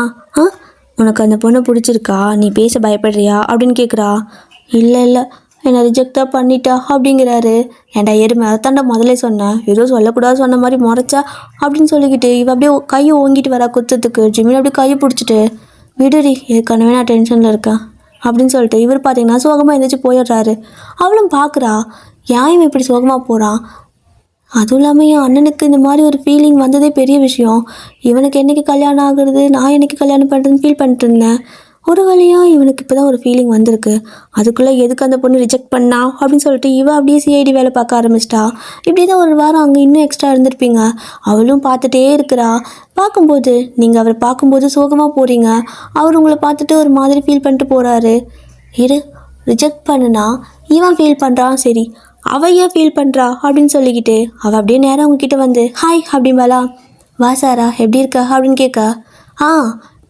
உனக்கு அந்த பொண்ணு பிடிச்சிருக்கா, நீ பேச பயப்படுறியா அப்படின்னு கேட்குறா. இல்லை இல்லை, என்னை ரிஜெக்ட் தான் பண்ணிட்டா அப்படிங்கிறாரு. ஏன்டா எருமை, அதான்டா முதல்ல சொன்னேன், ஏதோ சொல்லக்கூடாது சொன்ன மாதிரி முறைச்சா அப்படின்னு சொல்லிக்கிட்டு இவ அப்படியே கையை ஓங்கிட்டு வரா குத்தத்துக்கு. ஜிமின் அப்படியே கையை பிடிச்சிட்டு, விடுடி ஏற்கனவே நான் டென்ஷனில் இருக்கேன் அப்படின்னு சொல்லிட்டு இவர் பார்த்தீங்கன்னா சோகமாக எழுந்திரிச்சு போயிடுறாரு. அவளும் பார்க்குறா, ஏன் இப்படி சோகமாக போகிறான், அதுவும் இல்லாமல் என் அண்ணனுக்கு இந்த மாதிரி ஒரு ஃபீலிங் வந்ததே பெரிய விஷயம். இவனுக்கு என்றைக்கு கல்யாணம் ஆகுறது, நான் என்றைக்கு கல்யாணம் பண்ணுறதுன்னு ஃபீல் பண்ணிட்டு இருந்தேன். ஒரு வழியாக இவனுக்கு இப்போ தான் ஒரு ஃபீலிங் வந்திருக்கு. அதுக்குள்ளே எதுக்கு அந்த பொண்ணு ரிஜெக்ட் பண்ணா அப்படின்னு சொல்லிட்டு இவன் அப்படியே சிஐடி வேலை பார்க்க ஆரம்பிச்சிட்டா. இப்படி தான் ஒரு வாரம் அங்கே இன்னும் எக்ஸ்ட்ரா இருந்திருப்பீங்க. அவளும் பார்த்துட்டே இருக்கிறா. பார்க்கும்போது நீங்கள் அவரை பார்க்கும்போது சோகமாக போகிறீங்க, அவர் உங்களை பார்த்துட்டு ஒரு மாதிரி ஃபீல் பண்ணிட்டு போகிறாரு. ரிஜெக்ட் பண்ணுனா இவன் ஃபீல் பண்ணுறான், சரி அவள் ஏன் ஃபீல் பண்ணுறா அப்படின்னு சொல்லிக்கிட்டு அவள் அப்படியே நேரம் அவங்கக்கிட்ட வந்து ஹாய் அப்படிம்பாளா. வா சாரா, எப்படி இருக்க அப்படின்னு கேட்க,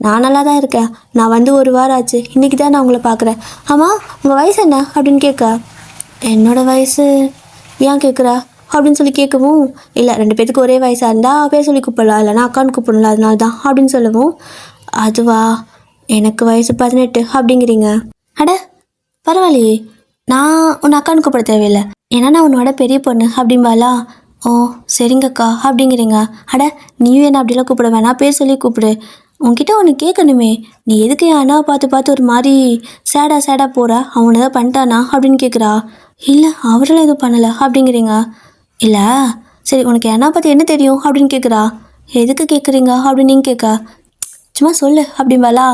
நான் நல்லா தான் இருக்கேன், நான் வந்து ஒரு வாரம் ஆச்சு, இன்றைக்கி தான் நான் உங்களை பார்க்குறேன். ஆமாம், உங்கள் வயசு என்ன அப்படின்னு கேட்க, என்னோடய வயசு ஏன் கேட்குறா அப்படின்னு சொல்லி கேட்கவும், இல்லை 2 பேத்துக்கு ஒரே வயசாக இருந்தால் பேர் சொல்லி கூப்பிடலாம், இல்லைனா அக்கான்னு கூப்பிடலாம், அதனால தான் அப்படின்னு சொல்லவும், அதுவா, எனக்கு வயசு 18 அப்படிங்கிறீங்க. அட பரவாயில்லையே, நான் உன்னை அக்கான்னு கூப்பிட தேவையில்லை, ஏன்னா நான் உன்னோட பெரிய பொண்ணு அப்படிம்பாலா. ஓ சரிங்கக்கா அப்படிங்கிறீங்க. அட நீயும் என்ன அப்படிலாம் கூப்பிட வேணாம், பேர் சொல்லி கூப்பிடு. உன்கிட்ட ஒன்று கேட்கணுமே, நீ எதுக்கு என் அண்ணாவை பார்த்து பார்த்து ஒரு மாதிரி சேடாக போகிற, அவனை ஏதாவது பண்ணிட்டானா அப்படின்னு கேட்குறா. இல்லை அவரெல்லாம் எதுவும் பண்ணலை அப்படிங்கிறீங்க. இல்லை சரி உனக்கு என் அண்ணா பற்றி என்ன தெரியும் அப்படின்னு கேட்குறா. எதுக்கு கேட்குறீங்க அப்படின்னு நீங்கள் கேட்க, சும்மா சொல்லு அப்படிம்பாலா.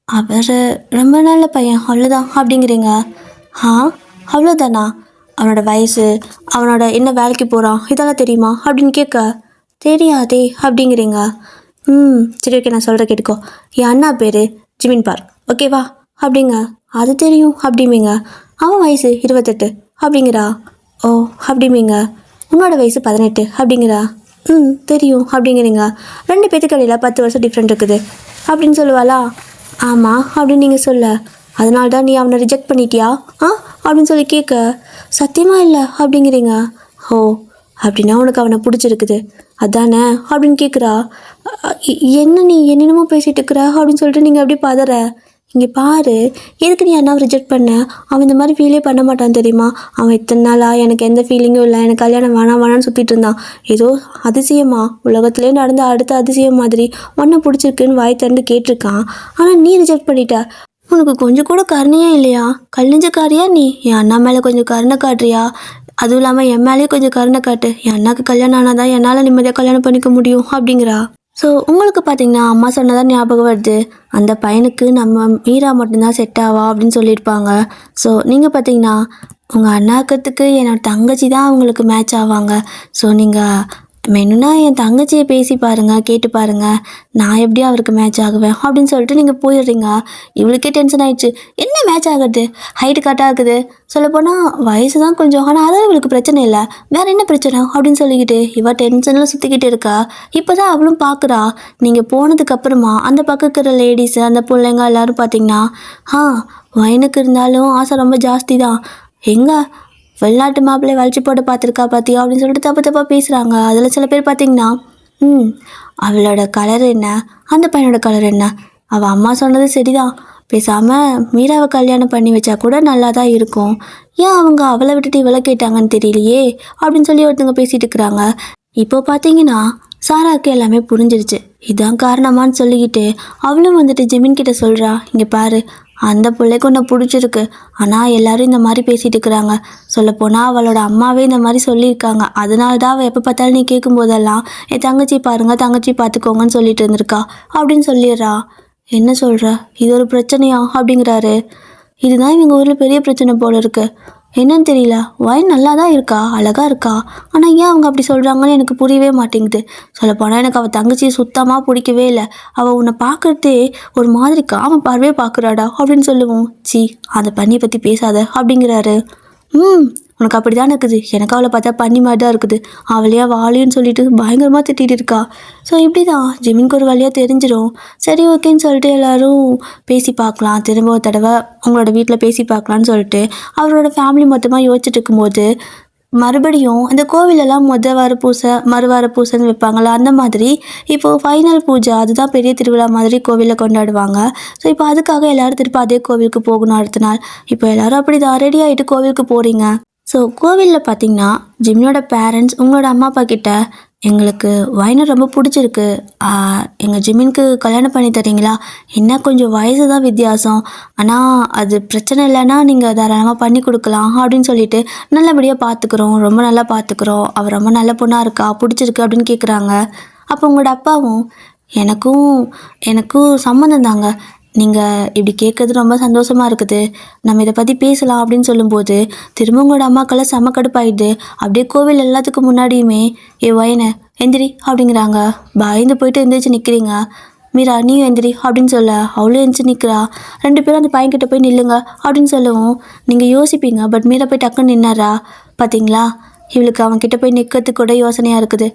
அவர் ரொம்ப நல்ல பையன் அவ்வளோதான் அப்படிங்கிறீங்க. ஆ அவ்வளோதானா? அவனோட வயசு, அவனோட என்ன வேலைக்கு போகிறான் இதெல்லாம் தெரியுமா அப்படின்னு கேட்க, தெரியாதே அப்படிங்கிறீங்க. சரி ஓகே, நான் சொல்கிற கேட்டுக்கோ. என் அண்ணா பேர் ஜிமின் பார், ஓகேவா அப்படிங்க. அது தெரியும் அப்படிமீங்க. அவன் வயசு 28 அப்படிங்கிறா. ஓ அப்படிமீங்க. உன்னோட வயசு 18 அப்படிங்கிறா. தெரியும் அப்படிங்கிறீங்க. 2 பேத்துக்கு இடையில 10 வருஷம் டிஃப்ரெண்ட் இருக்குது அப்படின்னு சொல்லுவாளா. ஆமாம் அப்படின்னு நீங்கள் சொல்ல, அதனால தான் நீ அவனை ரிஜெக்ட் பண்ணிட்டியா அப்படின்னு சொல்லி கேட்க, சத்தியமாக இல்லை அப்படிங்கிறீங்க. ஓ அப்படின்னா உனக்கு அவனை பிடிச்சிருக்குது அதானே அப்படின்னு கேட்குறா. என்ன நீ என்னென்னமோ பேசிகிட்டு இருக்கிற அப்படின்னு சொல்லிட்டு நீங்கள் அப்படி பதற. இங்கே பாரு, எதுக்கு நீ அண்ணாவை ரிஜெக்ட் பண்ண? அவன் இந்த மாதிரி ஃபீலே பண்ண மாட்டான் தெரியுமா? அவன் இத்தனை நாளாக எனக்கு எந்த ஃபீலிங்கும் இல்லை, எனக்கு கல்யாணம் வேணான்னு சுற்றிட்டு இருந்தான். ஏதோ அதிசயமா, உலகத்துலேயே நடந்த அடுத்த அதிசயம் மாதிரி உன்னை பிடிச்சிருக்குன்னு வாய் திறந்து கேட்டிருக்கான். ஆனால் நீ ரிஜெக்ட் பண்ணிட்ட. உனக்கு கொஞ்சம் கூட கருணையே இல்லையா? கல்லிஞ்சக்காரியா நீ? என் அண்ணா மேலே கொஞ்சம் கருணை காட்டுறியா? அதுவும் இல்லாமல் என் மேலேயே கொஞ்சம் கருணை காட்டு. என் அண்ணாக்கு கல்யாணம் ஆனால் தான் என்னால் நிம்மதியாக கல்யாணம் பண்ணிக்க முடியும் அப்படிங்கிறா. ஸோ உங்களுக்கு பார்த்தீங்கன்னா அம்மா சொன்னதான் ஞாபகம் வருது, அந்த பையனுக்கு நம்ம மீரா மட்டும்தான் செட் ஆவா அப்படின்னு சொல்லியிருப்பாங்க. ஸோ நீங்கள் பார்த்தீங்கன்னா உங்கள் அண்ணாக்கத்துக்கு என்னோட தங்கச்சி தான் அவங்களுக்கு மேட்ச் ஆவாங்க. ஸோ நீங்கள் வேணும்னா என் தங்கச்சியை பேசி பாருங்கள், கேட்டு பாருங்கள், நான் எப்படி அவருக்கு மேட்ச் ஆகுவேன் அப்படின்னு சொல்லிட்டு நீங்கள் போயிடுறீங்க. இவளுக்கே டென்ஷன் ஆயிடுச்சு. என்ன மேட்ச் ஆகுது, ஹைட்டு கட்டாக இருக்குது, சொல்லப்போனால் வயசு தான் கொஞ்சம், ஆனால் அதான் இவளுக்கு பிரச்சனை இல்லை, வேறு என்ன பிரச்சனை அப்படின்னு சொல்லிக்கிட்டு இவள் டென்ஷனில் சுற்றிக்கிட்டு இருக்கா. இப்போ தான் அவளும் பார்க்குறா. நீங்கள் போனதுக்கப்புறமா அந்த பக்கம் இருக்கிற லேடிஸு, அந்த பிள்ளைங்க எல்லோரும் பார்த்தீங்கன்னா, வயனுக்கு இருந்தாலும் ஆசை ரொம்ப ஜாஸ்தி தான், எங்கே வெளிநாட்டு மாப்பிள்ளை வளைச்சி போட்டு பார்த்துருக்கா பார்த்தியா அப்படின்னு சொல்லிட்டு தப்பாக பேசுகிறாங்க. அதில் சில பேர் பார்த்திங்கன்னா, அவளோட கலர் என்ன, அந்த பையனோட கலர் என்ன, அவள் அம்மா சொன்னது சரிதான், பேசாமல் மீராவை கல்யாணம் பண்ணி வச்சா கூட நல்லா தான் இருக்கும், ஏன் அவங்க அவளை விட்டுட்டு இவளை கேட்டாங்கன்னு தெரியலையே அப்படின்னு சொல்லி ஒருத்தவங்க பேசிகிட்டு இருக்கிறாங்க. இப்போ பார்த்தீங்கன்னா சாராவுக்கு எல்லாமே புரிஞ்சிருச்சு, இதுதான் காரணமானு சொல்லிக்கிட்டு அவளும் வந்துட்டு ஜிமின் கிட்ட சொல்கிறா, இங்கே பாரு, அந்த பிள்ளைக்கு ஒன்று பிடிச்சிருக்கு, ஆனால் எல்லாரும் இந்த மாதிரி பேசிகிட்டு இருக்கிறாங்க, சொல்லப்போனால் அவளோட அம்மாவே இந்த மாதிரி சொல்லியிருக்காங்க, அதனால தான் அவள் எப்போ பார்த்தாலும் நீ கேட்கும்போதெல்லாம் என் தங்கச்சி பாருங்கள், தங்கச்சி பார்த்துக்கோங்கன்னு சொல்லிட்டு இருந்திருக்கா அப்படின்னு சொல்லிடுறா. என்ன சொல்கிற, இது ஒரு பிரச்சனையா அப்படிங்கிறாரு. இதுதான் இவங்க ஊரில் பெரிய பிரச்சனை போல இருக்குது, என்னன்னு தெரியல, வயன் நல்லா தான் இருக்கா, அழகாக இருக்கா, ஆனால் ஏன் அவங்க அப்படி சொல்கிறாங்கன்னு எனக்கு புரியவே மாட்டேங்குது. சொல்லப்போனால் எனக்கு அவள் தங்கச்சியை சுத்தமாக பிடிக்கவே இல்லை, அவள் உன்னை பார்க்குறதே ஒரு மாதிரி காம பார்வையே பார்க்குறாடா அப்படின்னு சொல்லுவோம். சி அந்த பண்ணியை பற்றி பேசாத அப்படிங்கிறாரு. உனக்கு அப்படி தான் இருக்குது, எனக்கு அவளை பார்த்தா பண்ணி மாதிரி தான் இருக்குது, அவளையா வாழின்னு சொல்லிட்டு பயங்கரமாக திட்டிகிட்டு இருக்கா. ஸோ இப்படி தான் ஜிமின்க்கு ஒரு வழியாக தெரிஞ்சிடும். சரி ஓகேன்னு சொல்லிட்டு எல்லோரும் பேசி பார்க்கலாம், திரும்ப ஒரு தடவை உங்களோட வீட்டில் பேசி பார்க்கலான்னு சொல்லிட்டு அவரோட ஃபேமிலி மொத்தமாக யோசிச்சுட்டு இருக்கும்போது மறுபடியும் இந்த கோவிலெல்லாம் வார பூசை மறுவார பூசைன்னு வைப்பாங்களா, அந்த மாதிரி இப்போது ஃபைனல் பூஜை, அதுதான் பெரிய திருவிழா மாதிரி கோவிலில் கொண்டாடுவாங்க. ஸோ இப்போ அதுக்காக எல்லோரும் திருப்பி அதே கோவிலுக்கு போகணும் அடுத்த நாள். இப்போ எல்லோரும் அப்படி தான் ரெடி ஆகிட்டு கோவிலுக்கு போகிறீங்க. ஸோ கோவிலில் பார்த்தீங்கன்னா ஜிம்மியோட பேரண்ட்ஸ் உங்களோட அம்மா அப்பா கிட்ட, எங்களுக்கு வயனை ரொம்ப பிடிச்சிருக்கு, எங்கள் ஜிமினுக்கு கல்யாணம் பண்ணி தரீங்களா, என்ன கொஞ்சம் வயசு தான் வித்தியாசம், ஆனால் அது பிரச்சனை இல்லைன்னா நீங்கள் தாராளமாக பண்ணி கொடுக்கலாம் அப்படின்னு சொல்லிட்டு நல்லபடியாக பார்த்துக்குறோம், ரொம்ப நல்லா பார்த்துக்குறோம், அவள் ரொம்ப நல்ல பொண்ணாக இருக்கா, பிடிச்சிருக்கு அப்படின்னு கேட்குறாங்க. அப்போ உங்களோட அப்பாவும் எனக்கும் சம்மந்தம் தாங்க, நீங்கள் இப்படி கேட்குறது ரொம்ப சந்தோஷமாக இருக்குது, நம்ம இதை பற்றி பேசலாம் அப்படின்னு சொல்லும்போது திரும்ப உங்களோட அம்மாக்கெல்லாம் செம்ம கடுப்பாயிடுது. அப்படியே கோவில் எல்லாத்துக்கும் முன்னாடியுமே வயனை எந்திரி அப்படிங்கிறாங்க. பயந்து போயிட்டு எந்திரிச்சு நிற்கிறீங்க. மீரா நீ எந்திரி அப்படின்னு சொல்ல அவளும் எந்திரிச்சு நிற்கிறா. 2 பேரும் அந்த பையன்கிட்ட போய் நில்லுங்க அப்படின்னு சொல்லவும் நீங்கள் யோசிப்பீங்க. பட் மீரா போய் டக்குன்னு நின்னாரா. பார்த்தீங்களா, இவளுக்கு அவன்கிட்ட போய் நிற்கிறதுக்கு கூட யோசனையாக இருக்குது,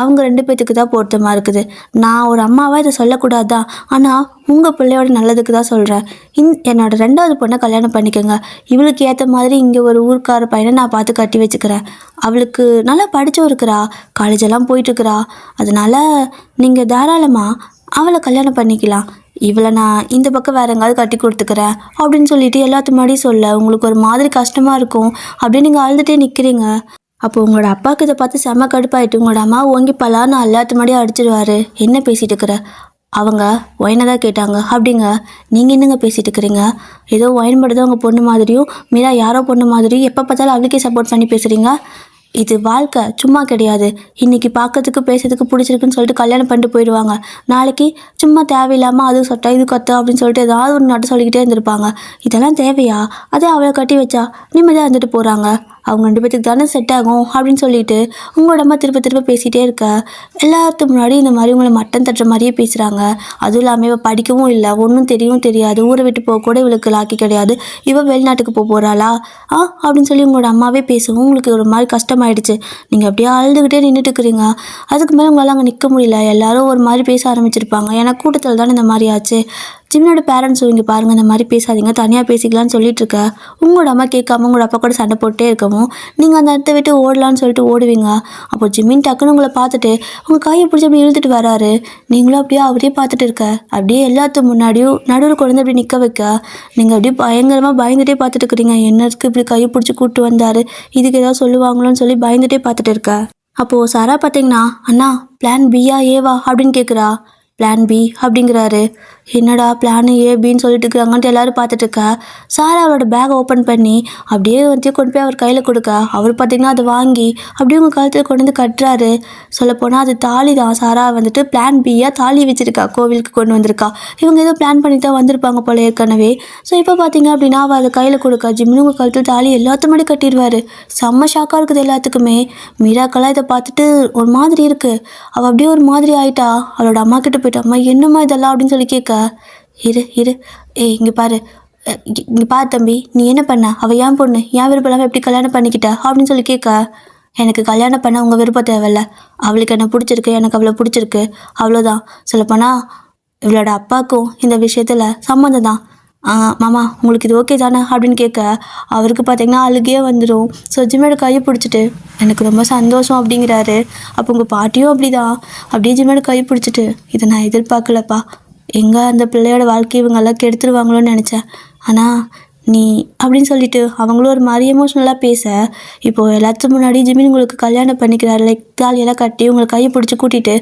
அவங்க 2 பேத்துக்கு தான் பொருத்தமாக இருக்குது. நான் ஒரு அம்மாவாக இதை சொல்லக்கூடாதான், ஆனால் உங்கள் பிள்ளையோட நல்லதுக்கு தான் சொல்கிறேன். என்னோட 2வது பொண்ணை கல்யாணம் பண்ணிக்கோங்க, இவளுக்கு ஏற்ற மாதிரி இங்கே ஒரு ஊருக்கார பையனை நான் பார்த்து கட்டி வச்சுக்கிறேன். அவளுக்கு நல்லா படிச்சும் இருக்கிறா, காலேஜெல்லாம் போயிட்டுருக்கிறா, அதனால் நீங்கள் தாராளமாக அவளை கல்யாணம் பண்ணிக்கலாம், இவளை நான் இந்த பக்கம் வேற எங்காவது கட்டி கொடுத்துக்கிறேன் அப்படின்னு சொல்லிட்டு எல்லாத்து முன்னாடியும் சொல்ல உங்களுக்கு ஒரு மாதிரி கஷ்டமாக இருக்கும் அப்படின்னு நீங்கள் அழுதுகிட்டே நிற்கிறீங்க. அப்போ உங்களோட அப்பாவுக்கு இதை பார்த்து செம்ம கடுப்பாயிட்டு உங்களோட அம்மா ஓங்கி பலான்னு எல்லாத்து முன்னாடியும் அடிச்சிடுவாரு. என்ன பேசிட்டு இருக்கிற, அவங்க ஒயினை தான் கேட்டாங்க அப்படிங்க, நீங்கள் என்னங்க பேசிட்டு இருக்கிறீங்க, ஏதோ ஒயின் படுதான் உங்கள் பொண்ணு மாதிரியும் மீரா யாரோ பொண்ணு மாதிரியும் எப்போ பார்த்தாலும் அவளுக்கே சப்போர்ட் பண்ணி பேசுகிறீங்க. இது வாழ்க்கை சும்மா கிடையாது. இன்றைக்கி பார்க்கறதுக்கு பேசுறதுக்கு பிடிச்சிருக்குன்னு சொல்லிட்டு கல்யாணம் பண்ணிட்டு போயிடுவாங்க. நாளைக்கு சும்மா தேவையில்லாமல் அது சொட்டா இது கொத்த அப்படின்னு சொல்லிட்டு ஏதாவது ஒரு நாட்டை சொல்லிக்கிட்டே இருந்திருப்பாங்க. இதெல்லாம் தேவையா? அதே அவளை கட்டி வச்சா நிம்மதியாக இருந்துட்டு போகிறாங்க, அவங்க 2 பேத்துக்கு தானே செட் ஆகும் அப்படின்னு சொல்லிட்டு உங்களோட அம்மா திருப்ப திருப்ப பேசிகிட்டே இருக்க எல்லாத்துக்கு முன்னாடி இந்த மாதிரி உங்களை மட்டன் தட்டுற மாதிரியே பேசுகிறாங்க. அதுவும் இல்லாமல் இவள் படிக்கவும் இல்லை, ஒன்றும் தெரியவும் தெரியாது, ஊரை விட்டு போக கூட இவளுக்கு லாக்கி கிடையாது, இவள் வெளிநாட்டுக்கு போகிறாளா அப்படின்னு சொல்லி உங்களோட அம்மாவே பேசவும் உங்களுக்கு ஒரு மாதிரி கஷ்டமாயிடுச்சு. நீங்கள் அப்படியே அழுதுகிட்டே நின்றுட்டு இருக்கிறீங்க. அதுக்கு மேலே உங்களால் அங்கே நிற்க முடியல. எல்லாரும் ஒரு மாதிரி பேச ஆரம்பிச்சிருப்பாங்க. ஏன்னா கூட்டத்தில் தானே இந்த மாதிரி ஆச்சு. ஜிம்மினோட பேரண்ட்ஸும் இங்கே பாருங்கள், இந்த மாதிரி பேசாதீங்க, தனியாக பேசிக்கலான்னு சொல்லிட்டு இருக்க. உங்களோட அம்மா கேட்காம உங்களோட அப்பா கூட சண்டை போட்டே இருக்கவும் நீங்கள் அந்த இடத்த விட்டு ஓடலான்னு சொல்லிட்டு ஓடுவீங்க. அப்போ ஜிம்மின் டக்குன்னு உங்களை பார்த்துட்டு உங்கள் கையை பிடிச்சி அப்படி இழுத்துட்டு வராரு. நீங்களும் அப்படியே அவரே பார்த்துட்டு இருக்க. அப்படியே எல்லாத்துக்கு முன்னாடியும் நடுவில் கொண்டு வந்து அப்படி நிற்க வைக்க நீங்கள் அப்படியே பயங்கரமாக பயந்துகிட்டே பார்த்துட்டு இருக்கிறீங்க. என்ன இருக்குது இப்படி கையை பிடிச்சி கூப்பிட்டு வந்தார், இதுக்கு ஏதாவது சொல்லுவாங்களோன்னு சொல்லி பயந்துகிட்டே பார்த்துட்டு இருக்க. அப்போது சாரா பார்த்தீங்கன்னா, அண்ணா பிளான் பியா ஏவா அப்படின்னு கேட்குறா. பிளான் பி அப்படிங்கிறாரு. என்னடா பிளான் ஏ பின்னு சொல்லிட்டு இருக்கிறாங்கன்ட்டு எல்லோரும் பார்த்துட்டு இருக்கா. சாரா அவரோட பேக்கை ஓப்பன் பண்ணி அப்படியே வந்து கொண்டு போய் அவர் கையில் கொடுக்க, அவர் பார்த்திங்கன்னா அதை வாங்கி அப்படியே உங்கள் கழுத்தில் கொண்டு வந்து கட்டுறாரு. சொல்லப்போனால் அது தாலி தான். சாரா வந்துட்டு பிளான் பியாக தாலி வச்சுருக்கா, கோவிலுக்கு கொண்டு வந்திருக்கா. இவங்க ஏதோ பிளான் பண்ணி தான் வந்திருப்பாங்க போல ஏற்கனவே. ஸோ இப்போ பார்த்தீங்க அப்படின்னா அவள் அதை கையில் கொடுக்க ஜிம்னு உங்கள் கழுத்தில் தாலி எல்லாத்து முன்னாடி கட்டிடுவார். செம்ம ஷாக்காக இருக்குது எல்லாத்துக்குமே. மீராக்கெல்லாம் இதை பார்த்துட்டு ஒரு மாதிரி இருக்குது. அவள் அப்படியே ஒரு மாதிரி ஆயிட்டா. அவளோட அம்மா கிட்ட போயிட்டு, அம்மா என்னம்மா இதெல்லாம் அப்படின்னு சொல்லி கேட்க, இரு இங்கே பாரு, இங்கே பாரு தம்பி, நீ என்ன பண்ண, அவள் ஏன் பொண்ணு, ஏன் விருப்பம் இல்லாமல் எப்படி கல்யாணம் பண்ணிக்கிட்ட அப்படின்னு சொல்லி கேட்க, எனக்கு கல்யாணம் பண்ண உங்கள் விருப்பம் தேவையில்ல, அவளுக்கு என்ன பிடிச்சிருக்கு, எனக்கு அவளை பிடிச்சிருக்கு, அவ்வளோதான். சொல்லப்போனால் இவளோட அப்பாவுக்கும் இந்த விஷயத்தில் சம்மந்தம் தான். மாமா உங்களுக்கு இது ஓகே தானே அப்படின்னு கேட்க அவருக்கு பார்த்தீங்கன்னா அழுகே வந்துடும். ஸோ ஜிம்மோட கையை பிடிச்சிட்டு எனக்கு ரொம்ப சந்தோஷம் அப்படிங்கிறாரு. அப்போ உங்கள் பாட்டியும் அப்படி தான், அப்படியே ஜிம்மோட கையை பிடிச்சிட்டு இதை நான் எதிர்பார்க்கலப்பா, எங்கே அந்த பிள்ளையோட வாழ்க்கை இவங்கெல்லாம் கெடுத்துருவாங்களோன்னு நினச்சேன், ஆனால் நீ அப்படின்னு சொல்லிட்டு அவங்களும் ஒரு மாதிரி எமோஷ்னலாக பேச, இப்போது எல்லாத்துக்கும் முன்னாடி ஜிமின் உங்களுக்கு கல்யாணம் பண்ணிக்கிறாரு. லைக் தாலியெல்லாம் கட்டி உங்களை கையை பிடிச்சி கூட்டிகிட்டு,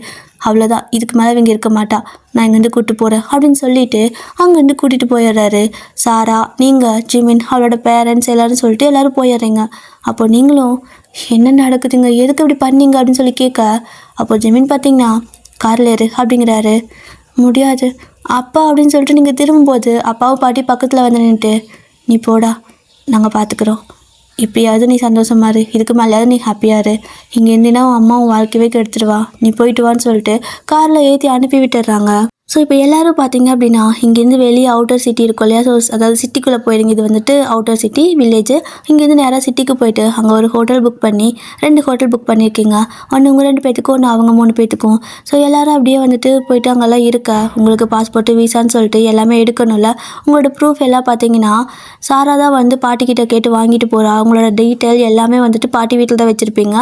அவ்வளோதான் இதுக்கு மேலே இவங்க இருக்க மாட்டா, நான் இங்கேருந்து கூப்பிட்டு போகிறேன் அப்படின்னு சொல்லிட்டு அங்கேருந்து கூட்டிகிட்டு போயிடுறாரு. சாரா, நீங்கள், ஜிமின், அவளோட பேரண்ட்ஸ் எல்லோரும் சொல்லிட்டு எல்லோரும் போயிடுறீங்க. அப்போ நீங்களும் என்ன நடக்குதுங்க, எதுக்கு இப்படி பண்ணீங்க அப்படின்னு சொல்லி கேட்க, அப்போ ஜிமின் பார்த்தீங்கன்னா காரில் ஏறு அப்படிங்கிறாரு. முடியாது அப்பா அப்படின்னு சொல்லிட்டு நீங்கள் திரும்பும்போது அப்பாவும் பாட்டி பக்கத்தில் வந்து நின்றுட்டு, நீ போடா நாங்கள் பார்த்துக்குறோம், இப்படியாவது நீ சந்தோஷமா இரு, இதுக்கு மேலேயாவது நீ ஹாப்பியாக இரு, இங்கே இருந்தினா உன் அம்மா உன் வாழ்க்கையே கெடுத்துருவா, நீ போயிட்டு வான்னு சொல்லிட்டு காரில் ஏற்றி அனுப்பி விட்டுடுறாங்க. ஸோ இப்போ எல்லோரும் பார்த்தீங்க அப்படின்னா இங்கேருந்து வெளியே அவுட்டர் சிட்டி இருக்கும் இல்லையா, ஸோ அதாவது சிட்டிக்குள்ளே போயிடுங்க. இது வந்துட்டு அவுட்டர் சிட்டி வில்லேஜ். இங்கேருந்து நேராக சிட்டிக்கு போயிட்டு அங்கே ஒரு ஹோட்டல் புக் பண்ணி 2 ஹோட்டல் புக் பண்ணியிருக்கீங்க. ஒன்று உங்கள் 2 பேத்துக்கும், ஒன்று அவங்க 3 பேத்துக்கும். ஸோ எல்லோரும் அப்படியே வந்துட்டு போயிட்டு அங்கெல்லாம் இருக்க உங்களுக்கு பாஸ்போர்ட்டு வீசான்னு சொல்லிட்டு எல்லாமே எடுக்கணும்ல. உங்களோட ப்ரூஃப் எல்லாம் பார்த்தீங்கன்னா சாரா தான் வந்து பாட்டிக்கிட்ட கேட்டு வாங்கிட்டு போகிறா. அவங்களோட டீட்டெயில் எல்லாமே வந்துட்டு பாட்டி வீட்டில் தான் வச்சுருப்பீங்க,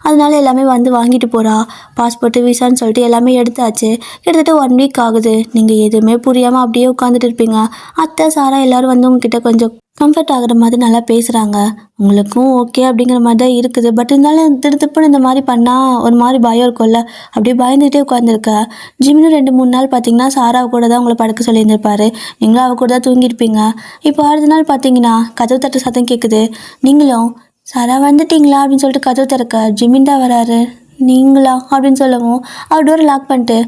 அதனால எல்லாமே வந்து வாங்கிட்டு போகிறா. பாஸ்போர்ட்டு வீசான்னு சொல்லிட்டு எல்லாமே எடுத்தாச்சு. கிட்டத்தட்ட 1 வீக் ஆகுது. நீங்கள் எதுவுமே புரியாமல் அப்படியே உட்காந்துட்டு இருப்பீங்க. அத்தை, சாரா எல்லோரும் வந்து உங்ககிட்ட கொஞ்சம் கம்ஃபர்ட் ஆகிற மாதிரி நல்லா பேசுகிறாங்க. உங்களுக்கும் ஓகே அப்படிங்கிற மாதிரி தான் இருக்குது. பட் இருந்தாலும் திருப்புன்னு இந்த மாதிரி பண்ணால் ஒரு மாதிரி பயம் இருக்கும்ல, அப்படியே பயந்துகிட்டே உட்காந்துருக்க. ஜிம்னு 2-3 நாள் பார்த்தீங்கன்னா சாராவை கூட தான் உங்களை படுக்க சொல்லியிருந்திருப்பாரு. நீங்களும் அவ கூட தான் தூங்கியிருப்பீங்க. இப்போ அடுத்த நாள் பார்த்தீங்கன்னா கதவு தட்டு சத்தம் கேட்குது. நீங்களும் சாரா வந்துட்டீங்களா அப்படின்னு சொல்லிட்டு கதவு திறக்க ஜிமின் தான் வராரு. நீங்களா அப்படின்னு சொல்லவும் அவர் டோரை லாக் பண்ணிட்டு,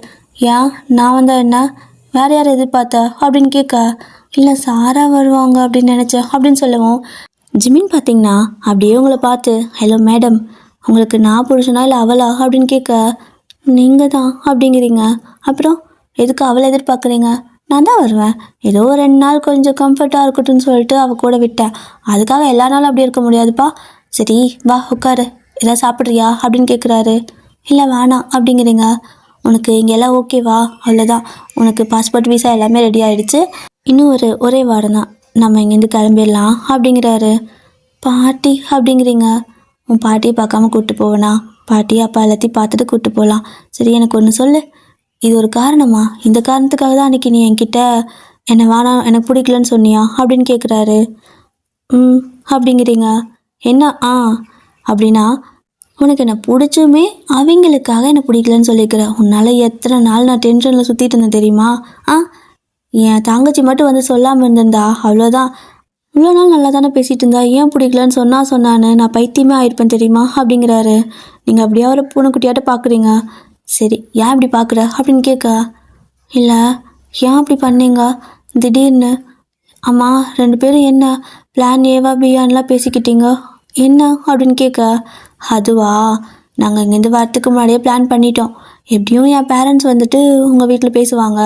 ஏன் நான் வந்தா என்ன, வேறு யார் எதிர்பார்த்த அப்படின்னு கேட்க, இல்லை சாரா வருவாங்க அப்படின்னு நினச்சேன் அப்படின்னு சொல்லவும் ஜிமின் பார்த்தீங்கன்னா அப்படியே உங்களை பார்த்து, ஹலோ மேடம், உங்களுக்கு நான் புருஷனா இல்லை அவளா அப்படின்னு கேட்க, நீங்கள் தான் அப்படிங்கிறீங்க. அப்புறம் எதுக்கு அவளை எதிர்பார்க்குறீங்க, நான் தான் வருவேன், ஏதோ 2 நாள் கொஞ்சம் கம்ஃபர்ட்டாக இருக்கட்டும்னு சொல்லிட்டு அவள் கூட விட்டேன், அதுக்காக எல்லா நாளும் அப்படி இருக்க முடியாதுப்பா, சரி வா உட்காரு, எதாவது சாப்பிட்றியா அப்படின்னு கேட்குறாரு. இல்லை வேணாம் அப்படிங்கிறீங்க. உனக்கு இங்கே எல்லாம் ஓகேவா, அவ்வளோதான், உனக்கு பாஸ்போர்ட் வீசா எல்லாமே ரெடி ஆகிடுச்சு, இன்னும் ஒரே வாரம் தான் நம்ம இங்கேருந்து கிளம்பிடலாம் அப்படிங்கிறாரு. பாட்டி அப்படிங்கிறீங்க. உன் பாட்டியை பார்க்காம கூப்பிட்டு போவேனா, பாட்டி அப்பா எல்லாத்தையும் பார்த்துட்டு கூப்பிட்டு போகலாம். சரி எனக்கு ஒன்று சொல்லு, இது ஒரு காரணமா? இந்த காரணத்துக்காக தான் அன்றைக்கி நீ என்கிட்ட என்னை வேணாம் எனக்கு பிடிக்கலன்னு சொன்னியா அப்படின்னு கேட்குறாரு. ம் அப்படிங்கிறீங்க. என்ன அப்படின்னா உனக்கு என்ன பிடிச்சுமே அவங்களுக்காக என்னை பிடிக்கலன்னு சொல்லிக்கிற. உன்னால் எத்தனை நாள் நான் டென்ஷனில் சுற்றிட்டு இருந்தேன் தெரியுமா? ஆ என் தங்கச்சி மட்டும் வந்து சொல்லாமல் இருந்திருந்தா அவ்வளோதான். இவ்வளோ நாள் நல்லா தானே பேசிகிட்டு இருந்தா, ஏன் பிடிக்கலன்னு சொன்னான்னு நான் பைத்தியமே ஆயிருப்பேன் தெரியுமா அப்படிங்கிறாரு. நீங்கள் அப்படியே அவரை பூனைக்குட்டியாட்ட பார்க்குறீங்க. சரி ஏன் இப்படி பார்க்குற அப்படின்னு கேட்க, இல்லை ஏன் அப்படி பண்ணீங்க திடீர்னு? அம்மா 2 பேரும் என்ன பிளான் ஏவா பியான்லாம் பேசிக்கிட்டீங்க என்ன அப்படின்னு கேட்க, அதுவா நாங்கள் இங்கேருந்து வரத்துக்கு முன்னாடியே பிளான் பண்ணிட்டோம். எப்படியும் என் பேரண்ட்ஸ் வந்துட்டு உங்கள் வீட்டில் பேசுவாங்க.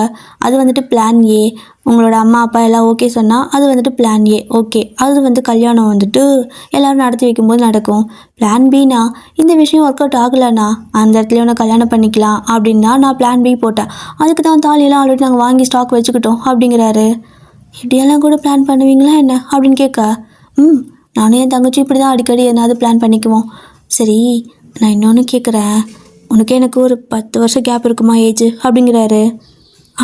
அது வந்துட்டு பிளான் ஏ. உங்களோட அம்மா அப்பா எல்லாம் ஓகே சொன்னால் அது வந்துட்டு பிளான் ஏ ஓகே. அது வந்து கல்யாணம் வந்துட்டு எல்லோரும் நடத்தி வைக்கும்போது நடக்கும். பிளான் பினா இந்த விஷயம் ஒர்க் அவுட் ஆகலைண்ணா அந்த இடத்துல உன்னை கல்யாணம் பண்ணிக்கலாம் அப்படின்னா நான் பிளான் பி போட்டேன். அதுக்கு தான் தாலியெல்லாம் ஆல்ரெடி நாங்கள் வாங்கி ஸ்டாக் வச்சுக்கிட்டோம் அப்படிங்கிறாரு. இப்படியெல்லாம் கூட பிளான் பண்ணுவீங்களா என்ன அப்படின்னு கேட்க, நானும் என் தங்கச்சி இப்படி தான் அடிக்கடி என்னாவது பிளான் பண்ணிக்குவோம். சரி நான் இன்னொன்று கேட்குறேன், உனக்கு எனக்கு ஒரு 10 வருஷம் கேப் இருக்குமா ஏஜ் அப்படிங்கிறாரு.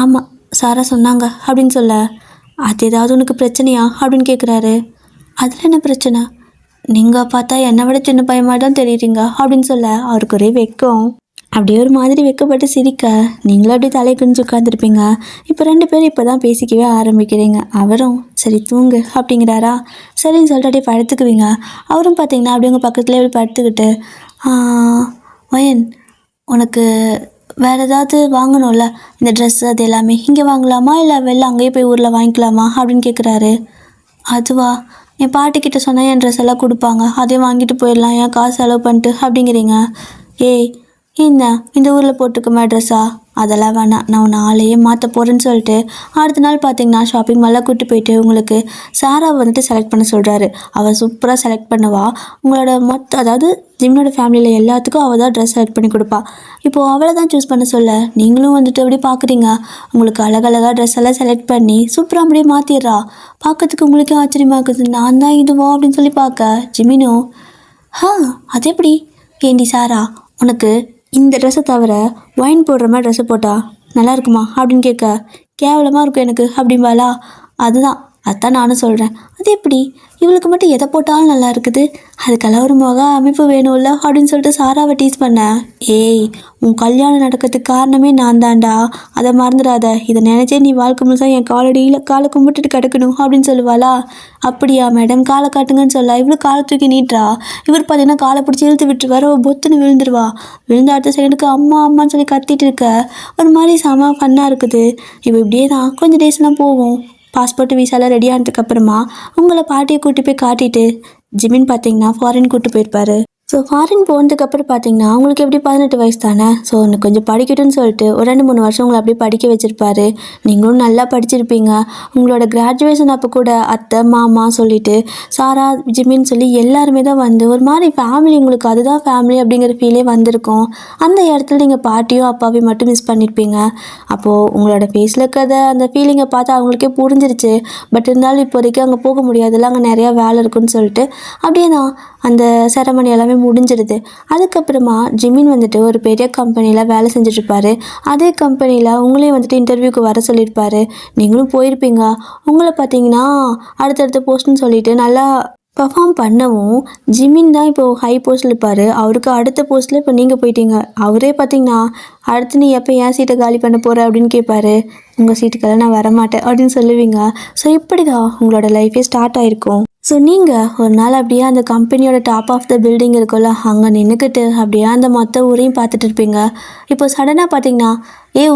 ஆமாம் சாரா சொன்னாங்க அப்படின்னு சொல்ல, அது ஏதாவது உனக்கு பிரச்சனையா அப்படின்னு கேட்குறாரு. அதில் என்ன பிரச்சனை? நீங்கள் பார்த்தா என்னை விட சின்ன பையமாக தான் தெரியுறீங்க அப்படின்னு சொல்ல அவருக்கு ஒரே வெக்கம். அப்படியே ஒரு மாதிரி வெக்கப்பட்டு சிரிக்க, நீங்களும் அப்படியே தலை குனிஞ்சு உட்காந்துருப்பீங்க. இப்போ 2 பேரும் இப்போ தான் பேசிக்கவே ஆரம்பிக்கிறீங்க. அவரும் சரி தூங்கு அப்படிங்கிறாரா. சரின்னு சொல்லிட்டு அப்படியே படுத்துக்குவீங்க. அவரும் பார்த்தீங்கன்னா அப்படியே உங்கள் பக்கத்துலேயே அப்படி படுத்துக்கிட்டு, வயன் உனக்கு வேறு ஏதாவது வாங்கணும்ல, இந்த ட்ரெஸ்ஸு அது எல்லாமே இங்கே வாங்கலாமா இல்லை வெளில அங்கேயே போய் ஊரில் வாங்கிக்கலாமா அப்படின்னு கேட்குறாரு. அதுவா என் பாட்டிக்கிட்ட சொன்னால் என் ட்ரெஸ் எல்லாம் கொடுப்பாங்க, அதே வாங்கிட்டு போயிடலாம், ஏன் காசு செலவு பண்ணிட்டு அப்படிங்கிறீங்க. ஏய் என்ன இந்த ஊரில் போட்டுக்குமா ட்ரெஸ்ஸா? அதெல்லாம் வேணாம், நான் உன்னை ஆளையே மாற்ற போகிறேன்னு சொல்லிட்டு அடுத்த நாள் பார்த்தீங்கன்னா ஷாப்பிங் மாலில் கூப்பிட்டு போயிட்டு உங்களுக்கு சாரா வந்துட்டு செலக்ட் பண்ண சொல்கிறாரு. அவள் சூப்பராக செலக்ட் பண்ணுவா. உங்களோட அதாவது ஜிம்னோட ஃபேமிலியில் எல்லாத்துக்கும் அவள் தான் ட்ரெஸ் செலக்ட் பண்ணி கொடுப்பா. இப்போது அவளை தான் சூஸ் பண்ண சொல்ல நீங்களும் வந்துட்டு எப்படி பார்க்குறீங்க. உங்களுக்கு அழகழகாக ட்ரெஸ் எல்லாம் செலக்ட் பண்ணி சூப்பராக அப்படியே மாற்றிடுறா. பார்க்கறதுக்கு உங்களுக்கே ஆச்சரியமாக இருக்குது. நான் தான் இதுவா அப்படின்னு சொல்லி பார்க்க ஜிமினோ, அது எப்படி ஏண்டி சாரா உனக்கு இந்த ட்ரெஸ்ஸை தவிர ஒயின் போடுற மாதிரி ட்ரெஸ்ஸை போட்டா நல்லா இருக்குமா அப்படின்னு கேட்க, கேவலமாக இருக்கும் எனக்கு அப்படிம்பாலா. அதான் நானும் சொல்கிறேன். அது எப்படி இவளுக்கு மட்டும் எதை போட்டாலும் நல்லா இருக்குது, அதுக்கெல்லாம் ஒரு முக அமைப்பு வேணும்ல அப்படின்னு சொல்லிட்டு சாராவை டீஸ் பண்ணேன். ஏய் உன் கல்யாணம் நடக்கிறதுக்கு காரணமே நான் தான்டா, அதை மறந்துடாத. இதை நினச்சே நீ வாழ்க்கை முழுசாக என் காலை கும்பிட்டுட்டு கிடக்கணும் அப்படின்னு சொல்லுவாளா. அப்படியா மேடம் காலை காட்டுங்கன்னு சொல்ல இவ்வளோ காலை தூக்கி நீட்டுறா. இவர் பார்த்தீங்கன்னா காலை பிடிச்சி இழுத்து விட்டுருவார். பொத்துன்னு விழுந்துருவா. விழுந்த அடுத்த செகண்டுக்கு அம்மா அம்மான்னு சொல்லி கத்திட்டு இருக்க ஒரு மாதிரி செம ஃபன்னாக இருக்குது. இப்போ இப்படியே தான் கொஞ்சம் டேஸ்லாம் போகும். பாஸ்போர்ட் விசாலாம் ரெடி ஆனதுக்கப்புறமா உங்களை பாட்டியை கூட்டி போய் காட்டிட்டு ஜிமின் பார்த்தீங்கன்னா ஃபாரின் கூப்பிட்டு போயிருப்பாரு. ஸோ ஃபாரின் போனதுக்கப்புறம் பார்த்தீங்கன்னா அவங்களுக்கு எப்படி 18 வயசு தானே. ஸோ இன்னும் கொஞ்சம் படிக்கட்டும்னு சொல்லிட்டு ஒரு 2-3 வருஷம் உங்களை அப்படியே படிக்க வச்சுருப்பாரு. நீங்களும் நல்லா படிச்சிருப்பீங்க. உங்களோட கிராஜுவேஷன் அப்போ கூட அத்தை மாமா சொல்லிட்டு சாரா ஜிமின்னு சொல்லி எல்லாருமே தான் வந்து ஒரு மாதிரி ஃபேமிலி, உங்களுக்கு அதுதான் ஃபேமிலி அப்படிங்கிற ஃபீலே வந்திருக்கும். அந்த இடத்துல நீங்கள் பாட்டியும் அப்பாவையும் மட்டும் மிஸ் பண்ணியிருப்பீங்க. அப்போது உங்களோட ஃபேஸில் இருக்கிறத அந்த ஃபீலிங்கை பார்த்து அவங்களுக்கே புரிஞ்சிருச்சு. பட் இருந்தாலும் இப்போதைக்கு அங்கே போக முடியாதுல்ல, அங்கே நிறையா வேலை இருக்குன்னு சொல்லிட்டு அப்படியே தான் அந்த செரமனி எல்லாமே முடிஞ்சிடுது. அதுக்கப்புறமா ஜிமின் வந்துட்டு ஒரு பெரிய கம்பெனியில் வேலை செஞ்சுட்ருப்பாரு. அதே கம்பெனியில் உங்களையும் வந்துட்டு இன்டர்வியூக்கு வர சொல்லியிருப்பாரு. நீங்களும் போயிருப்பீங்க. உங்களை பார்த்தீங்கன்னா அடுத்தடுத்த போஸ்ட்னு சொல்லிட்டு நல்லா பர்ஃபார்ம் பண்ணவும் ஜிமின் தான் இப்போது ஹை போஸ்ட்டில் இருப்பார். அவருக்கு அடுத்த போஸ்ட்டில் இப்போ நீங்கள் போயிட்டீங்க. அவரே பார்த்தீங்கன்னா அடுத்து நீ எப்போ ஏன் சீட்டை காலி பண்ண போகிற அப்படின்னு கேட்பாரு. உங்கள் சீட்டுக்கெல்லாம் நான் வரமாட்டேன் அப்படின்னு சொல்லுவீங்க. ஸோ இப்படி தான் உங்களோட லைஃபே ஸ்டார்ட் ஆகிருக்கும். ஸோ நீங்கள் ஒரு நாள் அப்படியே அந்த கம்பெனியோட டாப் ஆஃப் த பில்டிங் இருக்குல்ல, அங்கே நின்றுக்கிட்டு அப்படியே அந்த மொத்த ஊரையும் பார்த்துட்டு இருப்பீங்க. இப்போ சடனாக பார்த்தீங்கன்னா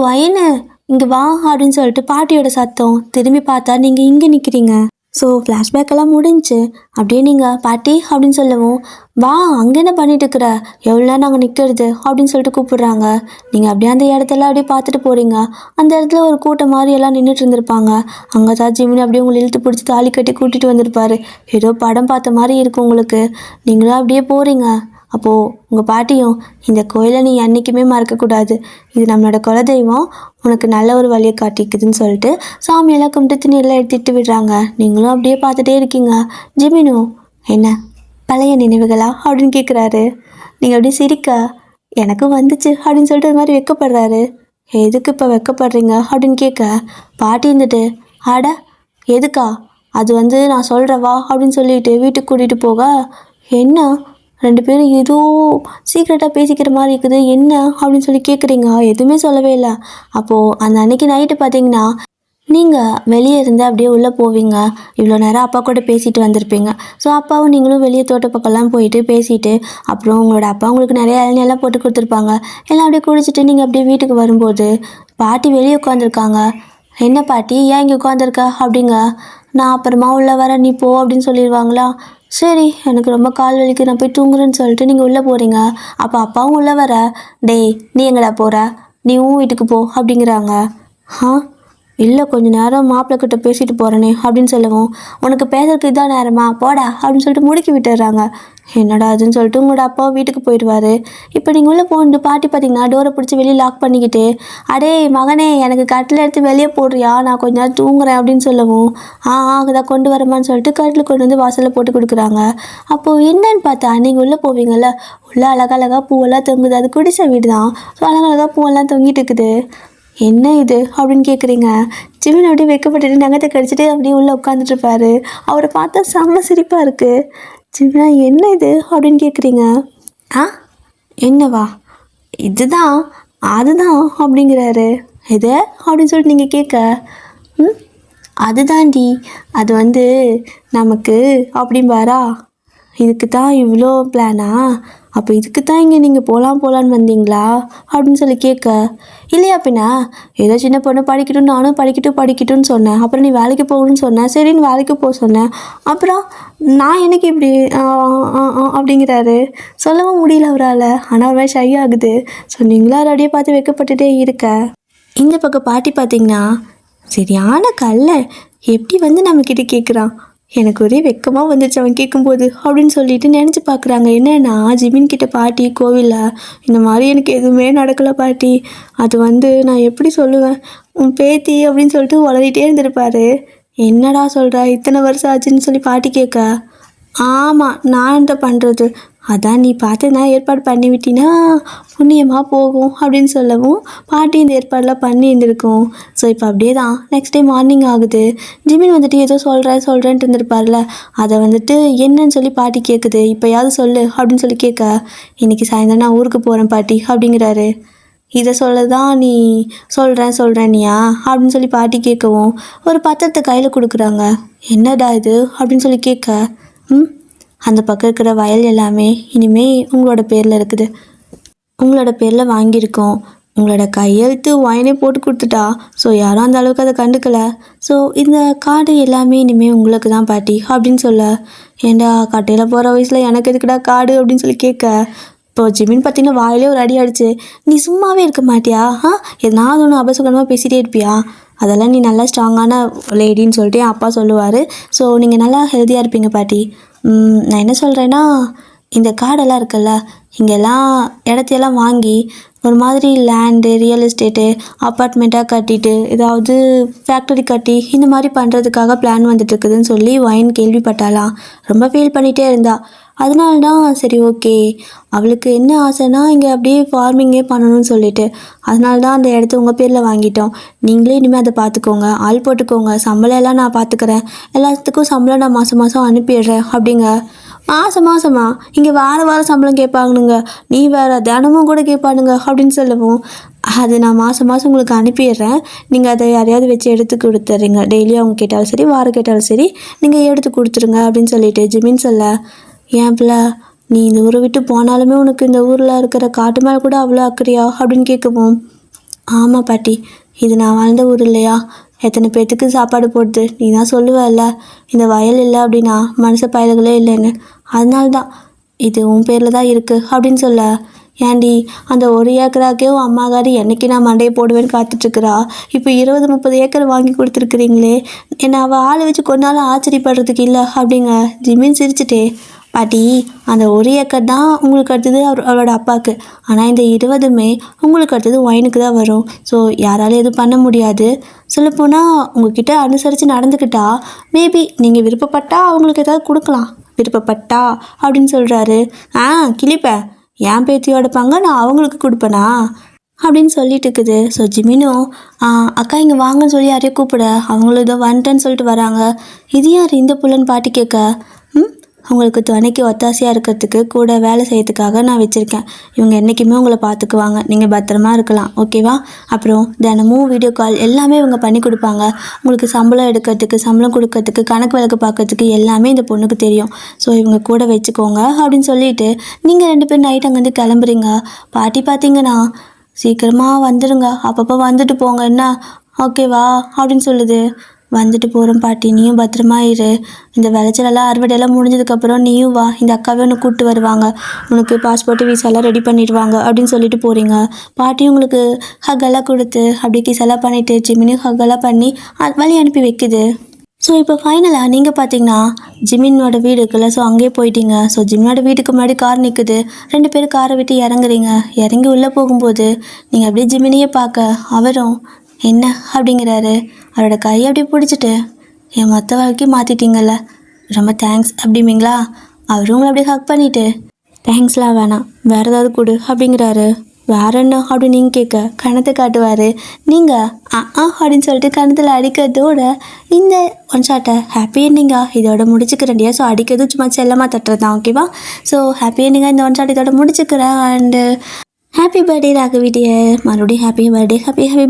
வயனு இங்கே வா அப்படின்னு சொல்லிட்டு பாட்டியோட சத்தம். திரும்பி பார்த்தா நீங்கள் இங்கே நிற்கிறீங்க. ஸோ ஃப்ளாஷ்பேக்கெல்லாம் முடிஞ்சு அப்படியே நீங்கள் பாட்டி அப்படின்னு சொல்லவும், வா அங்கே என்ன பண்ணிட்டு இருக்கிற, எவ்வளோ நாங்கள் நிற்கிறது அப்படின்னு சொல்லிட்டு கூப்பிடுறாங்க. நீங்கள் அப்படியே அந்த இடத்துல அப்படியே பார்த்துட்டு போகிறீங்க. அந்த இடத்துல ஒரு கூட்டம் மாதிரி எல்லாம் நின்றுட்டு இருந்திருப்பாங்க. அங்கே தான் ஜிமினி அப்படியே உங்களை இழுத்து பிடிச்சி தாலி கட்டி கூட்டிகிட்டு வந்திருப்பாரு. ஏதோ படம் பார்த்த மாதிரி இருக்கும் உங்களுக்கு. நீங்களும் அப்படியே போகிறீங்க. அப்போது உங்கள் பாட்டியும், இந்த கோயிலை நீ என்றைக்குமே மறக்கக்கூடாது, இது நம்மளோட குலதெய்வம், உனக்கு நல்ல ஒரு வழியை காட்டிக்குதுன்னு சொல்லிட்டு சாமியெல்லாம் கும்பிட்டு திணியெல்லாம் எடுத்துகிட்டு விடுறாங்க. நீங்களும் அப்படியே பார்த்துட்டே இருக்கீங்க. ஜிமினும் என்ன பழைய நினைவுகளா அப்படின்னு கேட்குறாரு. நீங்கள் அப்படியே சிரிக்க எனக்கும் வந்துச்சு அப்படின்னு சொல்லிட்டு ஒரு மாதிரி வெக்கப்படுறாரு. எதுக்கு இப்போ வெக்கப்படுறீங்க அப்படின்னு கேட்க பாட்டி இருந்துட்டு அட எதுக்கா அது வந்து நான் சொல்கிறவா அப்படின்னு சொல்லிட்டு வீட்டுக்கு கூட்டிகிட்டு போக என்ன ரெண்டு பேரும் ஏதோ சீக்ரெட்டாக பேசிக்கிற மாதிரி இருக்குது என்ன அப்படின்னு சொல்லி கேட்குறீங்க எதுவுமே சொல்லவே இல்லை. அப்போது அந்த அன்னைக்கு நைட்டு பார்த்தீங்கன்னா நீங்கள் வெளியே இருந்து அப்படியே உள்ளே போவீங்க. இவ்வளோ நேரம் அப்பா கூட பேசிட்டு வந்திருப்பீங்க. ஸோ அப்பாவும் நீங்களும் வெளியே தோட்ட பக்கம்லாம் போயிட்டு பேசிட்டு அப்புறம் உங்களோட அப்பா உங்களுக்கு நிறைய இளநீலாம் போட்டு கொடுத்துருப்பாங்க. எல்லாம் அப்படியே குடிச்சிட்டு நீங்கள் அப்படியே வீட்டுக்கு வரும்போது பாட்டி வெளியே உட்காந்துருக்காங்க. என்ன பாட்டி ஏன் இங்கே உட்காந்துருக்க அப்படிங்க. நான் அப்புறமா உள்ளே வரேன் நீ போ அப்படின்னு சொல்லிடுவாங்களா. சரி எனக்கு ரொம்ப கால் வலிக்கு நான் போய் தூங்குறேன்னு சொல்லிட்டு நீங்கள் உள்ளே போகிறீங்க. அப்போ அப்பாவும் உள்ளே வர டேய் நீ எங்கடா போகிற நீ உன் வீட்டுக்கு போ அப்படிங்கிறாங்க. ஆ இல்லை கொஞ்ச நேரம் மாப்பிள்ளை கிட்ட பேசிட்டு போகிறேனே அப்படின்னு சொல்லவும் உனக்கு பேசுறதுக்கு இதான் நேரமா போடா அப்படின்னு சொல்லிட்டு முடுக்கி விட்டுடுறாங்க. என்னடா அதுன்னு சொல்லிட்டு உங்களோட அப்பா வீட்டுக்கு போயிடுவார். இப்போ நீங்கள் உள்ளே போகணும் பாட்டி பார்த்தீங்கன்னா டோரை பிடிச்சி வெளியே லாக் பண்ணிக்கிட்டு அடே மகனே எனக்கு கட்டில் எடுத்து வெளியே போடுறியா நான் கொஞ்ச நேரம் தூங்குறேன் அப்படின்னு சொல்லவும் அதான் கொண்டு வரமான்னு சொல்லிட்டு கட்டில் கொண்டு வந்து வாசலில் போட்டு கொடுக்குறாங்க. அப்போது என்னன்னு பார்த்தா நீங்கள் உள்ளே போவீங்கள்ல உள்ளே அழகழகாக பூவெல்லாம் தொங்குது. அது குடிசை வீடு தான். ஸோ அழகழகாக பூவெல்லாம் தொங்கிட்டு இருக்குது. என்ன இது அப்படின்னு கேட்குறீங்க. ஜிமின் அப்படியே வைக்கப்பட்டுட்டு நகத்தை கடிச்சிட்டு அப்படியே உள்ளே உட்காந்துட்ருப்பாரு. அவரை பார்த்தா செம்ம சிரிப்பாக இருக்குது. ஜிமினா என்ன இது அப்படின்னு கேட்குறீங்க. ஆ என்னவா இதுதான் அதுதான் அப்படிங்கிறாரு. எது அப்படின்னு சொல்லிட்டு நீங்கள் கேட்க அதுதாண்டி அது வந்து நமக்கு அப்படிம்பாரா. இதுக்கு தான் இவ்வளோ பிளானா அப்போ இதுக்கு தான் இங்கே நீங்கள் போகலான்னு வந்தீங்களா அப்படின்னு சொல்லி கேட்க இல்லையா பின்னா ஏதோ சின்ன பொண்ணு படிக்கட்டும் நானும் படிக்கட்டும்னு சொன்னேன். அப்புறம் நீ வேலைக்கு போகணும்னு சொன்னேன். சரின்னு வேலைக்கு போக சொன்னேன். அப்புறம் நான் எனக்கு இப்படி அப்படிங்கிறாரு. சொல்லவும் முடியல அவரால். ஆனால் ஒரு மாதிரி ஷை ஆகுது. ஸோ நீங்களும் அதை அப்படியே பார்த்து வைக்கப்பட்டுட்டே இருக்க. இந்த பக்கம் பாட்டி பார்த்தீங்கன்னா சரியான கல்ல எப்படி வந்து நம்மக்கிட்ட கேட்குறான். எனக்கு ஒரே வெக்கமாக வந்துச்சு அவன் கேட்கும்போது அப்படின்னு சொல்லிட்டு நினச்சி பார்க்குறாங்க. என்னன்னா ஜிமின் கிட்ட பாட்டி கோவிலில் இந்த மாதிரி எனக்கு எதுவுமே நடக்கலை பாட்டி. அது வந்து நான் எப்படி சொல்லுவேன் உன் பேத்தி அப்படின்னு சொல்லிட்டு உளறிட்டே இருந்திருப்பாரு. என்னடா சொல்கிற இத்தனை வருஷம் ஆச்சுன்னு சொல்லி பாட்டி கேட்க ஆமாம் நான் என்ன பண்ணுறது அதான் நீ பார்த்து நான் ஏற்பாடு பண்ணி விட்டினா புண்ணியமாக போகும் அப்படின்னு சொல்லவும் பாட்டி இந்த ஏற்பாடெலாம் பண்ணி இருந்திருக்கும். ஸோ இப்போ அப்படியே தான் நெக்ஸ்ட் டே மார்னிங் ஆகுது. ஜிமின் வந்துட்டு ஏதோ சொல்கிறேன்ட்டு இருந்திருப்பார்ல அதை வந்துட்டு என்னன்னு சொல்லி பாட்டி கேட்குது. இப்போயாவது சொல்லு அப்படின்னு சொல்லி கேட்க இன்றைக்கி சாயந்தரம் நான் ஊருக்கு போகிறேன் பாட்டி அப்படிங்கிறாரு. இதை சொல்ல தான் நீ சொல்கிறேன்னியா அப்படின்னு சொல்லி பாட்டி கேட்கவும் ஒரு பத்திரத்தை கையில் கொடுக்குறாங்க. என்னடா இது அப்படின்னு சொல்லி கேட்க அந்த பக்கம் இருக்கிற வயல் எல்லாமே இனிமேல் உங்களோட பேரில் இருக்குது. உங்களோட பேரில் வாங்கியிருக்கோம். உங்களோட கையெழுத்து வாயினே போட்டு கொடுத்துட்டா. ஸோ யாரும் அந்த அளவுக்கு அதை கண்டுக்கலை. ஸோ இந்த காடு எல்லாமே இனிமேல் உங்களுக்கு தான் பாட்டி அப்படின்னு சொல்ல ஏண்டா கட்டையில் போகிற வயசில் எனக்கு எதுக்குடா காடு அப்படின்னு சொல்லி கேட்க இப்போ ஜிமின் பார்த்தீங்கன்னா வாயிலே ஒரு அடி அடிச்சு நீ சும்மாவே இருக்க மாட்டியா எதனாவது ஒன்று அபசகனமாக பேசிகிட்டே இருப்பியா அதெல்லாம் நீ நல்லா ஸ்ட்ராங்கான லேடின்னு சொல்லிட்டு என் அப்பா சொல்லுவார். ஸோ நீங்கள் நல்லா ஹெல்த்தியாக இருப்பீங்க பாட்டி. நான் என்ன சொல்கிறேன்னா இந்த காடெல்லாம் இருக்குல்ல இங்கெல்லாம் இடத்தையெல்லாம் வாங்கி ஒரு மாதிரி லேண்டு ரியல் எஸ்டேட்டு அப்பார்ட்மெண்ட்டாக கட்டிட்டு ஏதாவது ஃபேக்டரி கட்டி இந்த மாதிரி பண்ணுறதுக்காக பிளான் வந்துட்டுருக்குதுன்னு சொல்லி வைன் கேள்விப்பட்டாலாம். ரொம்ப ஃபீல் பண்ணிகிட்டே இருந்தா. அதனால தான் சரி ஓகே அவளுக்கு என்ன ஆசைன்னா இங்கே அப்படியே ஃபார்மிங்கே பண்ணணும்னு சொல்லிட்டு அதனால தான் அந்த இடத்த உங்கள் பேரில் வாங்கிட்டோம். நீங்களே இனிமேல் அதை பார்த்துக்கோங்க ஆள் போட்டுக்கோங்க சம்பளம் எல்லாம் நான் பார்த்துக்கிறேன் எல்லாத்துக்கும் சம்பளம் நான் மாதம் அனுப்பிடுறேன் அப்படிங்க. மாதமா இங்கே வாரம் சம்பளம் கேட்பாங்கனுங்க நீ வேறு தினமும் கூட கேட்பானுங்க அப்படின்னு சொல்லவும் அது நான் மாதம் உங்களுக்கு அனுப்பிடுறேன். நீங்கள் அதை யாரையாவது வச்சு எடுத்து கொடுத்துட்றீங்க. டெய்லியும் அவங்க கேட்டாலும் சரி வாரம் கேட்டாலும் சரி நீங்கள் எடுத்து கொடுத்துருங்க அப்படின்னு சொல்லிட்டு ஜிமின் சொல்ல ஏன் பிள்ளை நீ இந்த ஊரை விட்டு போனாலுமே உனக்கு இந்த ஊரில் இருக்கிற காட்டு மேலே கூட அவ்வளோ அக்கறையா அப்படின்னு கேட்கவும் ஆமாம் பாட்டி இது நான் வாழ்ந்த ஊர் இல்லையா எத்தனை பேர்த்துக்கு சாப்பாடு போடுது நீ தான் சொல்லுவல்ல இந்த வயல் இல்லை அப்படின்னா மனுஷ பயல்களே இல்லைன்னு அதனால்தான் இது உன் பேரில் தான் இருக்குது அப்படின்னு சொல்ல ஏண்டி அந்த ஒரு ஏக்கராக்கே உன் அம்மாக்காரி என்னைக்கு நான் மண்டையை போடுவேன்னு காத்துட்ருக்குறா. இப்போ 20-30 ஏக்கர் வாங்கி கொடுத்துருக்குறீங்களே என்னை அவள் ஆளை வச்சு கொண்டாலும் ஆச்சரியப்படுறதுக்கு இல்லை அப்படிங்க. ஜிமின் சிரிச்சுட்டே பாட்டி அந்த ஒரு ஏக்கர் தான் உங்களுக்கு அடுத்தது அவளோட அப்பாவுக்கு. ஆனால் இந்த 20மே உங்களுக்கு அடுத்தது ஒயினுக்கு தான் வரும். ஸோ யாராலும் எதுவும் பண்ண முடியாது. சொல்லப்போனால் உங்ககிட்ட அனுசரித்து நடந்துக்கிட்டா மேபி நீங்கள் விருப்பப்பட்டா அவங்களுக்கு ஏதாவது கொடுக்கலாம் விருப்பப்பட்டா அப்படின்னு சொல்கிறாரு. கிளிப்பேன் என் பேத்தியோட பங்கை நான் அவங்களுக்கு கொடுப்பேனா அப்படின்னு சொல்லிட்டு இருக்குது. ஸோ ஜிமினும் அக்கா இங்கே வாங்கன்னு சொல்லி யாரையும் கூப்பிட அவங்களும் இதோ வந்துட்டேன்னு சொல்லிட்டு வராங்க. இது யார் இந்த புள்ளன்னு பாட்டி கேட்க, அவங்களுக்கு துணைக்கு ஒத்தாசையாக இருக்கிறதுக்கு கூட வேலை செய்யறதுக்காக நான் வச்சுருக்கேன். இவங்க என்றைக்குமே உங்களை பார்த்துக்குவாங்க, நீங்கள் பத்திரமா இருக்கலாம், ஓகேவா? அப்புறம் தினமும் வீடியோ கால் எல்லாமே இவங்க பண்ணி கொடுப்பாங்க. உங்களுக்கு சம்பளம் எடுக்கிறதுக்கு, சம்பளம் கொடுக்கறதுக்கு, கணக்கு வழக்கு பார்க்கறதுக்கு எல்லாமே இந்த பொண்ணுக்கு தெரியும். ஸோ இவங்க கூட வச்சுக்கோங்க அப்படின்னு சொல்லிட்டு நீங்கள் 2 பேரும் நைட் அங்கேருந்து கிளம்புறீங்க. பாட்டி பார்த்தீங்கன்னா சீக்கிரமாக வந்துடுங்க, அப்பப்போ வந்துட்டு போங்க என்ன, ஓகேவா அப்படின்னு சொல்லுது. வந்துட்டு போகிறோம் பாட்டி, நீயும் பத்திரமா இரு. இந்த விளைச்சலெல்லாம் அறுவடையெல்லாம் முடிஞ்சதுக்கப்புறம் நீயும் வா, இந்த அக்காவே உன்னை கூப்பிட்டு வருவாங்க, உனக்கு பாஸ்போர்ட்டு விசாலாம் ரெடி பண்ணிடுவாங்க அப்படின்னு சொல்லிட்டு போகிறீங்க. பாட்டி உங்களுக்கு ஹக்கெல்லாம் கொடுத்து அப்படியே கிசெல்லாம் பண்ணிவிட்டு ஜிமினையும் ஹக்கெல்லாம் பண்ணி வழி அனுப்பி வைக்குது. ஸோ இப்போ ஃபைனலாக நீங்கள் பார்த்தீங்கன்னா ஜிமினோட வீடு இருக்குல்ல, ஸோ அங்கேயே போயிட்டீங்க. ஸோ ஜிமினோட வீட்டுக்கு முன்னாடி கார் நிற்குது. 2 பேரும் காரை விட்டு இறங்குறீங்க. இறங்கி உள்ளே போகும்போது நீங்கள் அப்படியே ஜிமினியே பார்க்க அவரும் என்ன அப்படிங்கிறாரு. அவரோட கையை அப்படியே பிடிச்சிட்டு என் மொத்த வாழ்க்கையை மாற்றிட்டீங்கல்ல, ரொம்ப தேங்க்ஸ் அப்படிங்களா. அவரும் உங்களை அப்படியே ஹக் பண்ணிவிட்டு தேங்க்ஸ்லாம் வேணாம், வேறு ஏதாவது கொடு அப்படிங்கிறாரு. வேற என்ன அப்படின்னு நீங்கள் கேட்க கணத்தை காட்டுவார். நீங்கள் அப்படின்னு சொல்லிட்டு கணத்தில் அடிக்கிறதோட இந்த ஒன் ஷாட்டை ஹாப்பி எண்டிங்காக இதோட முடிச்சுக்கிறேன்டியா. ஸோ அடிக்கிறது சும்மா செல்லமாக தட்டுறது தான், ஓகேவா? ஸோ ஹாப்பி எண்டிங்காக இந்த ஒன் ஷாட் இதோட முடிச்சுக்கிறேன். அண்டு ஹாப்பி பர்த்டே ராகவிடிய, மறுபடியும் ஹாப்பி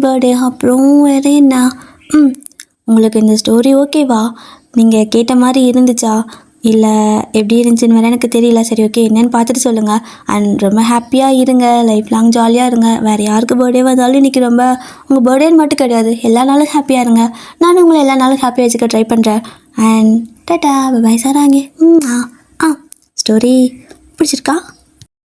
பர்த்டே. அப்புறம் வேறு என்ன, உங்களுக்கு இந்த ஸ்டோரி ஓகேவா? நீங்கள் கேட்ட மாதிரி இருந்துச்சா இல்லை எப்படி இருந்துச்சுன்னு வேறு எனக்கு தெரியல. சரி ஓகே, என்னென்னு பார்த்துட்டு சொல்லுங்கள். அண்ட் ரொம்ப ஹாப்பியாக இருங்க, லைஃப் லாங் ஜாலியாக இருங்க. வேறு யாருக்கு பர்த்டே வந்தாலும் இன்றைக்கி ரொம்ப உங்கள் பர்த்டேன்னு மட்டும் கிடையாது, எல்லா நாளும் ஹாப்பியாக இருங்க. நானும் உங்களை எல்லா நாளும் ஹாப்பியாக வச்சுக்க ட்ரை பண்ணுறேன். அண்ட் டாட்டா பை சாராங்க. ஸ்டோரி பிடிச்சிருக்கா?